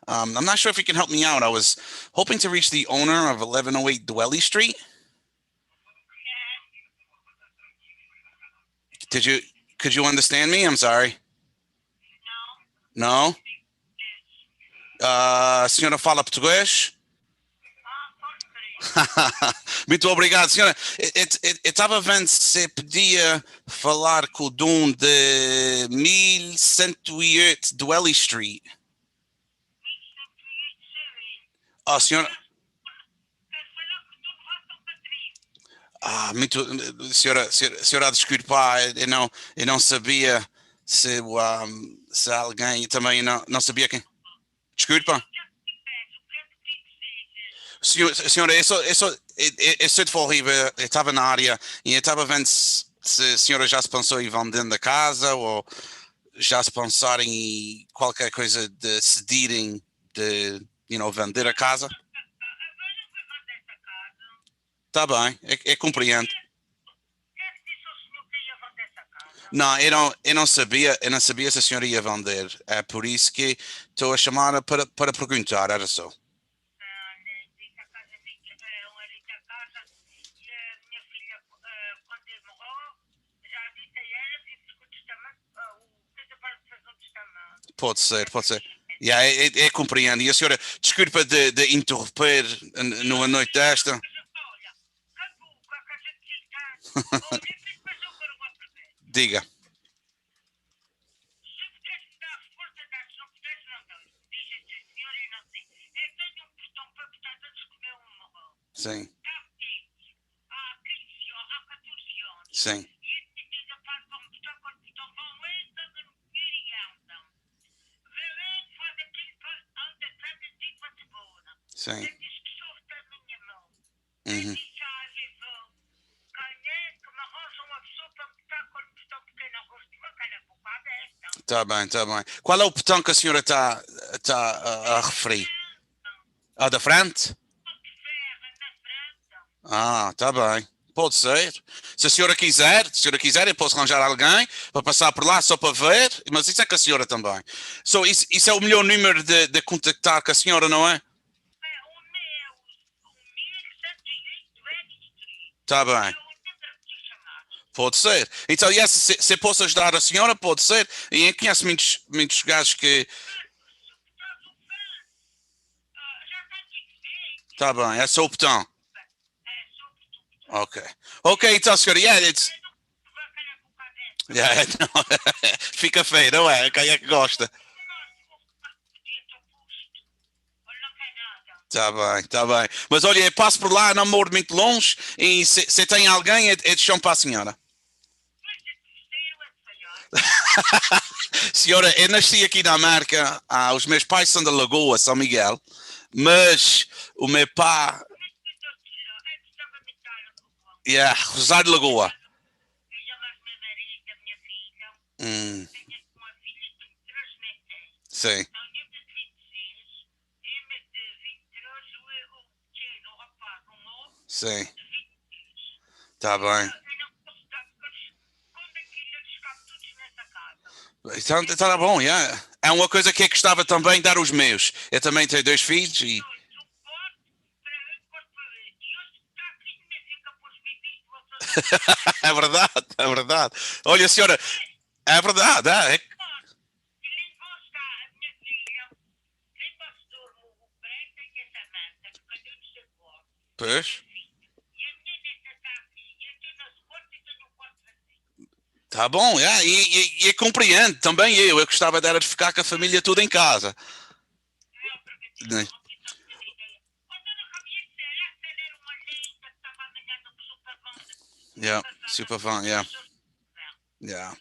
I'm not sure if you can help me out. I was hoping to reach the owner of 1108 Dwelly Street. Could you understand me? I'm sorry. No? Senhora fala português? Muito obrigado, senhora. Estava vendo se podia falar com o dono de 1108 Dwelly Street. Senhora. Senhora, desculpa, eu não sabia se alguém também não sabia quem. Desculpa. Senhora, eu sou de Fall River, eu estava na área e eu estava vendo se a senhora já se pensou em vender da casa ou já se pensar em qualquer coisa de cedirem, de vender a casa. Tá bem, eu compreendo. Não, eu não sabia se a senhora ia vender. É por isso que estou a chamar para perguntar, era só. Pode ser. Yeah, eu compreendo. E a senhora, desculpa de interromper numa noite desta. Diga. Sim. Sim. Sim. Uhum. Tá bem. Qual é o botão que a senhora está a referir? Da frente? Tá bem. Pode ser. Se a senhora quiser, eu posso arranjar alguém para passar por lá só para ver, mas isso é com a senhora também. Isso é o melhor número de contactar com a senhora, não é? Tá bem. Pode ser. Então, se posso ajudar a senhora, pode ser. E eu conheço muitos gajos que... Tá bem, é só o botão. Ok, então, senhora, não. Fica feio, não é? Quem é que gosta? Tá bem. Mas olha, eu passo por lá, não moro muito longe, e se tem alguém, eu te chamo para a senhora. Senhora, eu nasci aqui na América, os meus pais são da Lagoa, São Miguel, mas o meu pai... Rosário de Lagoa. Sim. Sim. Tá bem. Então, tá bom, yeah. É uma coisa que eu gostava também, dar os meus. Eu também tenho 2 filhos e... É verdade, é verdade. Olha, senhora, é verdade. Pois. Tá bom, yeah. E eu compreendo também eu gostava dela de ficar com a família toda em casa. Né? Yeah, super fun, yeah. Yeah.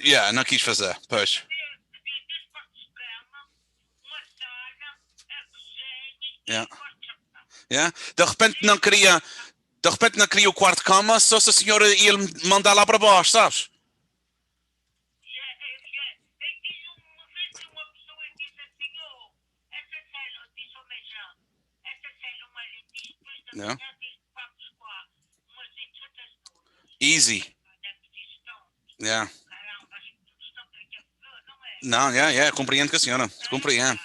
Yeah, não quis fazer, pois. Yeah. Yeah. De repente não queria o quarto de cama, só se a senhora ia me mandar lá para baixo, sabes? Yeah. Easy. Yeah. Não, compreendo que a senhora, compreendo.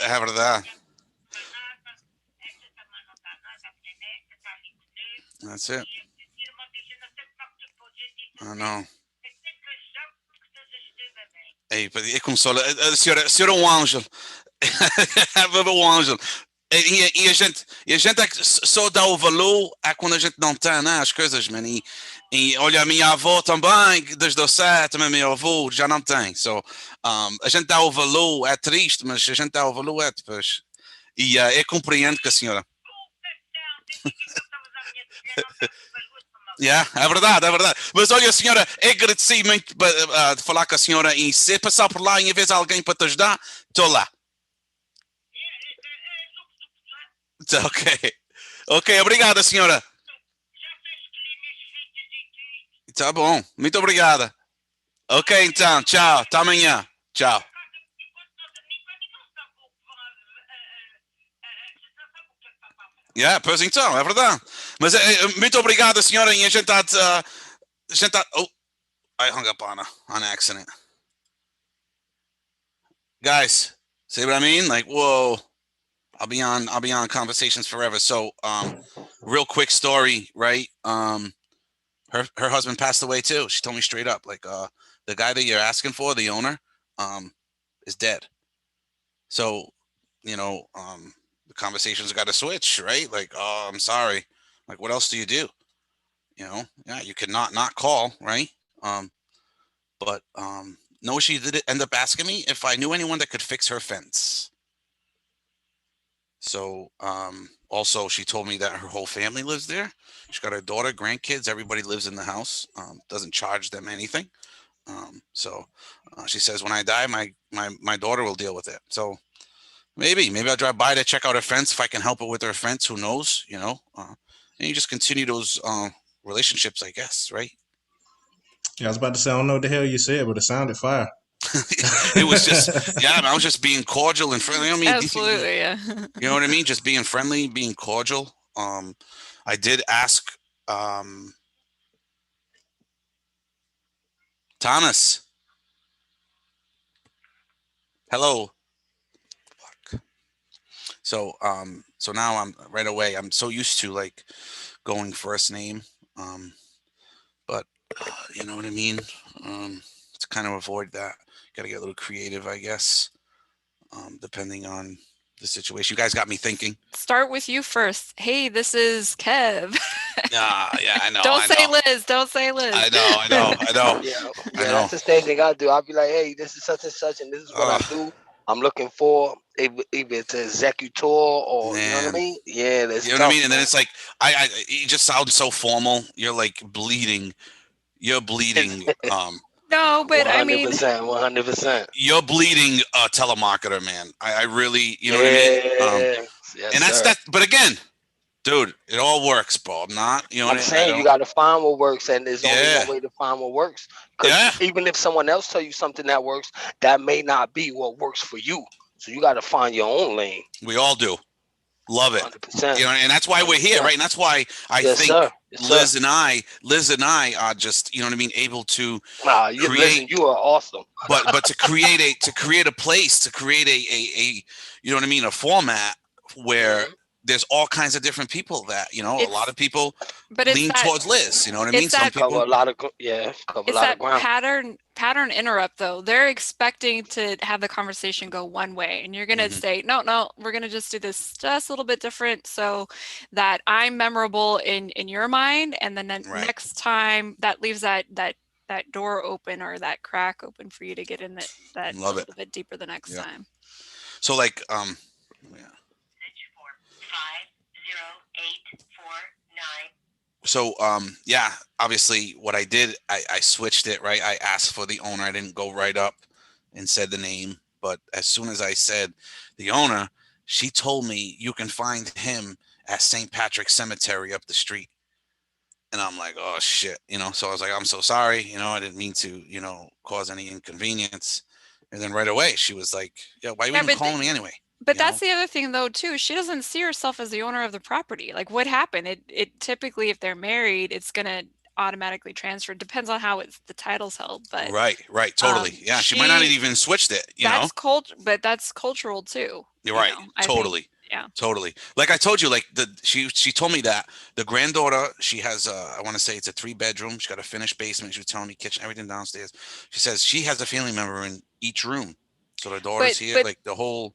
É verdade. That's it. I know. Ei, começou, a senhora é um anjo. É um anjo. E a gente é que só dá o valor quando a gente não tem, né, as coisas, man. E olha, a minha avó também, desde o 7, também meu avô já não tem. So, a gente dá o valor, é triste, mas a gente dá o valor depois. E eu compreendo que a senhora. Yeah, é verdade, é verdade. Mas olha, senhora, agradeci muito de falar com a senhora e se passar por lá e em vez de alguém para te ajudar, estou lá. Ok. Ok, obrigada, senhora. Tá bom, muito obrigada. Ok, então, tchau, até amanhã. Tchau. Yeah, pois então, é verdade. Mas muito obrigado, senhora, e a gente está. Oh, I hung up on accident. Guys, see what I mean? Like, whoa. I'll be on conversations forever. So, real quick story, right? Her husband passed away too. She told me straight up, like, the guy that you're asking for, the owner, is dead. So, the conversations got to switch, right? Like, oh, I'm sorry. Like, what else do you do? Yeah, you could not call, right? But no, she did end up asking me if I knew anyone that could fix her fence. So, also she told me that her whole family lives there. She's got her daughter, grandkids, everybody lives in the house. Doesn't charge them anything. So she says when I die, my daughter will deal with it. So maybe I'll drive by to check out her fence if I can help her with her fence. Who knows? And you just continue those relationships, I guess, right? Yeah, I was about to say I don't know what the hell you said, but it sounded fire. It was just, yeah, I was just being cordial and friendly. I mean, Absolutely, yeah. You know what I mean? Just being friendly, being cordial. I did ask Thomas. Hello. Fuck. So now I'm right away. I'm so used to like going first name, but you know what I mean. To kind of avoid that, got to get a little creative, I guess. Depending on the situation. You guys got me thinking. Start with you first. Hey, this is Kev. Yeah, I know. Don't say Liz. Don't say Liz. I know. Yeah, I know. that's the same thing I do. I'll be like, hey, this is such and such, and this is what I do. I'm looking for either it's an executor or you know what I mean. Yeah, that's you know what I mean. And then it's like I you just sound so formal. You're like bleeding. You're bleeding. No, but I mean, 100%. You're bleeding a telemarketer, man. I really, you know what I mean? Yes, And that's sir. that. But again, Dude, it all works, bro. I'm not, you know I'm what saying you got to find what works, and there's only Yeah. one way to find what works. Because Yeah. even if someone else tell you something that works, that may not be what works for you. So you got to find your own lane. We all do. Love it. 100%. You know, and that's why we're here, 100%. right? And that's why I Yes, think sir. Yes, sir. Liz and I are just, you know what I mean, able to Listen, create, you are awesome. but to create a place, to create a you know what I mean, a format where there's all kinds of different people that, you know, a lot of people But it's lean that- towards Liz, you know what I it's mean? Some that- people Cover a lot of cover It's a lot that of ground. pattern interrupt though. They're expecting to have the conversation go one way, and you're gonna Mhm. say, no, we're gonna just do this just a little bit different so that I'm memorable in your mind, and then Right. next time that leaves that door open or that crack open for you to get in that Love a it. little bit deeper the next Yeah. time. So like so yeah, obviously what I did, I switched it, right? I asked for the owner. I didn't go right up and said the name, but as soon as I said the owner, she told me you can find him at St. Patrick's Cemetery up the street. And I'm like, oh shit, you know. So I was like, I'm so sorry, you know, I didn't mean to, you know, cause any inconvenience. And then right away she was like, yeah, why are you even calling me anyway? But that's the other thing though too. She doesn't see herself as the owner of the property. Like what happened? It typically, if they're married, it's gonna automatically transfer. It depends on how the title's held. But Right, totally. Yeah, she might not have even switched it, you know. But that's cultural too. You're right. I think. Totally. Yeah. Totally. Like I told you, like she told me that the granddaughter, she has I want to say it's a 3-bedroom. She's got a finished basement. She was telling me kitchen, everything downstairs. She says she has a family member in each room. So the daughter's here, like the whole.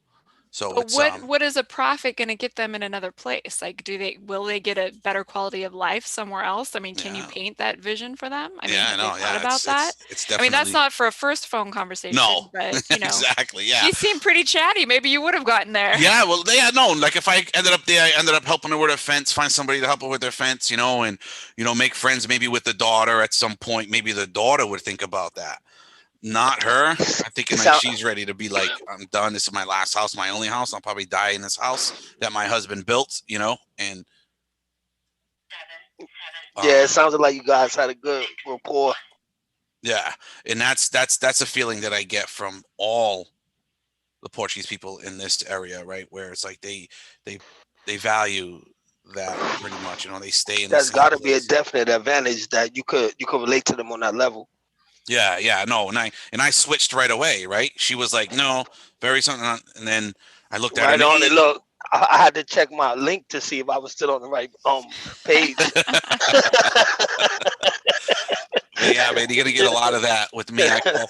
So But it's what is a profit going to get them in another place? Like, will they get a better quality of life somewhere else? I mean, can you paint that vision for them? I mean, have they thought about that? It's I definitely. mean, that's not for a first phone conversation. No, but you know, exactly. Yeah. She seemed pretty chatty. Maybe you would have gotten there. Yeah, well, yeah, no. Like if I ended up there, I ended up helping her with her fence, find somebody to help her with their fence, you know, and make friends maybe with the daughter at some point. Maybe the daughter would think about that. Not her. I'm thinking like she's ready to be like, I'm done. This is my last house, my only house. I'll probably die in this house that my husband built, you know, and yeah, it sounded like you guys had a good rapport. Yeah, and that's a feeling that I get from all the Portuguese people in this area, right? Where it's like they value that pretty much, you know. They stay in. That's got to be a definite advantage that you could relate to them on that level. Yeah, no, and I switched right away, right? She was like, no, very something, and then I looked at right her on it. Look, I had to check my link to see if I was still on the right page. Yeah, man, you're gonna get a lot of that with me. I call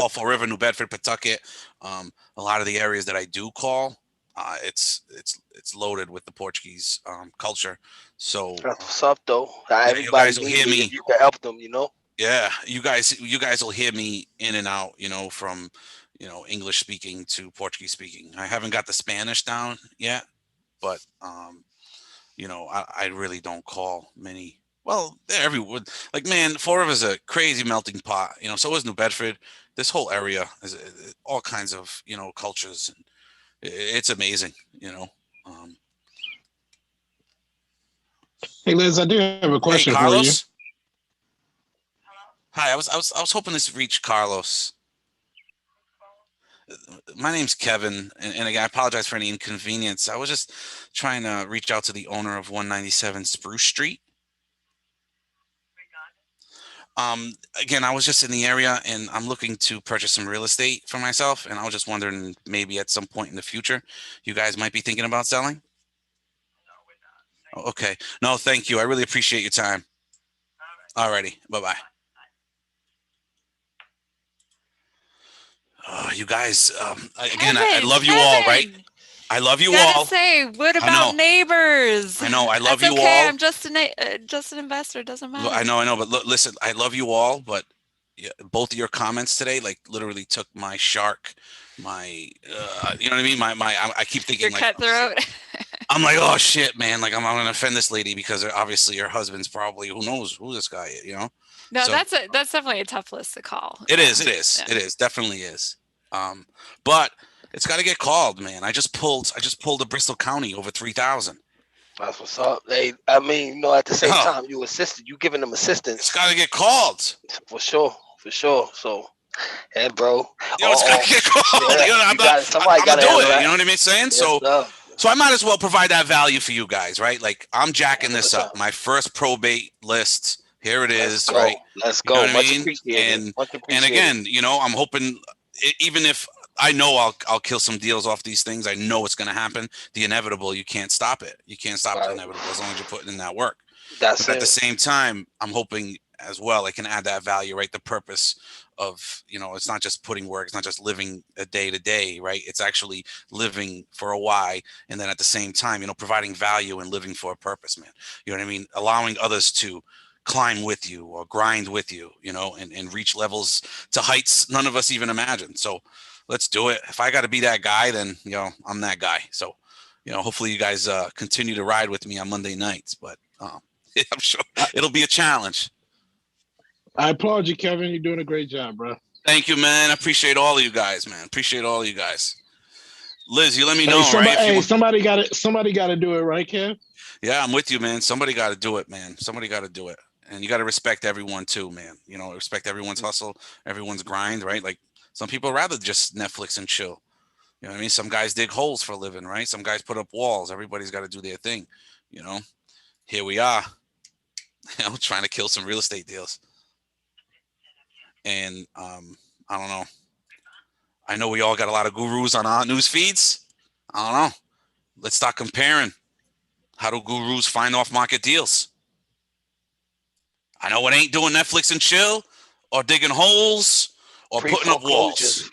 Fall River, New Bedford, Pawtucket. A lot of the areas that I do call, it's loaded with the Portuguese culture. So that's what's up, though. You guys will hear me. You can help them, you know. Yeah, you guys will hear me in and out, you know, from English speaking to Portuguese speaking. I haven't got the Spanish down yet, but I really don't call many. Well, they're everywhere. Like, man, Fall River is a crazy melting pot. You know, so is New Bedford. This whole area is all kinds of cultures, and it's amazing. You know. Hey, Liz, I do have a question for you. Carlos? Hi, I was hoping to reach Carlos. My name's Kevin, and again, I apologize for any inconvenience. I was just trying to reach out to the owner of 197 Spruce Street. Again, I was just in the area, and I'm looking to purchase some real estate for myself, and I was just wondering maybe at some point in the future, you guys might be thinking about selling? Okay. No, thank you. I really appreciate your time. Alrighty. Bye-bye. You guys, again, I love you all, right? I love you all. Say, what about neighbors? I know. I love That's you okay. all. I'm just an investor. Doesn't matter. I know. But listen, I love you all. But both of your comments today, like, literally took my shark, my, you know what I mean? I keep thinking your like, cutthroat. I'm like, oh shit, man. Like, I'm going to offend this lady because obviously her husband's probably, who knows who this guy is, you know? No, So, that's definitely a tough list to call. It is. Definitely is. But it's got to get called, man. I just pulled a Bristol County over 3,000. That's what's up. I mean, at the same time, you giving them assistance. It's got to get called. For sure. So, hey, bro. It's got to get called. Yeah, somebody got to do it. You know what I'm saying? Yes, so I might as well provide that value for you guys, right? Like, I'm jacking this up. My first probate list. Here it is, right? Let's go. You know what Much I mean? appreciated. And again, I'm hoping, even if I know I'll kill some deals off these things, I know it's going to happen. The inevitable, you can't stop it. You can't stop the inevitable as long as you're putting in that work. But at the same time, I'm hoping as well I can add that value, right? The purpose of, it's not just putting work, it's not just living a day to day, right? It's actually living for a why, and then at the same time, providing value and living for a purpose, man. You know what I mean? Allowing others to climb with you or grind with you, and reach levels to heights none of us even imagined. So let's do it. If I got to be that guy, then, I'm that guy. So, hopefully you guys continue to ride with me on Monday nights, but I'm sure it'll be a challenge. I applaud you, Kevin. You're doing a great job, bro. Thank you, man. I appreciate all of you guys, man. Appreciate all of you guys. Liz, you let me know, right? Somebody got to do it, right, Kev? Yeah, I'm with you, man. Somebody got to do it, man. Somebody got to do it. And you got to respect everyone too, man. Respect everyone's hustle, everyone's grind, right? Like, some people rather just Netflix and chill. You know what I mean? Some guys dig holes for a living, right? Some guys put up walls. Everybody's got to do their thing. Here we are, trying to kill some real estate deals. And I don't know. I know we all got a lot of gurus on our news feeds. I don't know. Let's start comparing. How do gurus find off-market deals? I know it ain't doing Netflix and chill or digging holes or putting up walls.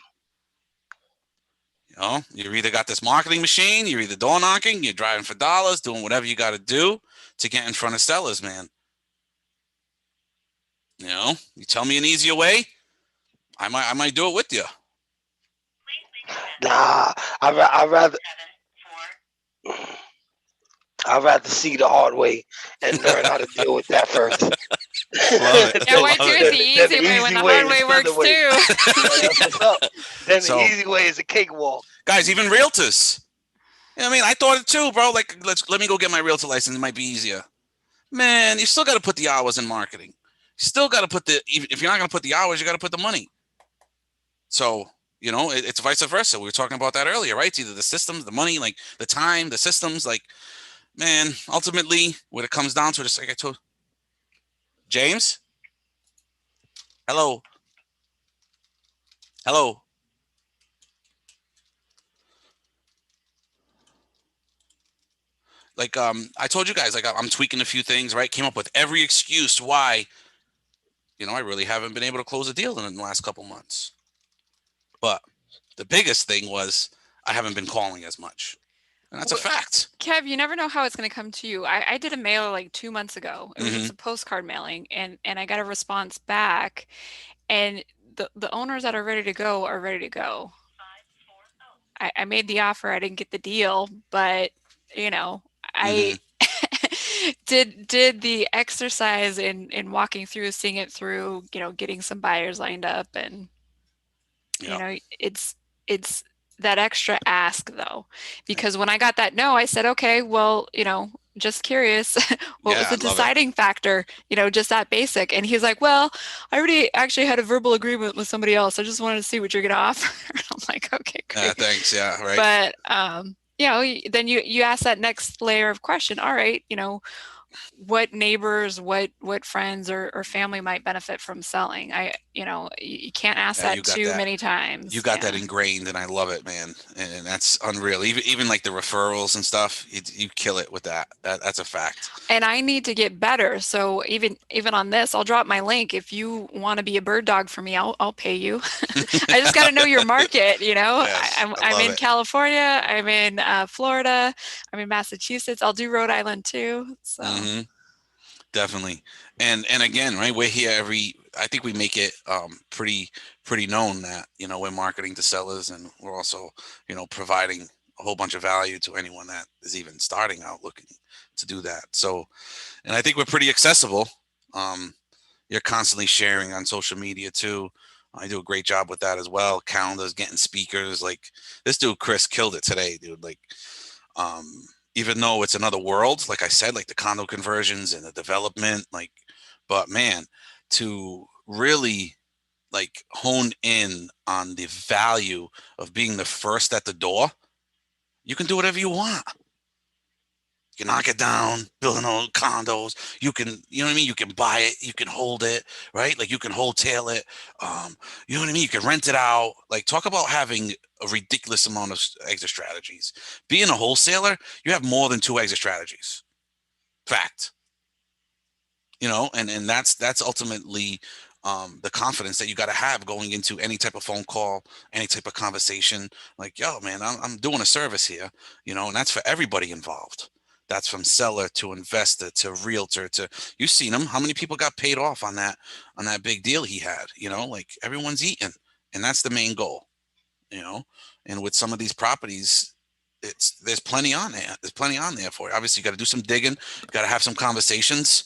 You either got this marketing machine, you're either door knocking, you're driving for dollars, doing whatever you got to do to get in front of sellers, man. You tell me an easier way, I might do it with you. Nah, I'd rather see the hard way and learn how to deal with that first. Love it. Yeah, why do it the easy way when the hard way works too? Then the easy way is a cakewalk. Guys, even realtors. I thought it too, bro. Like, let me go get my realtor license. It might be easier. Man, you still got to put the hours in marketing. You still got to put if you're not going to put the hours, you got to put the money. So, it's vice versa. We were talking about that earlier, right? It's either the systems, the money, like the time, the systems, like, man, ultimately, when it comes down to it, just like I told James. Hello. Like, I told you guys, like, I'm tweaking a few things, right? Came up with every excuse why, I really haven't been able to close a deal in the last couple months. But the biggest thing was I haven't been calling as much. And that's a fact. Kev, you never know how it's going to come to you. I did a mailer like 2 months ago. It was just a postcard mailing, and I got a response back. And the owners that are ready to go are ready to go. I made the offer. I didn't get the deal, but, I did the exercise in walking through, seeing it through, getting some buyers lined up, and it's that extra ask though, because when I got that no, I said, okay, well, just curious, what was the deciding factor, just that basic. And he's like, well, I already actually had a verbal agreement with somebody else. I just wanted to see what you're going to offer. I'm like, okay, great. Thanks. Yeah. Right. But, then you ask that next layer of question. All right. What neighbors, what friends or family might benefit from selling. You can't ask that too many times. You got that ingrained, and I love it, man. And that's unreal. Even like the referrals and stuff, you kill it with that. That's a fact. And I need to get better. So even on this, I'll drop my link. If you want to be a bird dog for me, I'll pay you. I just got to know your market. Yes, I'm in California. I'm in Florida. I'm in Massachusetts. I'll do Rhode Island too. So. Mm-hmm. Definitely. And again, right, we're here I think we make it pretty known that, we're marketing to sellers, and we're also, providing a whole bunch of value to anyone that is even starting out looking to do that. So, and I think we're pretty accessible. You're constantly sharing on social media too. I do a great job with that as well. Calendars, getting speakers. Like this dude, Chris, killed it today, dude. Like, even though it's another world, like I said, like the condo conversions and the development, like, but man, to really like hone in on the value of being the first at the door, you can do whatever you want. You can knock it down, building old condos. You can, you know what I mean? You can buy it, you can hold it, right? Like you can wholesale it. You know what I mean? You can rent it out. Like talk about having a ridiculous amount of exit strategies. Being a wholesaler, you have more than 2 exit strategies. Fact. You know, and that's ultimately the confidence that you got to have going into any type of phone call, any type of conversation. Like, yo, man, I'm doing a service here, you know, and that's for everybody involved. That's from seller to investor to realtor to, you've seen him. How many people got paid off on that big deal he had? You know, like everyone's eating, and that's the main goal. You know, and with some of these properties, there's plenty on there. There's plenty on there for you. Obviously, you got to do some digging. You got to have some conversations.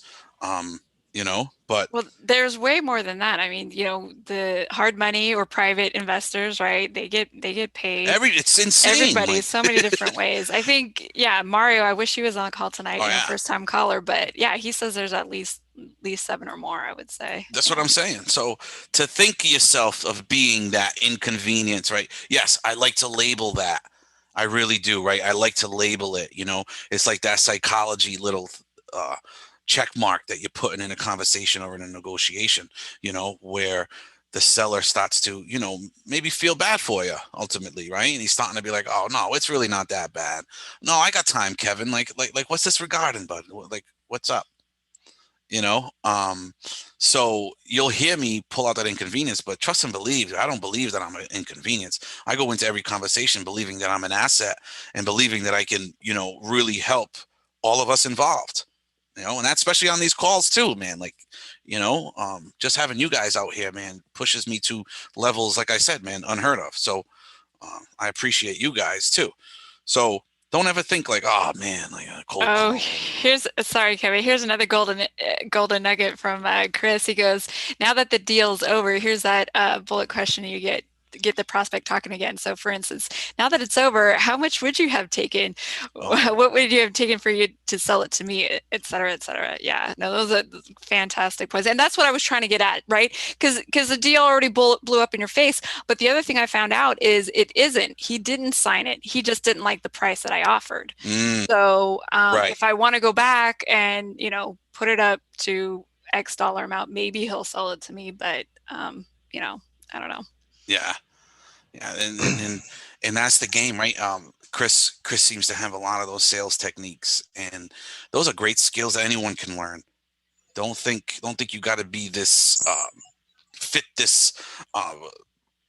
You know, but Well, there's way more than that. I mean, you know, the hard money or private investors, right? They get paid. It's insane. Everybody, like, so many different ways. I think, yeah, Mario, I wish he was on the call tonight, Oh, you know, yeah. first time caller, but yeah, he says there's at least 7 or more, I would say. That's what I'm saying. So to think of yourself of being that inconvenience, right? Yes, I like to label that. I really do, right? I like to label it, you know, it's like that psychology little check mark that you're putting in a conversation or in a negotiation, you know, where the seller starts to, you know, maybe feel bad for you ultimately, right? And he's starting to be like, oh no, it's really not that bad. No, I got time, Kevin. Like, what's this regarding, bud? Like, what's up? You know, so you'll hear me pull out that inconvenience, but trust and believe, I don't believe that I'm an inconvenience. I go into every conversation believing that I'm an asset and believing that I can, you know, really help all of us involved, you know, and that's especially on these calls too, man. Like, you know, just having you guys out here, man, pushes me to levels, like I said, man, unheard of. So I appreciate you guys too. So don't ever think like, oh man, like a cold call. Sorry, Kevin. Here's another golden nugget from Chris. He goes, now that the deal's over, here's that bullet question you get the prospect talking again. So for instance, now that it's over, how much would you have taken? What would you have taken for you to sell it to me, et cetera, et cetera? Yeah, no, those are fantastic points. And that's what I was trying to get at, right? Because the deal already blew up in your face. But the other thing I found out is it isn't. He didn't sign it. He just didn't like the price that I offered. So Right. if I want to go back and, you know, put it up to X dollar amount, maybe he'll sell it to me. But, you know, I don't know. Yeah. Yeah. And that's the game, right? Chris seems to have a lot of those sales techniques, and those are great skills that anyone can learn. Don't think you got to be this, fit this,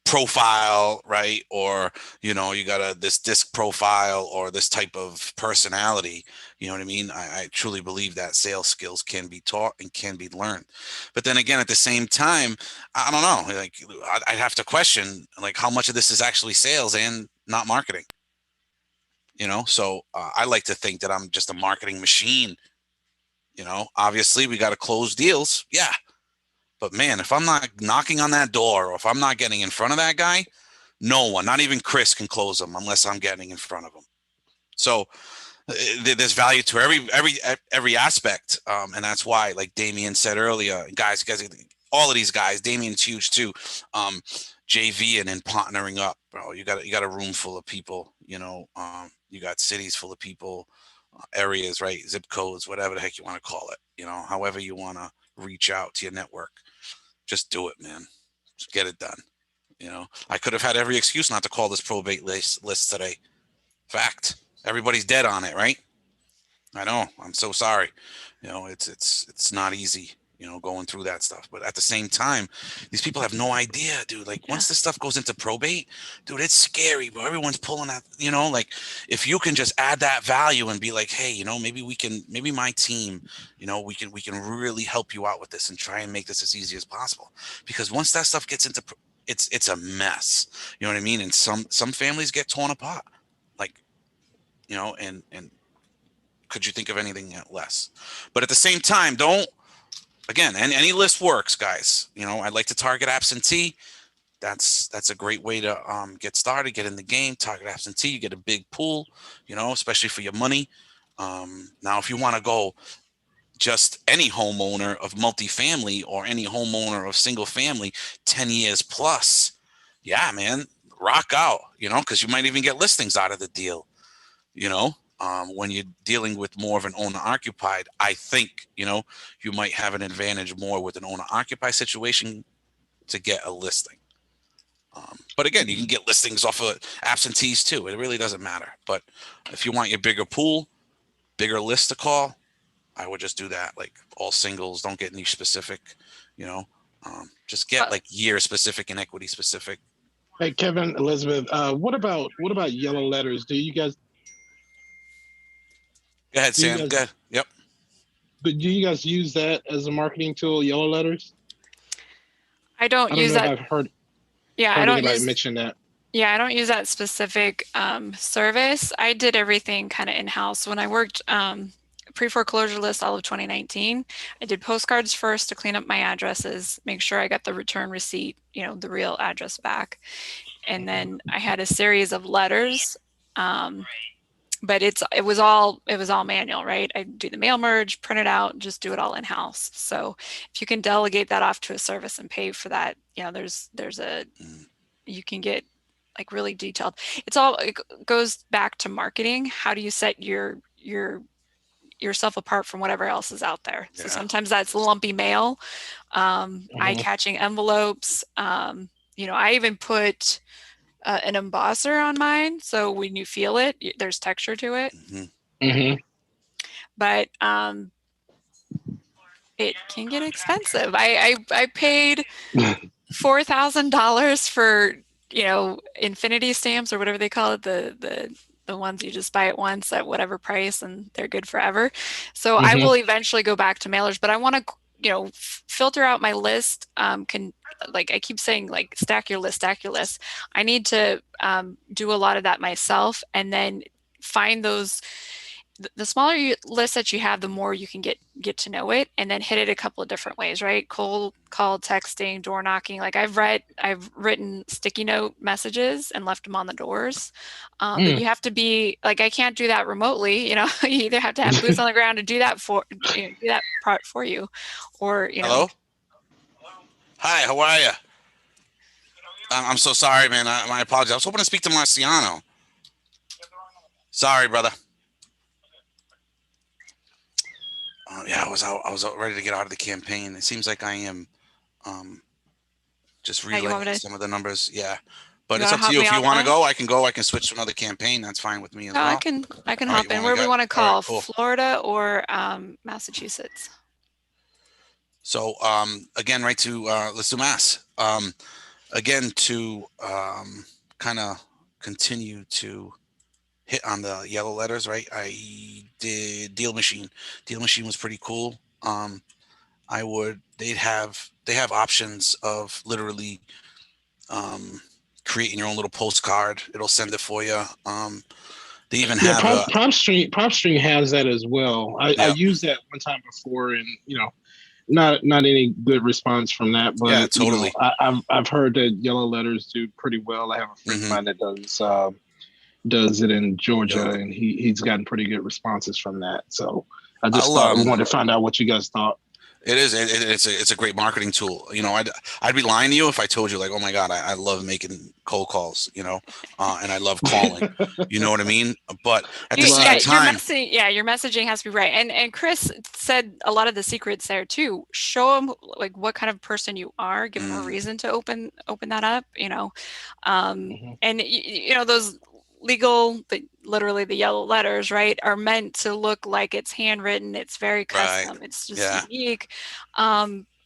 profile, right? Or, you know, you got this disc profile or this type of personality. You know what I mean? I truly believe that sales skills can be taught and can be learned. But then again, at the same time, I don't know, like I'd have to question like how much of this is actually sales and not marketing. You know, so I like to think that I'm just a marketing machine. You know, obviously we got to close deals. Yeah. But man, if I'm not knocking on that door or if I'm not getting in front of that guy, no one, not even Chris, can close them unless I'm getting in front of him. So there's value to every aspect, and that's why, like Damien said earlier, guys, all of these guys, Damien's huge too. JV and then partnering up, bro. You got a room full of people. You know, you got cities full of people, areas, right? Zip codes, whatever the heck you want to call it. You know, however you want to reach out to your network. Just do it, man. Just get it done. You know, I could have had every excuse not to call this probate list today. Fact. Everybody's dead on it, right? I know. I'm so sorry. You know, it's not easy, you know, going through that stuff. But at the same time, these people have no idea, dude. Like once this stuff goes into probate, dude, it's scary, bro. Everyone's pulling that, you know, like if you can just add that value and be like, hey, you know, maybe my team, you know, we can really help you out with this and try and make this as easy as possible. Because once that stuff gets into it's a mess. You know what I mean? And some families get torn apart. Like, you know, and could you think of anything less? But at the same time, again, any list works, guys. You know, I'd like to target absentee. That's a great way to get started, get in the game. Target absentee, you get a big pool, you know, especially for your money. Now, if you want to go just any homeowner of multifamily or any homeowner of single family, 10 years plus, yeah, man, rock out, because you might even get listings out of the deal, when you're dealing with more of an owner occupied. I think, you might have an advantage more with an owner occupied situation to get a listing. But again, you can get listings off of absentees too. It really doesn't matter. But if you want your bigger pool, bigger list to call, I would just do that. Like all singles, don't get niche specific, just get like year specific and equity specific. Hey, Kevin, Elizabeth, what about yellow letters? Do you guys? Go ahead, Sam. Go ahead. Yep. But do you guys use that as a marketing tool, yellow letters? I don't use that. I've heard. Yeah, heard I don't anybody use. mention that. Yeah, I don't use that specific service. I did everything kind of in-house. When I worked pre-foreclosure list all of 2019, I did postcards first to clean up my addresses, make sure I got the return receipt, the real address back. And then I had a series of letters, but it was all manual, right? I do the mail merge, print it out, just do it all in-house. So if you can delegate that off to a service and pay for that, you can get like really detailed. It goes back to marketing. How do you set yourself apart from whatever else is out there? So sometimes that's lumpy mail, eye-catching envelopes. I even put an embosser on mine, so when you feel it, there's texture to it. But it can get expensive. I paid $4,000 for infinity stamps or whatever they call it, the ones you just buy at once at whatever price and they're good forever. So I will eventually go back to mailers, but I want to filter out my list. Like I keep saying, like stack your list. I need to do a lot of that myself, and then find those. The smaller list that you have, the more you can get to know it, and then hit it a couple of different ways, right? Cold call, texting, door knocking. Like I've written sticky note messages and left them on the doors. But you have to be like, I can't do that remotely. You either have to have boots on the ground to do that do that part for you, or Hello. Hi, how are you? I'm so sorry, man. My apologies. I was hoping to speak to Marciano. Sorry, brother. Yeah, I was ready to get out of the campaign. It seems like I am just relaying some of the numbers. Yeah. But it's up to you. If you want to go, I can go. I can switch to another campaign. That's fine with me as well. I can hop in. Where we want to call, cool. Florida or Massachusetts? So again, right to let's do Mass. Again, to kind of continue to hit on the yellow letters, right? I did Deal Machine. Deal Machine was pretty cool. They have options of literally creating your own little postcard. It'll send it for you. They even have PropStream has that as well. I used that one time before, and not any good response from that. But yeah, totally. I've heard that yellow letters do pretty well. I have a friend of mine that does it in Georgia, and he's gotten pretty good responses from that. So I just wanted to find out what you guys thought. It is. It's a great marketing tool. I'd be lying to you if I told you like, oh my God, I love making cold calls, and I love calling, you know what I mean? But at the same time, your messaging has to be right. And Chris said a lot of the secrets there too. Show them like what kind of person you are, give them a reason to open that up, and those legal, literally the yellow letters, right, are meant to look like it's handwritten. It's very custom. Right. It's just unique.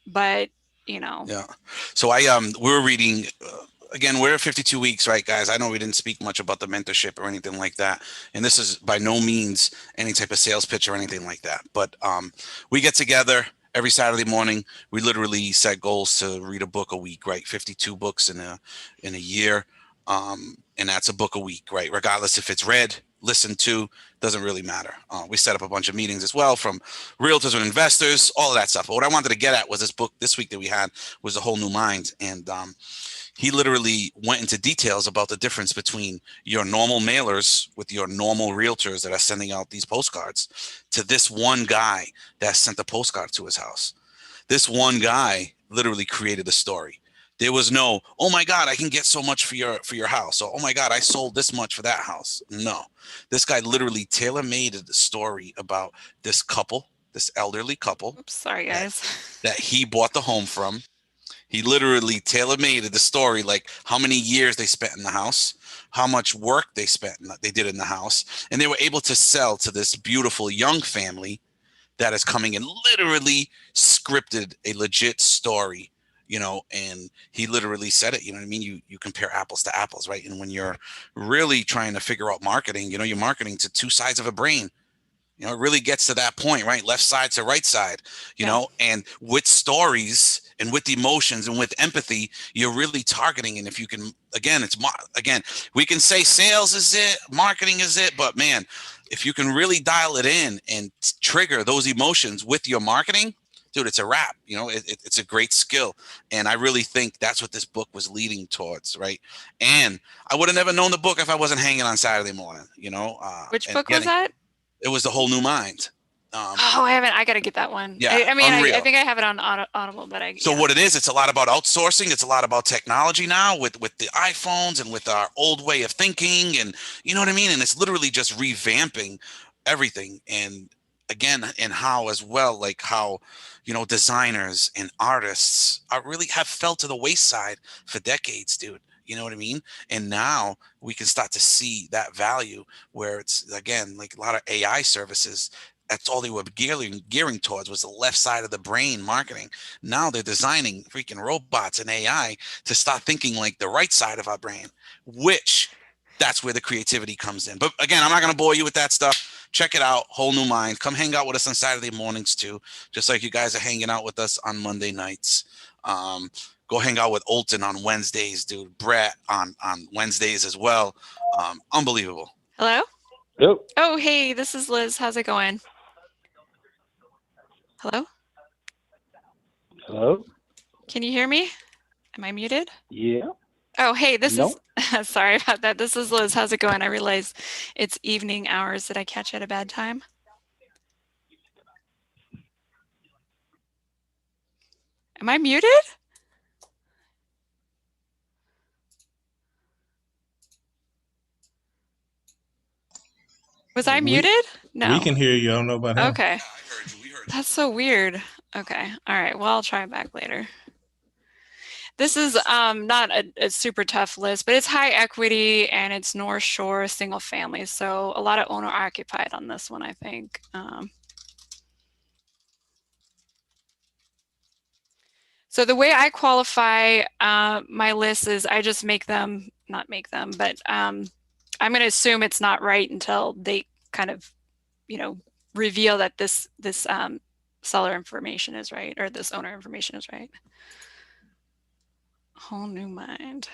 But Yeah. So we're reading. Again, we're at 52 weeks, right, guys? I know we didn't speak much about the mentorship or anything like that. And this is by no means any type of sales pitch or anything like that. But we get together every Saturday morning. We literally set goals to read a book a week, right? 52 books in a year. And that's a book a week, right? Regardless if it's read listen to, doesn't really matter. We set up a bunch of meetings as well from realtors and investors, all of that stuff. But what I wanted to get at was this book this week that we had was A Whole New Mind. And he literally went into details about the difference between your normal mailers with your normal realtors that are sending out these postcards to this one guy that sent a postcard to his house. This one guy literally created a story. There was no, oh my God, I can get so much for your house. Or, oh my God, I sold this much for that house. No, this guy literally tailor-made the story about this couple, this elderly couple. Oops, sorry guys. That he bought the home from. He literally tailor-made the story, like how many years they spent in the house, how much work they did in the house, and they were able to sell to this beautiful young family that is coming in, literally scripted a legit story, you know, and he literally said it, you know what I mean? You compare apples to apples, right? And when you're really trying to figure out marketing, you know, you're marketing to two sides of a brain. You know, it really gets to that point, right? Left side to right side, you know, and with stories and with emotions and with empathy, you're really targeting. And if you can, again, we can say sales is it, marketing is it, but man, if you can really dial it in and trigger those emotions with your marketing, dude, it's a wrap. You know, it's a great skill. And I really think that's what this book was leading towards, right? And I would have never known the book if I wasn't hanging on Saturday morning, you know. Which book was that? It was A Whole New Mind. I got to get that one. Yeah, I mean, I think I have it on Audible, but what it is, it's a lot about outsourcing. It's a lot about technology now with the iPhones and with our old way of thinking, and you know what I mean? And it's literally just revamping everything. And again, and how as well, like how, you know, designers and artists really have fell to the wayside for decades, dude. You know what I mean? And now we can start to see that value where it's, again, like a lot of AI services, that's all they were gearing towards was the left side of the brain marketing. Now they're designing freaking robots and AI to start thinking like the right side of our brain, which that's where the creativity comes in. But again, I'm not going to bore you with that stuff. Check it out. Whole New Mind. Come hang out with us on Saturday mornings too, just like you guys are hanging out with us on Monday nights. Go hang out with Olton on Wednesdays, dude. Brett on Wednesdays as well. Unbelievable. Hello? Hello. Oh, hey, this is Liz. How's it going? Hello? Hello? Can you hear me? Am I muted? Yeah. Oh, hey, this is, sorry about that. This is Liz. How's it going? I realize it's evening hours. Did I catch you at a bad time? Am I muted? Was I muted? No. We can hear you. I don't know about him. Okay. That's so weird. Okay. All right. Well, I'll try back later. This is not a super tough list, but it's high equity and it's North Shore single family. So a lot of owner occupied on this one, I think. So the way I qualify my list is I just not make them, but I'm going to assume it's not right until they kind of, you know, reveal that this seller information is right, or this owner information is right. Whole New Mind.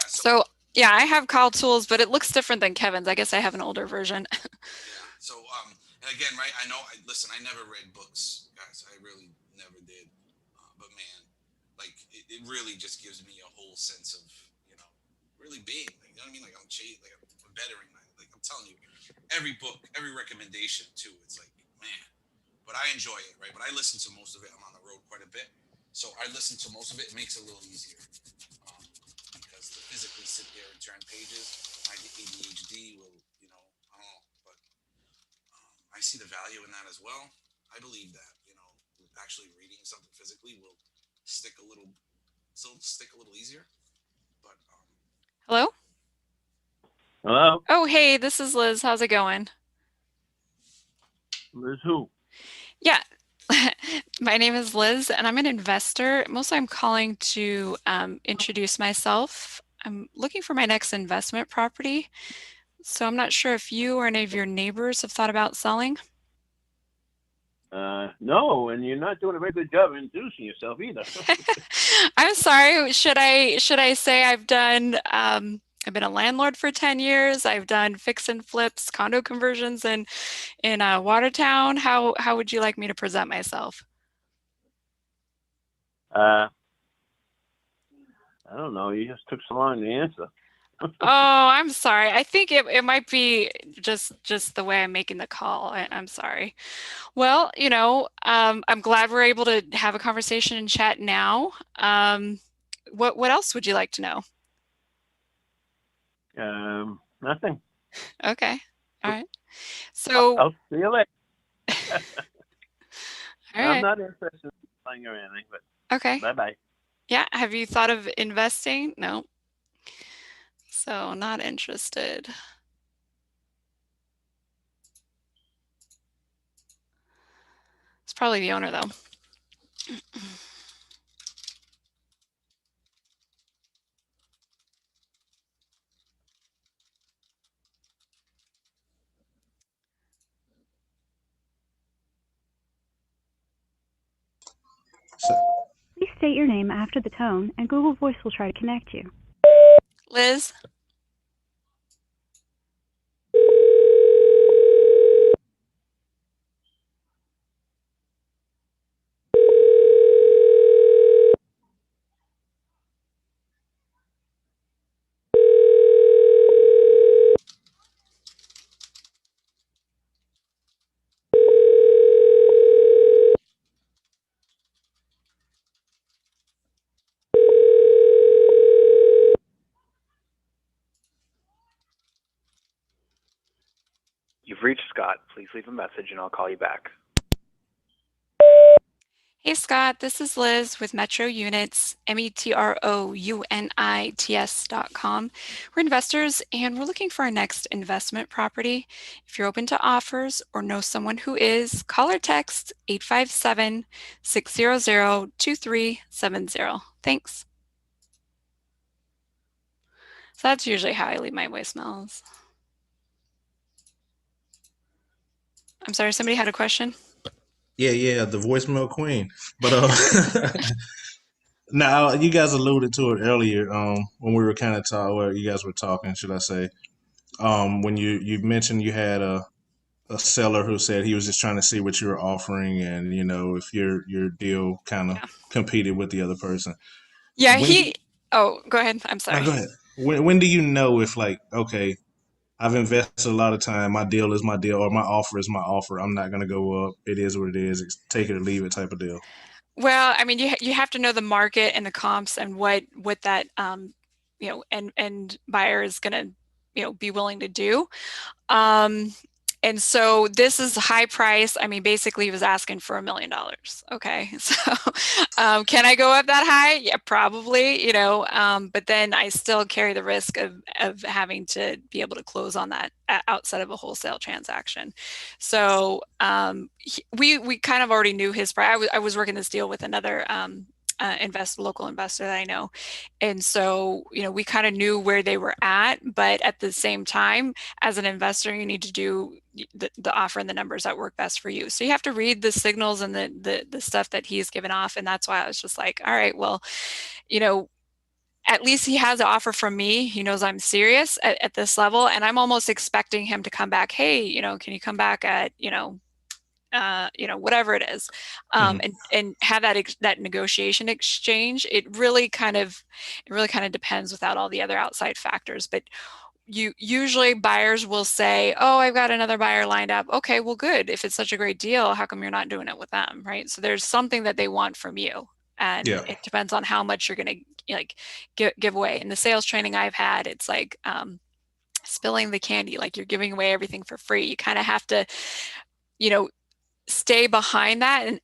So yeah, I have Call Tools, but it looks different than Kevin's. I guess I have an older version. Yeah. So and again, right? I know. Listen, I never read books, guys. I really never did. But man, like it really just gives me a whole sense of, you know, really being. Like, you know what I mean? Like I'm bettering. Like I'm telling you, every book, every recommendation too. It's like, man. But I enjoy it, right? But I listen to most of it. I'm on the road quite a bit. So I listen to most of it. It makes it a little easier because to physically sit there and turn pages, my ADHD will, you know, I don't know. But I see the value in that as well. I believe that, you know, actually reading something physically will stick a little easier. But Hello? Hello? Oh, hey, this is Liz. How's it going? Liz who? Yeah. My name is Liz and I'm an investor. Mostly I'm calling to introduce myself. I'm looking for my next investment property. So I'm not sure if you or any of your neighbors have thought about selling. No, and you're not doing a very good job of introducing yourself either. I'm sorry. Should I say I've done I've been a landlord for 10 years. I've done fix and flips, condo conversions in Watertown. How would you like me to present myself? I don't know. You just took so long to answer. Oh, I'm sorry. I think it might be just the way I'm making the call. I'm sorry. Well, I'm glad we're able to have a conversation and chat now. What else would you like to know? Nothing. Okay. All right. So I'll see you later. all I'm right. not interested in playing or anything, but Okay. bye-bye. Yeah. Have you thought of investing? No. So not interested. It's probably the owner though. Please state your name after the tone, and Google Voice will try to connect you. Liz? You've reached Scott. Please leave a message and I'll call you back. Hey Scott, this is Liz with Metro Units, metrounits.com. We're investors and we're looking for our next investment property. If you're open to offers or know someone who is, call or text 857-600-2370. Thanks. So that's usually how I leave my voicemails. I'm sorry, somebody had a question? Yeah, the voicemail queen. But now you guys alluded to it earlier, when we were kind of talking, or you guys were talking, should I say, when you mentioned you had a seller who said he was just trying to see what you were offering, and if your deal kind of competed with the other person. Yeah, When oh, go ahead. I'm no, sorry. go ahead. When do you know if, like, okay, I've invested a lot of time, my deal is my deal, or my offer is my offer, I'm not gonna go up, it is what it is, it's take it or leave it type of deal? Well, I mean, you have to know the market and the comps and what that and buyer is going to be willing to do. And so this is a high price. I mean, basically he was asking for $1 million. Okay. So can I go up that high? Yeah, probably, but then I still carry the risk of having to be able to close on that outside of a wholesale transaction. So we kind of already knew his price. I was working this deal with another local investor that I know. And so, we kind of knew where they were at, but at the same time, as an investor, you need to do the offer and the numbers that work best for you. So you have to read the signals and the stuff that he's given off. And that's why I was just like, all right, well, at least he has an offer from me. He knows I'm serious at this level. And I'm almost expecting him to come back. Hey, can you come back at, whatever it is, and have that negotiation exchange. It really kind of depends without all the other outside factors. But usually buyers will say, oh, I've got another buyer lined up. Okay, well, good. If it's such a great deal, how come you're not doing it with them, right? So there's something that they want from you. And it depends on how much you're going to give away. In the sales training I've had, it's like spilling the candy, like you're giving away everything for free. You kind of have to, stay behind that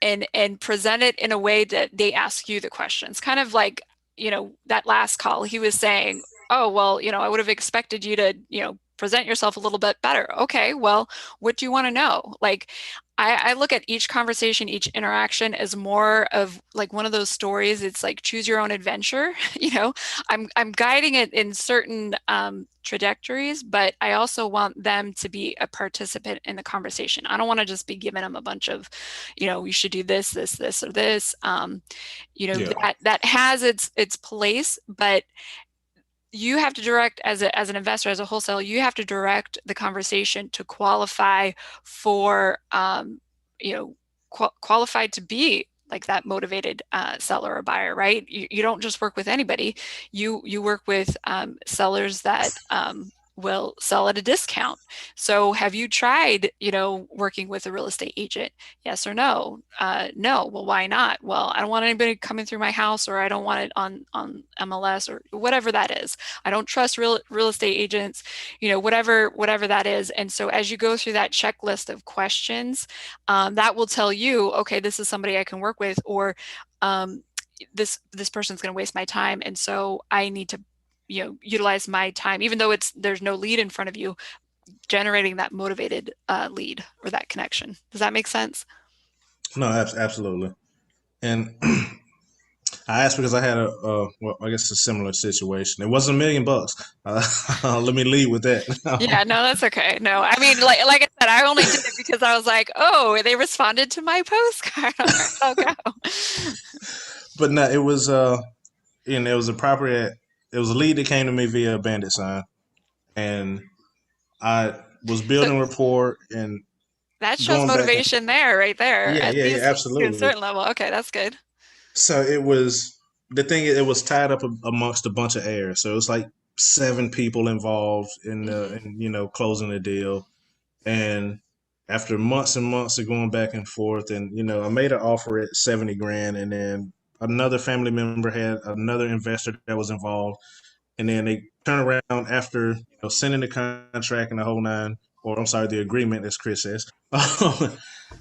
and present it in a way that they ask you the questions. Kind of like, that last call, he was saying, oh, well, I would have expected you to, present yourself a little bit better. Okay, well, what do you want to know? Like, I look at each conversation, each interaction as more of like one of those stories. It's like choose your own adventure. I'm guiding it in certain trajectories, but I also want them to be a participant in the conversation. I don't want to just be giving them a bunch of, you should do this, or this. That has its place, but you have to direct as an investor, as a wholesaler, you have to direct the conversation to qualify for, qualified to be like that motivated seller or buyer, right? You don't just work with anybody. You work with sellers that will sell at a discount. So have you tried, working with a real estate agent? Yes or no? No. Well, why not? Well, I don't want anybody coming through my house, or I don't want it on MLS, or whatever that is. I don't trust real estate agents, whatever that is. And so as you go through that checklist of questions, that will tell you, okay, this is somebody I can work with, or this person's going to waste my time, and so I need to utilize my time, even though there's no lead in front of you, generating that motivated lead or that connection. Does that make sense? No, absolutely. And I asked because I had well, I guess a similar situation. It wasn't $1 million. Let me lead with that. Yeah, no, that's okay. No, I mean, like I said, I only did it because I was like, oh, they responded to my postcard. I'll go. But no, it was it was a property. It was a lead that came to me via a bandit sign, and I was building rapport and that shows motivation right there. Yeah, at least absolutely. To a certain level. Okay, that's good. So it was the thing. It was tied up amongst a bunch of air. So it was like 7 people involved in closing the deal, and after months and months of going back and forth, and I made an offer at 70 grand, and then another family member had another investor that was involved, and then they turn around after sending the contract and the whole nine, or I'm sorry, the agreement, as Chris says,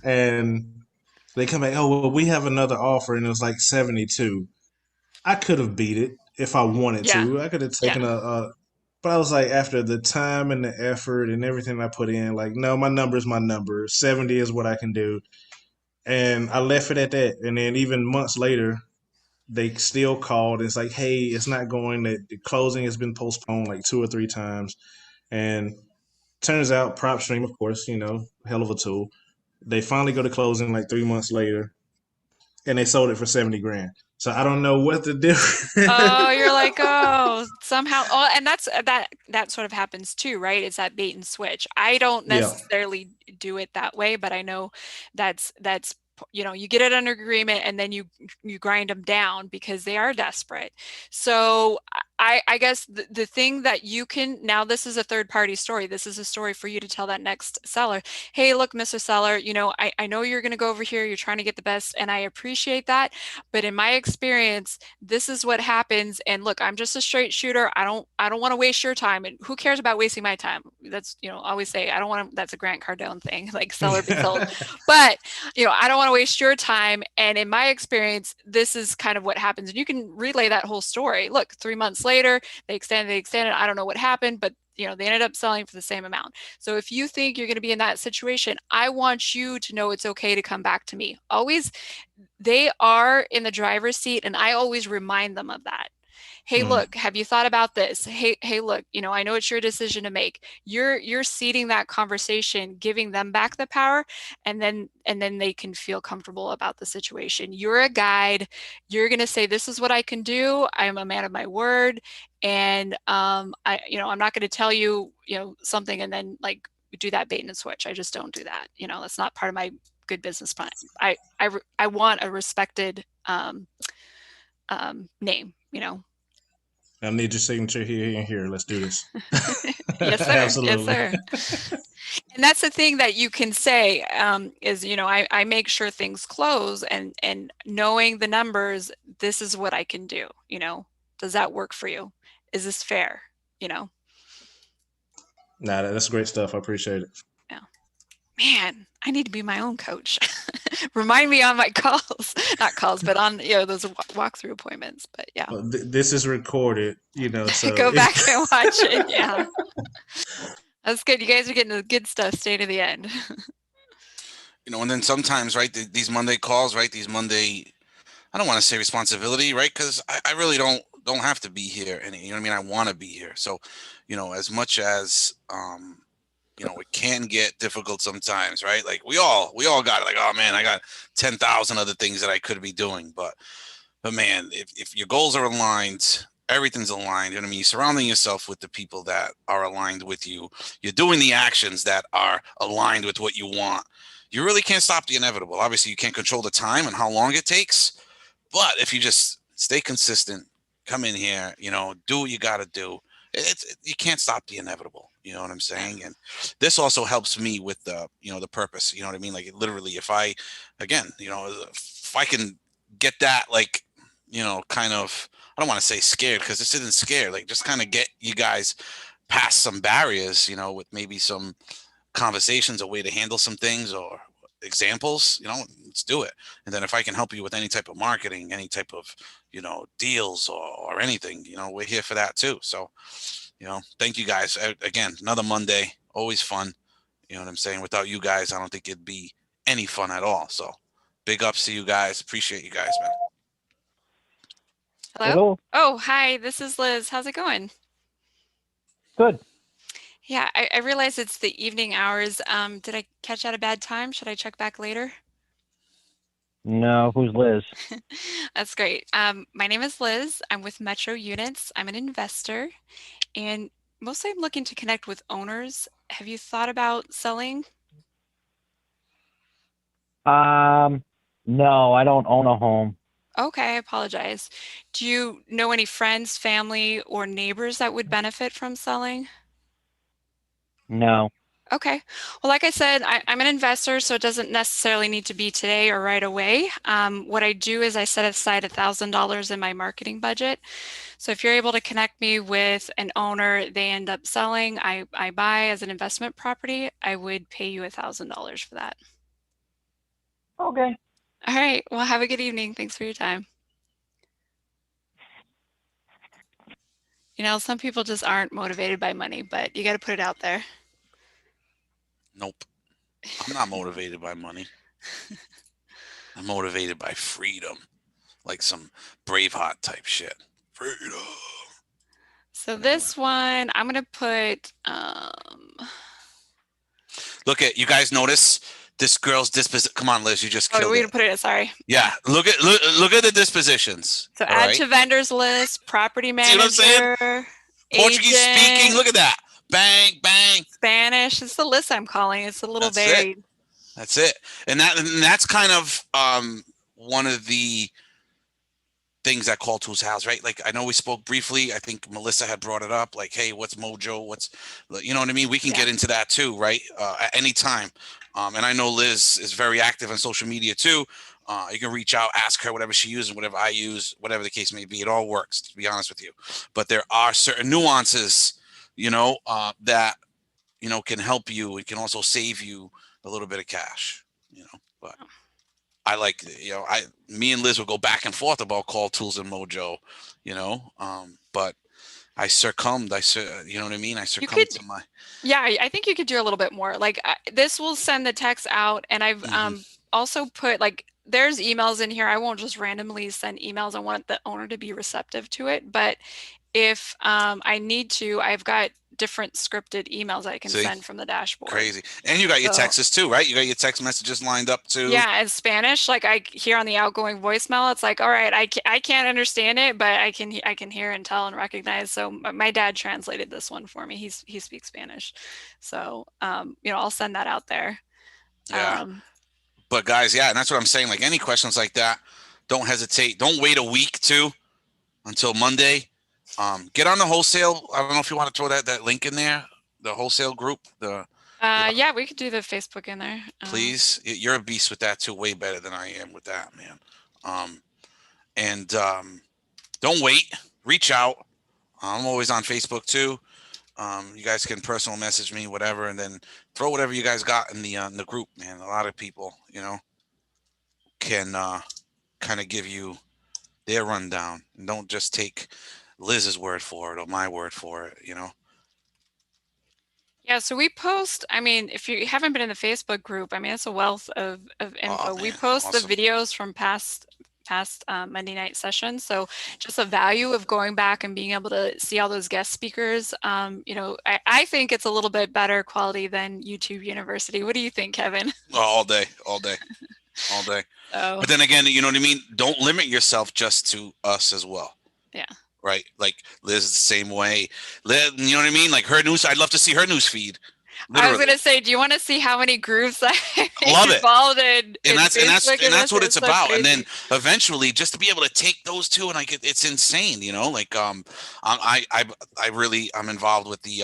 and they come back, oh, well, we have another offer, and it was like 72. I could have beat it if I wanted to. I could have taken but I was like, after the time and the effort and everything I put in, like, no, my number is my number. 70 is what I can do. And I left it at that. And then even months later, they still called. It's like, hey, it's not going. The closing has been postponed like 2 or 3 times. And turns out PropStream, of course, hell of a tool. They finally go to closing like 3 months later, and they sold it for 70 grand. So I don't know what to do. Oh, you're like, oh, somehow. Oh, and that sort of happens too, right? It's that bait and switch. I don't necessarily do it that way, but I know that's you get it under agreement, and then you grind them down because they are desperate. So I guess the thing that you can, now this is a third party story. This is a story for you to tell that next seller. Hey, look, Mr. Seller, I know you're going to go over here. You're trying to get the best, and I appreciate that. But in my experience, this is what happens. And look, I'm just a straight shooter. I don't want to waste your time. And who cares about wasting my time? That's, I always say, I don't want to, that's a Grant Cardone thing, like seller be sold. But, I don't want to waste your time. And in my experience, this is kind of what happens. And you can relay that whole story. Look, 3 months later, they extended. I don't know what happened, but they ended up selling for the same amount. So if you think you're going to be in that situation, I want you to know it's okay to come back to me. Always, they are in the driver's seat, and I always remind them of that. Hey, look, have you thought about this? Hey, look, I know it's your decision to make. You're seeding that conversation, giving them back the power, and then they can feel comfortable about the situation. You're a guide. You're going to say, this is what I can do. I am a man of my word. And I'm not going to tell you, something and then like do that bait and switch. I just don't do that. That's not part of my good business plan. I want a respected name, I need your signature here and here. Let's do this. Yes, sir. Absolutely. Yes, sir. And that's the thing that you can say is, I make sure things close, and knowing the numbers, this is what I can do. Does that work for you? Is this fair? Nah, that's great stuff. I appreciate it. Yeah. Man, I need to be my own coach. Remind me on my calls, not calls, but on those walkthrough appointments. But yeah, this is recorded. So go back and watch it. Yeah, that's good. You guys are getting the good stuff. Stay to the end. And then sometimes, right, these Monday calls, right, these Monday, I don't want to say responsibility, right, because I really don't have to be here, and I want to be here. So, as much as it can get difficult sometimes, right? Like we all got it. Like, oh man, I got 10,000 other things that I could be doing. But man, if your goals are aligned Everything's aligned. You know what I mean? You're surrounding yourself with the people that are aligned with you. You're doing the actions that are aligned with what you want. You really can't stop the inevitable. Obviously, you can't control the time and how long it takes. But if you just stay consistent, come in here, you know, do what you got to do. You can't stop the inevitable. You know what I'm saying? And this also helps me with the, you know, the purpose. You know what I mean? Like literally, if I, again, you know, if I can get that, like, you know, kind of, I don't want to say scared because this isn't scared. Like just kind of get you guys past some barriers, you know, with maybe some conversations, a way to handle some things or examples, you know, let's do it. And then if I can help you with any type of marketing, any type of, you know, deals or anything, you know, we're here for that too. So, you know, thank you guys. Again, another Monday, always fun. You know what I'm saying? Without you guys, I don't think it'd be any fun at all. So big ups to you guys. Appreciate you guys, man. Hello? Hello. Oh, hi, this is Liz. How's it going? Good. Yeah, I realize it's the evening hours. Did I catch at a bad time? Should I check back later? No, who's Liz? That's great. My name is Liz. I'm with Metro Units. I'm an investor, and mostly I'm looking to connect with owners. Have you thought about selling? No, I don't own a home. Okay, I apologize. Do you know any friends, family, or neighbors that would benefit from selling? No. Okay. Well, like I said, I'm an investor, so it doesn't necessarily need to be today or right away. What I do is I set aside $1,000 in my marketing budget. So if you're able to connect me with an owner, they end up selling, I buy as an investment property, I would pay you $1,000 for that. Okay. All right. Well, have a good evening. Thanks for your time. You know, some people just aren't motivated by money, but you got to put it out there. Nope. I'm not motivated by money. I'm motivated by freedom, like some Braveheart type shit. Freedom. So this one, I'm going to put, Look at, you guys notice this girl's disposition. Come on, Liz, you just oh, killed we're it. going to put it, sorry. Yeah, look at the dispositions. So all add right? to vendors list, property See what I'm saying? manager, Portuguese speaking. agent, Look at that. Bang, bang. Spanish. It's the list I'm calling. It's a little That's varied. it. That's it. And that's kind of one of the things that Call Tools has, right? Like I know we spoke briefly. I think Melissa had brought it up. Like, hey, what's Mojo? What's, you know what I mean? We can get into that too, right? At any time. And I know Liz is very active on social media too. You can reach out, ask her whatever she uses, whatever I use, whatever the case may be. It all works, to be honest with you. But there are certain nuances, you know, that, you know, can help you. It can also save you a little bit of cash, you know. But I like, you know, me and Liz will go back and forth about Call Tools and Mojo, you know. But I succumbed. You know what I mean? I succumbed to my. Yeah, I think you could do a little bit more. Like this will send the text out, and I've also put like there's emails in here. I won't just randomly send emails. I want the owner to be receptive to it. But if I need to, I've got different scripted emails I can send from the dashboard. Crazy. And you got your texts too, right? You got your text messages lined up too. Yeah, in Spanish, like I hear on the outgoing voicemail, it's like, all right, I can't understand it, but I can hear and tell and recognize. So my dad translated this one for me. He speaks Spanish, so you know, I'll send that out there. Yeah. But guys, yeah, and that's what I'm saying. Like any questions like that, don't hesitate. Don't wait a week too until Monday. Get on the wholesale. I don't know if you want to throw that link in there, the wholesale group. Yeah, we could do the Facebook in there. Please, you're a beast with that too, way better than I am with that, man. And don't wait. Reach out. I'm always on Facebook too. You guys can personal message me, whatever, and then throw whatever you guys got in the group, man. A lot of people, you know, can kind of give you their rundown, and don't just take Liz's word for it or my word for it, you know. Yeah, so we post, I mean, if you haven't been in the Facebook group, I mean, it's a wealth of info. We post the videos from past Monday night sessions. So just the value of going back and being able to see all those guest speakers, you know, I think it's a little bit better quality than YouTube University. What do you think, Kevin? All day. Oh. But then again, you know what I mean? Don't limit yourself just to us as well. Yeah. right? Like Liz is the same way. Liz, you know what I mean? Like her news, I'd love to see her news feed. I was Literally. gonna say, do you want to see how many groups I Love it. involved in Facebook And that's what it's so about. And crazy. then eventually, just to be able to take those two, and like it's insane, you know. Like I really I'm involved with the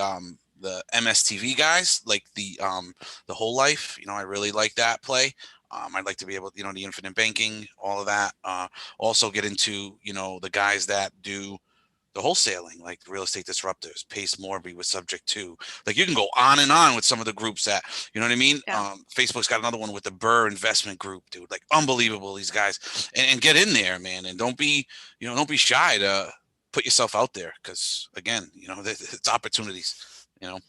MSTV guys, like the whole life. You know, I really like that play. I'd like to be able, you know, the infinite banking, all of that. Also get into, you know, the guys that do the wholesaling, like real estate disruptors, Pace Morby was subject to. Like you can go on and on with some of the groups that, you know what I mean? Yeah. Facebook's got another one with the Burr Investment Group, dude. Like unbelievable, these guys. And get in there, man. And don't be, you know, don't be shy to put yourself out there, because again, you know, it's opportunities, you know.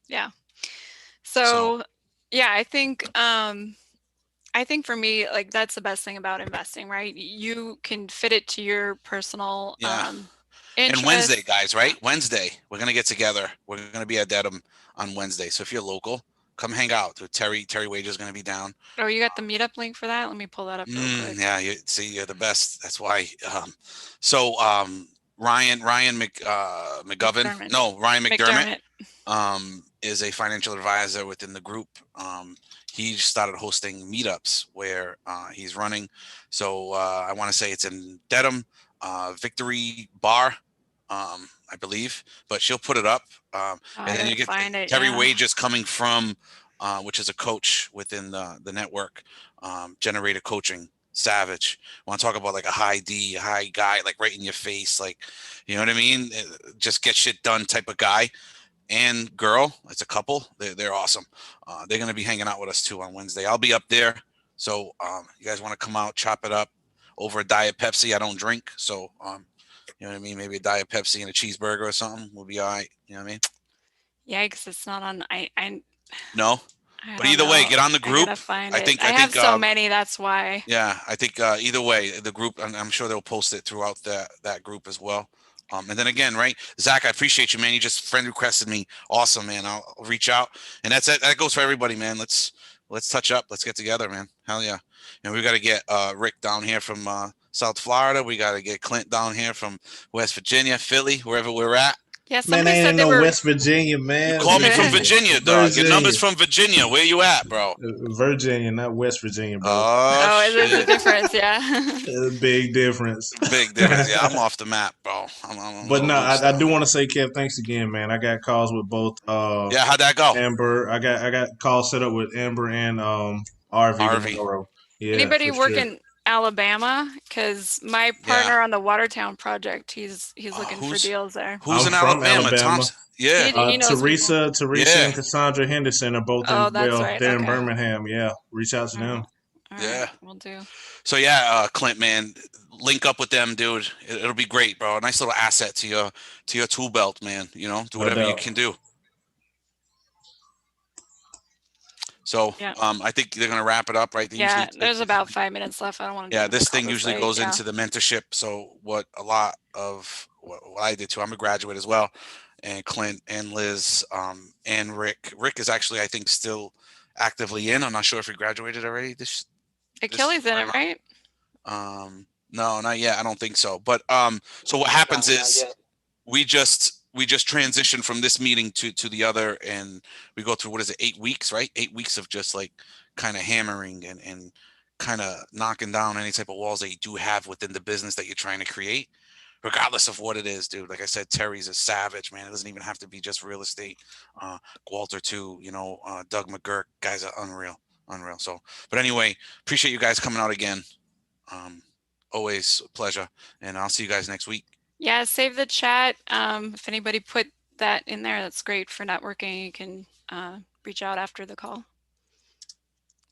Yeah. So yeah, I think for me, like that's the best thing about investing, right? You can fit it to your personal Yeah. And interests. Wednesday, guys, right? Wednesday, we're gonna get together. We're gonna be at Dedham on Wednesday. So if you're local, come hang out. Terry Wage is gonna be down. Oh, you got the meetup link for that? Let me pull that up real quick. Yeah, you see, you're the best. That's why. Ryan McGovern, McDermott. no, Ryan McDermott, McDermott. is a financial advisor within the group. He started hosting meetups where he's running. So I want to say it's in Dedham, Victory Bar, I believe, but she'll put it up. And then you get Terry Wages coming from, which is a coach within the network, Generator Coaching. Savage. Want to talk about like a high D, high guy, like right in your face, like, you know what I mean? Just get shit done type of guy and girl. It's a couple. They're awesome. They're gonna be hanging out with us too on Wednesday. I'll be up there. So you guys want to come out, chop it up over a Diet Pepsi? I don't drink, so you know what I mean? Maybe a Diet Pepsi and a cheeseburger or something will be all right. You know what I mean? Yikes, it's not on. No. I But don't either way, know. get on the I group. gotta find I it. think I have so many. That's why. Yeah, I think either way, the group, and I'm sure they'll post it throughout that group as well. And then again, right, Zach, I appreciate you, man. You just friend requested me. Awesome, man. I'll reach out, and that's it. That goes for everybody, man. Let's touch up. Let's get together, man. Hell yeah. And we got to get Rick down here from South Florida. We got to get Clint down here from West Virginia, Philly, wherever we're at. Yeah, Man, somebody I said ain't they no were. West Virginia, man. You call me from Virginia, dog. Your number's from Virginia. Where you at, bro? Virginia, not West Virginia, bro. Oh, there's a shit. difference, yeah. Big difference. Big difference. Yeah, I'm off the map, bro. I'm But a no, little loose, I though. do want to say, Kev, thanks again, man. I got calls with both. Yeah, how'd that go? Amber, I got calls set up with Amber and RV tomorrow. Yeah, Anybody for work sure. in Alabama? Because my partner on the Watertown project, he's looking for deals there. Who's I'm in from Alabama? Thompson? Yeah. He knows Teresa Yeah. and Cassandra Henderson are both Oh, that's right. they're in Okay. Birmingham. Yeah, reach out to them. Yeah. We'll do. So yeah, Clint, man, link up with them, dude. It'll be great, bro. A nice little asset to your tool belt, man. You know, do No whatever you doubt. can do. So Yeah. I think they're gonna wrap it up, right? They Yeah, usually there's about 5 minutes left. I don't want to. Yeah, this thing usually goes into the mentorship. So what a lot of what I did too, I'm a graduate as well. And Clint and Liz and Rick. Rick is actually, I think, still actively in. I'm not sure if he graduated already. Achilles in it, right? No, not yet. I don't think so. But so what happens is we just transition from this meeting to the other, and we go through, what is it, 8 weeks, right? 8 weeks of just like kind of hammering and kind of knocking down any type of walls that you do have within the business that you're trying to create, regardless of what it is, dude. Like I said, Terry's a savage, man. It doesn't even have to be just real estate. Gualter too, you know, Doug McGurk, guys are unreal. So, but anyway, appreciate you guys coming out again. Always a pleasure, and I'll see you guys next week. Yeah, save the chat. If anybody put that in there, that's great for networking. You can reach out after the call.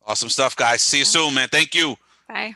Awesome stuff, guys. See you soon, man. Thank you. Bye.